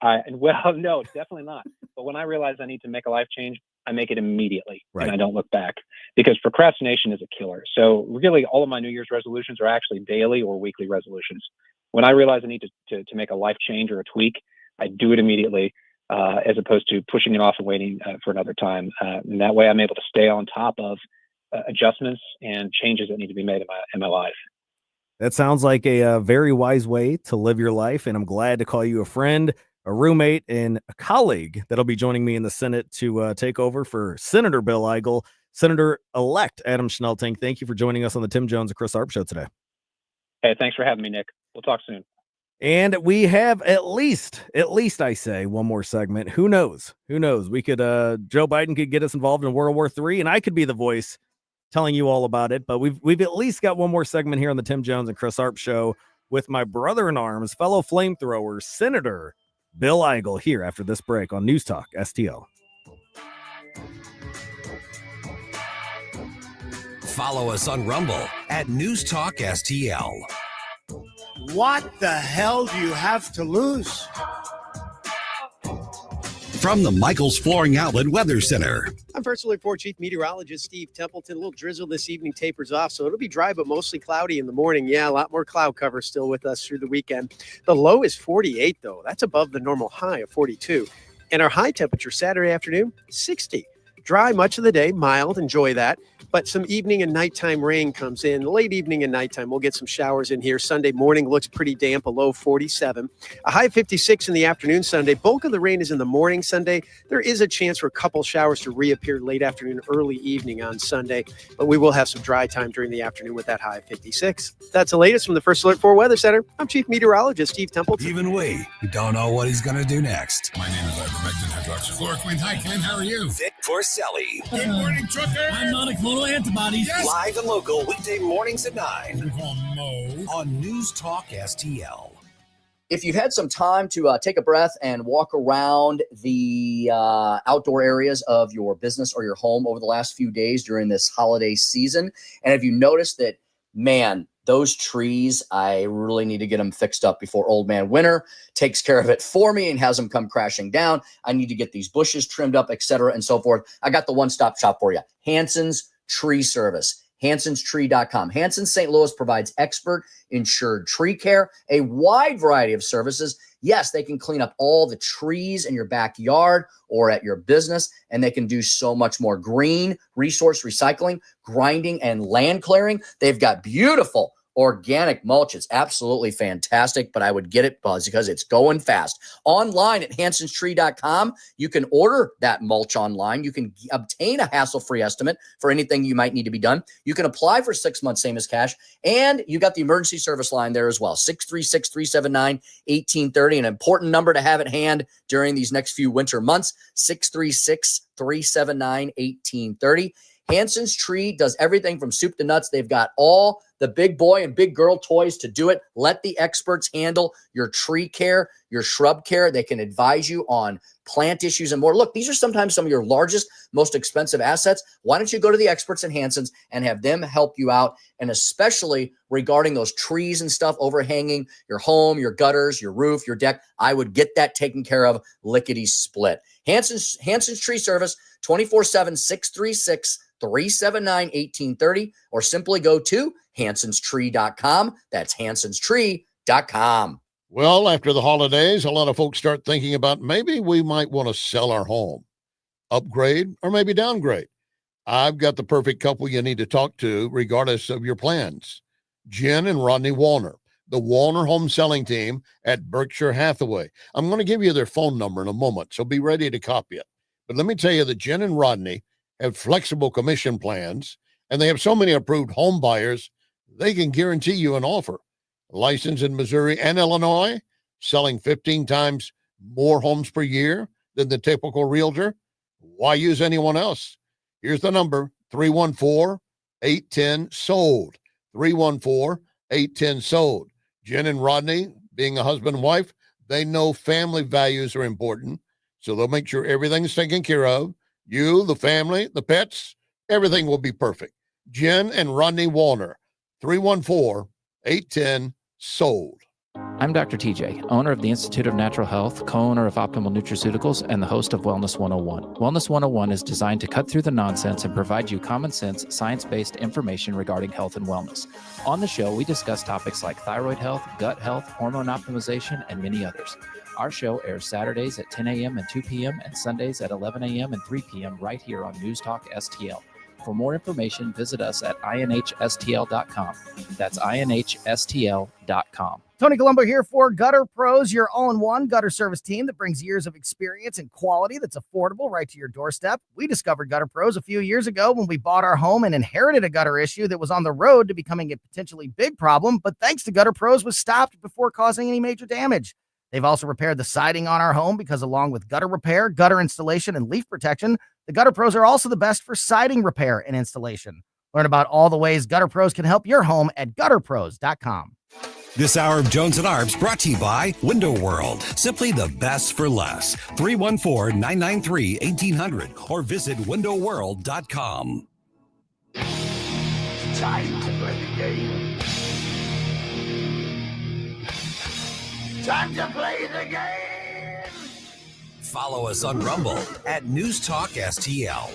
No, definitely not. But when I realize I need to make a life change, I make it immediately, right, and I don't look back, because procrastination is a killer. So really, all of my New Year's resolutions are actually daily or weekly resolutions. when I realize I need to make a life change or a tweak, I do it immediately, as opposed to pushing it off and waiting for another time. And that way I'm able to stay on top of adjustments and changes that need to be made in my life. That sounds like a very wise way to live your life, and I'm glad to call you a friend, a roommate, and a colleague that'll be joining me in the Senate to take over for Senator Bill Eigel. Senator-elect Adam Schnelting, thank you for joining us on the Tim Jones and Chris Arps Show today. Hey, thanks for having me, Nick. We'll talk soon. And we have at least I say, one more segment. Who knows? We could, Joe Biden could get us involved in World War III, and I could be the voice telling you all about it. But we've at least got one more segment here on the Tim Jones and Chris Arps Show with my brother in arms, fellow flamethrower, Senator Bill Eigel, here after this break on News Talk STL. Follow us on Rumble at News Talk STL. What the hell do you have to lose? From the Michael's Flooring Outlet Weather Center. I'm First Alert 4 Chief Meteorologist Steve Templeton. A little drizzle this evening tapers off, so it'll be dry but mostly cloudy in the morning. Yeah, a lot more cloud cover still with us through the weekend. The low is 48, though. That's above the normal high of 42. And our high temperature Saturday afternoon, 60. Dry much of the day, mild, enjoy that. But some evening and nighttime rain comes in. Late evening and nighttime, we'll get some showers in here. Sunday morning looks pretty damp, a low 47. A high 56 in the afternoon Sunday. Bulk of the rain is in the morning Sunday. There is a chance for a couple showers to reappear late afternoon, early evening on Sunday. But we will have some dry time during the afternoon with that high 56. That's the latest from the First Alert 4 Weather Center. I'm Chief Meteorologist Steve Templeton. Even we don't know what he's going to do next. My name is ivermectin hydroxychloroquine. Hi, Ken. How are you? Vic Porcelli. Good morning, trucker. I'm monoclonal antibodies. Yes. Live and local, weekday mornings at 9. We call Mo. On News Talk STL. If you've had some time to take a breath and walk around the outdoor areas of your business or your home over the last few days during this holiday season, and have you noticed that, man, those trees, I really need to get them fixed up before Old Man Winter takes care of it for me and has them come crashing down. I need to get these bushes trimmed up, et cetera, and so forth. I got the one-stop shop for you. Hanson's Tree Service. HansonsTree.com. Hanson's St. Louis provides expert insured tree care, a wide variety of services. Yes, they can clean up all the trees in your backyard or at your business, and they can do so much more. Green resource recycling, grinding, and land clearing. They've got beautiful organic mulch. It's absolutely fantastic, but I would get it because it's going fast. Online at HansonsTree.com, you can order that mulch online. You can obtain a hassle-free estimate for anything you might need to be done. You can apply for 6 months, same as cash, and you got the emergency service line there as well, 636-379-1830, an important number to have at hand during these next few winter months, 636-379-1830. Hanson's Tree does everything from soup to nuts. They've got all the big boy and big girl toys to do it. Let the experts handle your tree care, your shrub care. They can advise you on plant issues and more. Look, these are sometimes some of your largest, most expensive assets. Why don't you go to the experts at Hanson's and have them help you out? And especially regarding those trees and stuff overhanging your home, your gutters, your roof, your deck, I would get that taken care of lickety split. Hanson's Tree Service, 24/7, 636-379-1830, or simply go to HansonsTree.com. That's HansonsTree.com. Well, after the holidays, a lot of folks start thinking about maybe we might want to sell our home, upgrade, or maybe downgrade. I've got the perfect couple you need to talk to regardless of your plans. Jen and Rodney Warner, the Warner Home Selling Team at Berkshire Hathaway. I'm going to give you their phone number in a moment, so be ready to copy it. But let me tell you that Jen and Rodney have flexible commission plans, and they have so many approved home buyers, they can guarantee you an offer. Licensed in Missouri and Illinois, selling 15 times more homes per year than the typical realtor. Why use anyone else? Here's the number, 314-810-SOLD. 314-810-SOLD. Jen and Rodney, being a husband and wife, they know family values are important, so they'll make sure everything's taken care of. You, the family, the pets, everything will be perfect. Jen and Rodney Warner, 314-810-SOLD. I'm Dr. TJ, owner of the Institute of Natural Health, co-owner of Optimal Nutraceuticals, and the host of Wellness 101. Wellness 101 is designed to cut through the nonsense and provide you common sense, science-based information regarding health and wellness. On the show, we discuss topics like thyroid health, gut health, hormone optimization, and many others. Our show airs Saturdays at 10 a.m. and 2 p.m. and Sundays at 11 a.m. and 3 p.m. right here on News Talk STL. For more information, visit us at inhstl.com. That's inhstl.com. Tony Colombo here for Gutter Pros, your all-in-one gutter service team that brings years of experience and quality that's affordable right to your doorstep. We discovered Gutter Pros a few years ago when we bought our home and inherited a gutter issue that was on the road to becoming a potentially big problem, but thanks to Gutter Pros was stopped before causing any major damage. They've also repaired the siding on our home because along with gutter repair, gutter installation, and leaf protection, the Gutter Pros are also the best for siding repair and installation. Learn about all the ways Gutter Pros can help your home at gutterpros.com. This hour of Jones and Arps brought to you by Window World. Simply the best for less. 314-993-1800 or visit windowworld.com. Time to play the game. Time to play the game. Follow us on Rumble at News Talk STL.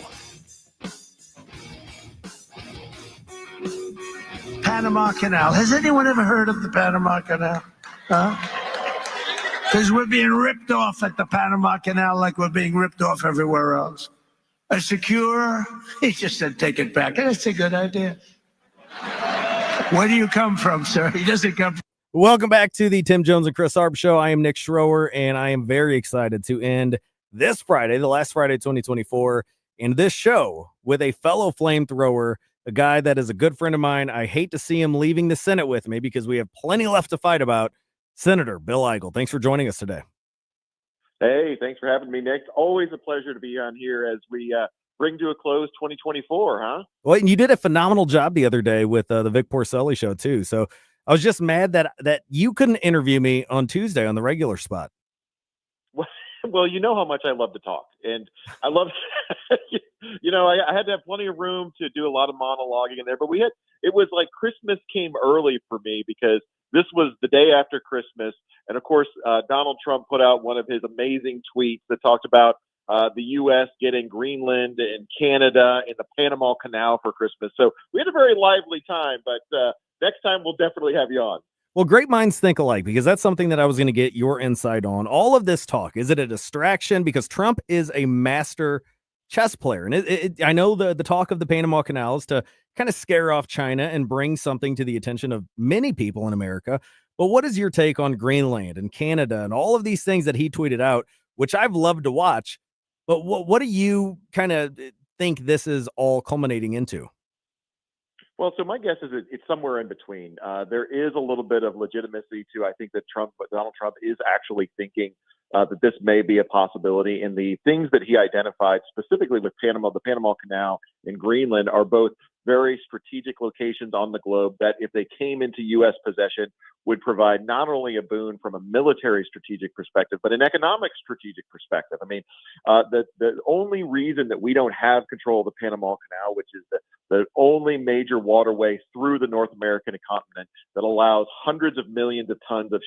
Panama Canal. Has anyone ever heard of the Panama Canal? Huh? Because we're being ripped off at the Panama Canal like we're being ripped off everywhere else. A secure, he just said, take it back. That's a good idea. Where do you come from, sir? He doesn't come from. Welcome back to the Tim Jones and Chris Arps Show. I am Nick Schroer, and I am very excited to end this Friday, the last Friday 2024, in this show with a fellow flamethrower, a guy that is a good friend of mine. I hate to see him leaving the Senate with me because we have plenty left to fight about. Senator Bill Eigel, thanks for joining us today. Hey, thanks for having me, Nick. Always a pleasure to be on here as we bring to a close 2024, huh? Well, and you did a phenomenal job the other day with the Vic Porcelli show, too. So I was just mad that you couldn't interview me on Tuesday on the regular spot. Well, you know how much I love to talk, and I love, I had to have plenty of room to do a lot of monologuing in there, but it was like Christmas came early for me because this was the day after Christmas. And of course, Donald Trump put out one of his amazing tweets that talked about the U.S. getting Greenland and Canada and the Panama Canal for Christmas. So we had a very lively time, but next time we'll definitely have you on. Well, great minds think alike, because that's something that I was going to get your insight on. All of this talk, is it a distraction? Because Trump is a master chess player. And I know the talk of the Panama Canal is to kind of scare off China and bring something to the attention of many people in America. But what is your take on Greenland and Canada and all of these things that he tweeted out, which I've loved to watch? But what do you kind of think this is all culminating into? Well, so my guess is it's somewhere in between. There is a little bit of legitimacy to, I think, that Donald Trump is actually thinking that this may be a possibility. And the things that he identified specifically with Panama, the Panama Canal and Greenland, are both very strategic locations on the globe that, if they came into U.S. possession, would provide not only a boon from a military strategic perspective, but an economic strategic perspective. I mean, the only reason that we don't have control of the Panama Canal, which is the only major waterway through the North American continent that allows hundreds of millions of tons of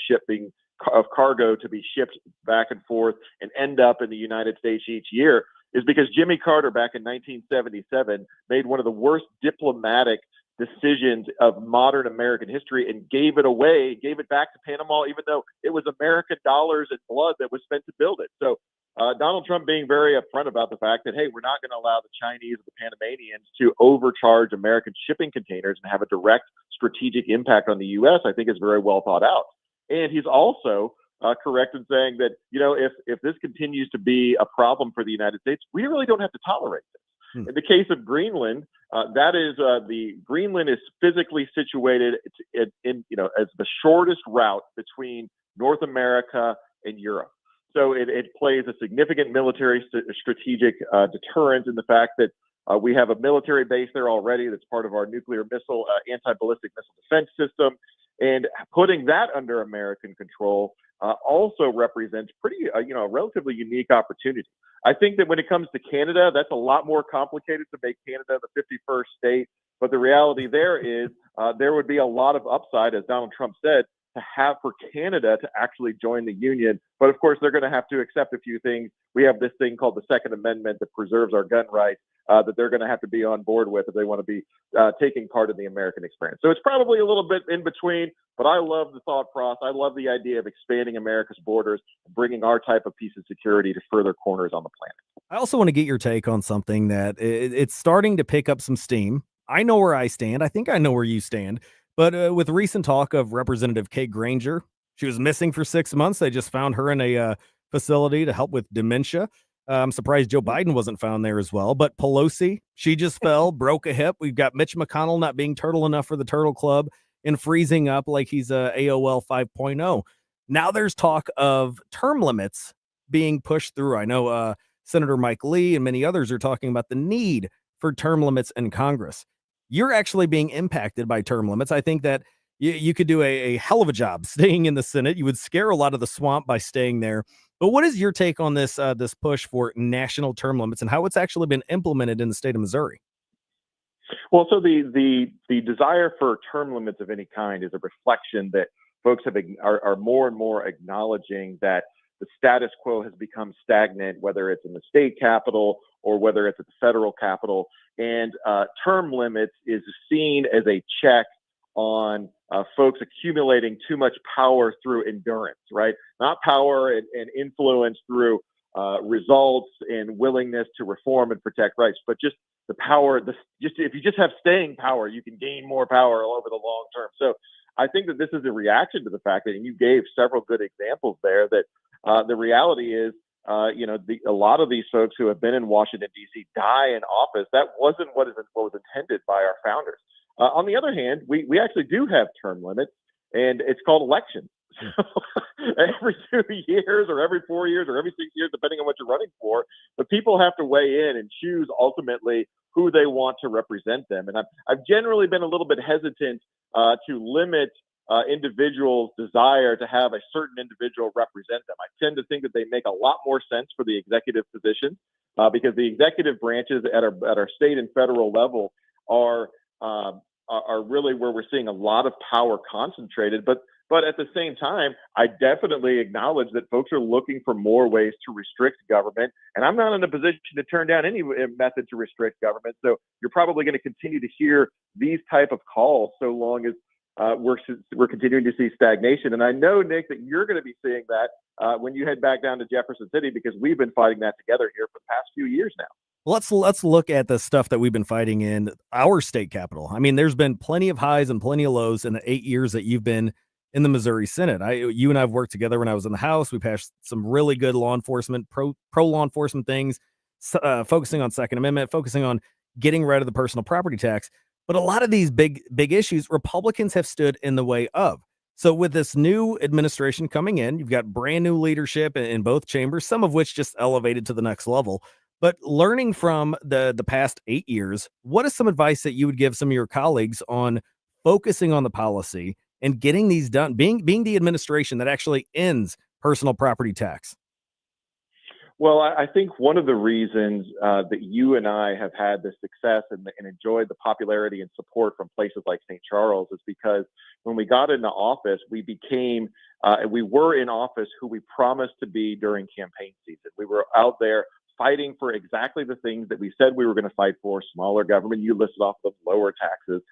cargo to be shipped back and forth and end up in the United States each year, is because Jimmy Carter back in 1977 made one of the worst diplomatic decisions of modern American history and gave it back to Panama, even though it was American dollars and blood that was spent to build it. So Donald Trump being very upfront about the fact that, hey, we're not going to allow the Chinese or the Panamanians to overcharge American shipping containers and have a direct strategic impact on the U.S., I think is very well thought out. And he's also correct in saying that, if this continues to be a problem for the United States, we really don't have to tolerate this. In the case of Greenland, Greenland is physically situated as the shortest route between North America and Europe. So it plays a significant military strategic deterrent in the fact that we have a military base there already that's part of our nuclear missile, anti-ballistic missile defense system. And putting that under American control also represents a relatively unique opportunity. I think that when it comes to Canada, that's a lot more complicated to make Canada the 51st state. But the reality there is there would be a lot of upside, as Donald Trump said, to have for Canada to actually join the Union. But of course, they're going to have to accept a few things. We have this thing called the Second Amendment that preserves our gun rights that they're going to have to be on board with if they want to be taking part in the American experience. So it's probably a little bit in between, but I love the thought process. I love the idea of expanding America's borders, bringing our type of peace and security to further corners on the planet. I also want to get your take on something that it's starting to pick up some steam. I know where I stand. I think I know where you stand. But with recent talk of Representative Kate Granger, she was missing for 6 months. They just found her in a facility to help with dementia. I'm surprised Joe Biden wasn't found there as well. But Pelosi, she just fell, broke a hip. We've got Mitch McConnell not being turtle enough for the Turtle Club and freezing up like he's a AOL 5.0. Now there's talk of term limits being pushed through. I know Senator Mike Lee and many others are talking about the need for term limits in Congress. You're actually being impacted by term limits. I think that you could do a hell of a job staying in the Senate. You would scare a lot of the swamp by staying there. But what is your take on this this push for national term limits and how it's actually been implemented in the state of Missouri? Well, so the desire for term limits of any kind is a reflection that folks are more and more acknowledging that the status quo has become stagnant, whether it's in the state capitol or whether it's at the federal capitol. And term limits is seen as a check on folks accumulating too much power through endurance, right? Not power and influence through results and willingness to reform and protect rights, but just the power. If you just have staying power, you can gain more power over the long term. So I think that this is a reaction to the fact that, and you gave several good examples there, that the reality is, a lot of these folks who have been in Washington, D.C. die in office. That wasn't what was intended by our founders. On the other hand, we actually do have term limits, and it's called elections. So every 2 years or every 4 years or every 6 years, depending on what you're running for, the people have to weigh in and choose ultimately who they want to represent them. And I've generally been a little bit hesitant to limit individuals' desire to have a certain individual represent them. I tend to think that they make a lot more sense for the executive position because the executive branches at our state and federal level are really where we're seeing a lot of power concentrated. But at the same time, I definitely acknowledge that folks are looking for more ways to restrict government. And I'm not in a position to turn down any method to restrict government. So you're probably going to continue to hear these type of calls so long as we're continuing to see stagnation. And I know, Nick, that you're going to be seeing that when you head back down to Jefferson City, because we've been fighting that together here for the past few years now. Let's look at the stuff that we've been fighting in our state capital. I mean, there's been plenty of highs and plenty of lows in the 8 years that you've been in the Missouri Senate. You and I have worked together when I was in the House. We passed some really good law enforcement, pro law enforcement things, focusing on Second Amendment, focusing on getting rid of the personal property tax. But a lot of these big issues, Republicans have stood in the way of. So with this new administration coming in, you've got brand new leadership in both chambers, some of which just elevated to the next level. But learning from the past 8 years, what is some advice that you would give some of your colleagues on focusing on the policy and getting these done, being the administration that actually ends personal property tax? Well, I think one of the reasons that you and I have had the success and enjoyed the popularity and support from places like St. Charles is because when we got into office, we were in office who we promised to be during campaign season. We were out there fighting for exactly the things that we said we were going to fight for: smaller government. You listed off the lower taxes.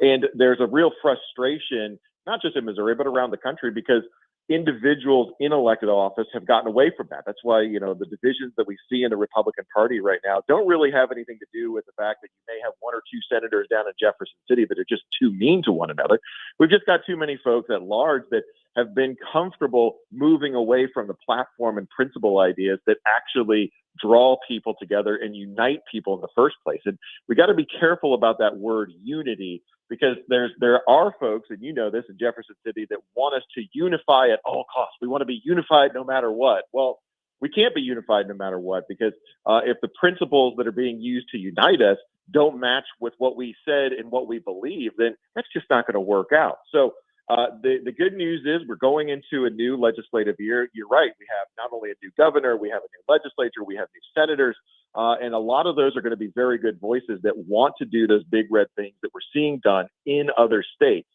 And there's a real frustration, not just in Missouri, but around the country, because individuals in elected office have gotten away from that. That's why, the divisions that we see in the Republican Party right now don't really have anything to do with the fact that you may have one or two senators down in Jefferson City that are just too mean to one another. We've just got too many folks at large that have been comfortable moving away from the platform and principle ideas that actually draw people together and unite people in the first place. And we got to be careful about that word unity, because there are folks, and you know this, in Jefferson City that want us to unify at all costs. We want to be unified no matter what. Well, we can't be unified no matter what, because if the principles that are being used to unite us don't match with what we said and what we believe, then that's just not going to work out. So the good news is we're going into a new legislative year. You're right. We have not only a new governor, we have a new legislature, we have new senators, and a lot of those are going to be very good voices that want to do those big red things that we're seeing done in other states.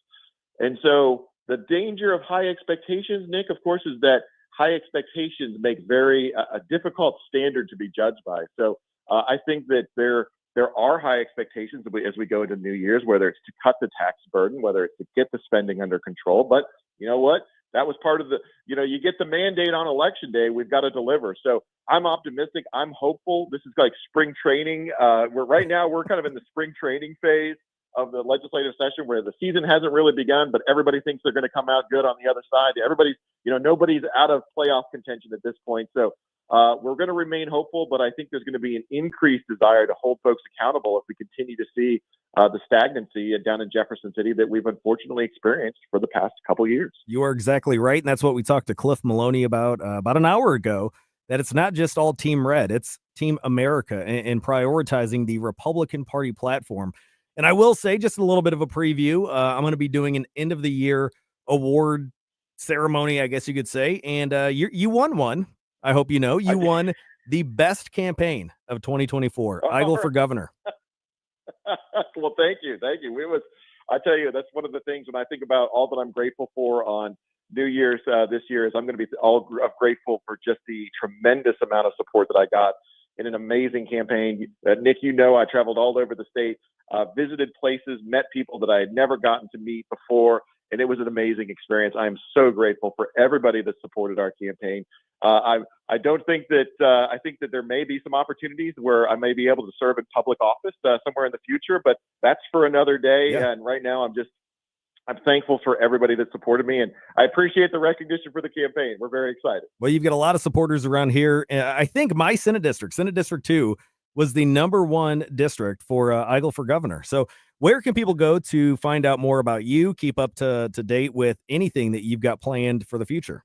And so The danger of high expectations, Nick, of course, is that high expectations make very a difficult standard to be judged by. So I think that there are high expectations as we go into New Year's, whether it's to cut the tax burden, whether it's to get the spending under control. But you know what? That was part of you get the mandate on election day. We've got to deliver. So I'm optimistic. I'm hopeful. This is like spring training. Right now we're kind of in the spring training phase of the legislative session where the season hasn't really begun, but everybody thinks they're going to come out good on the other side. Nobody's out of playoff contention at this point. So we're going to remain hopeful, but I think there's going to be an increased desire to hold folks accountable if we continue to see the stagnancy down in Jefferson City that we've unfortunately experienced for the past couple years. You are exactly right, and that's what we talked to Cliff Maloney about an hour ago, that it's not just all Team Red, it's Team America and prioritizing the Republican Party platform. And I will say, just a little bit of a preview, I'm going to be doing an end-of-the-year award ceremony, I guess you could say, and you won one. I hope you know. You won the best campaign of 2024, Eigel for governor. Well, thank you. I tell you, that's one of the things when I think about all that I'm grateful for on New Year's this year is I'm going to be grateful for just the tremendous amount of support that I got in an amazing campaign. Nick, I traveled all over the state, visited places, met people that I had never gotten to meet before, and it was an amazing experience. I am so grateful for everybody that supported our campaign. I don't think that I think that there may be some opportunities where I may be able to serve in public office somewhere in the future, but that's for another day. Yeah. And right now, I'm thankful for everybody that supported me, and I appreciate the recognition for the campaign. We're very excited. Well, you've got a lot of supporters around here. I think my Senate District 2, was the #1 district for Eigel for governor. So where can people go to find out more about you, keep up to date with anything that you've got planned for the future?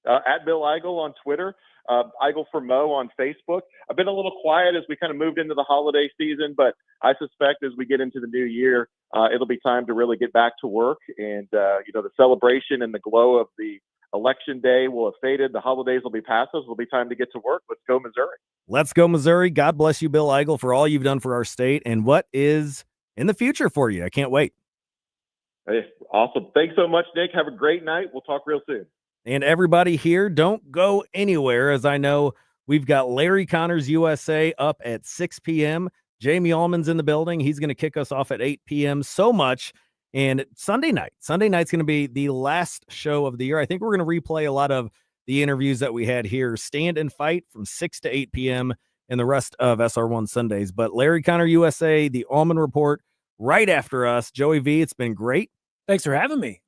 At Bill Eigel on Twitter, Eigel for Mo on Facebook. I've been a little quiet as we kind of moved into the holiday season, but I suspect as we get into the new year, it'll be time to really get back to work. And, the celebration and the glow of the election day will have faded. The holidays will be past us. It'll be time to get to work. Let's go, Missouri. Let's go, Missouri. God bless you, Bill Eigel, for all you've done for our state and what is in the future for you. I can't wait. Hey, awesome. Thanks so much, Nick. Have a great night. We'll talk real soon. And everybody here, don't go anywhere, as I know we've got Larry Connors USA up at 6 p.m. Jamie Allman's in the building. He's going to kick us off at 8 p.m. So much. And Sunday night's going to be the last show of the year. I think we're going to replay a lot of the interviews that we had here. Stand and Fight from 6 to 8 p.m. and the rest of SR1 Sundays. But Larry Connor USA, the Allman Report, right after us. Joey V, it's been great. Thanks for having me.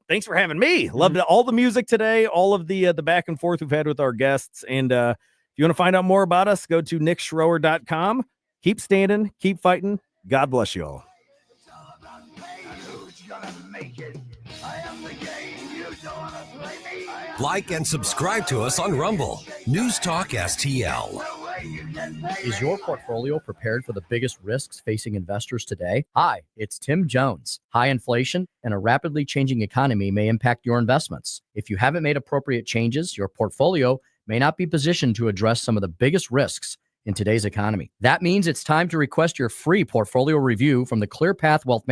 Thanks for having me. Loved all the music today, all of the back and forth we've had with our guests. And if you want to find out more about us, go to nickschroer.com. Keep standing, keep fighting. God bless you all. Like and subscribe to us on Rumble. News Talk STL. Is your portfolio prepared for the biggest risks facing investors today? Hi, it's Tim Jones. High inflation and a rapidly changing economy may impact your investments. If you haven't made appropriate changes, your portfolio may not be positioned to address some of the biggest risks in today's economy. That means it's time to request your free portfolio review from the ClearPath Wealth Management.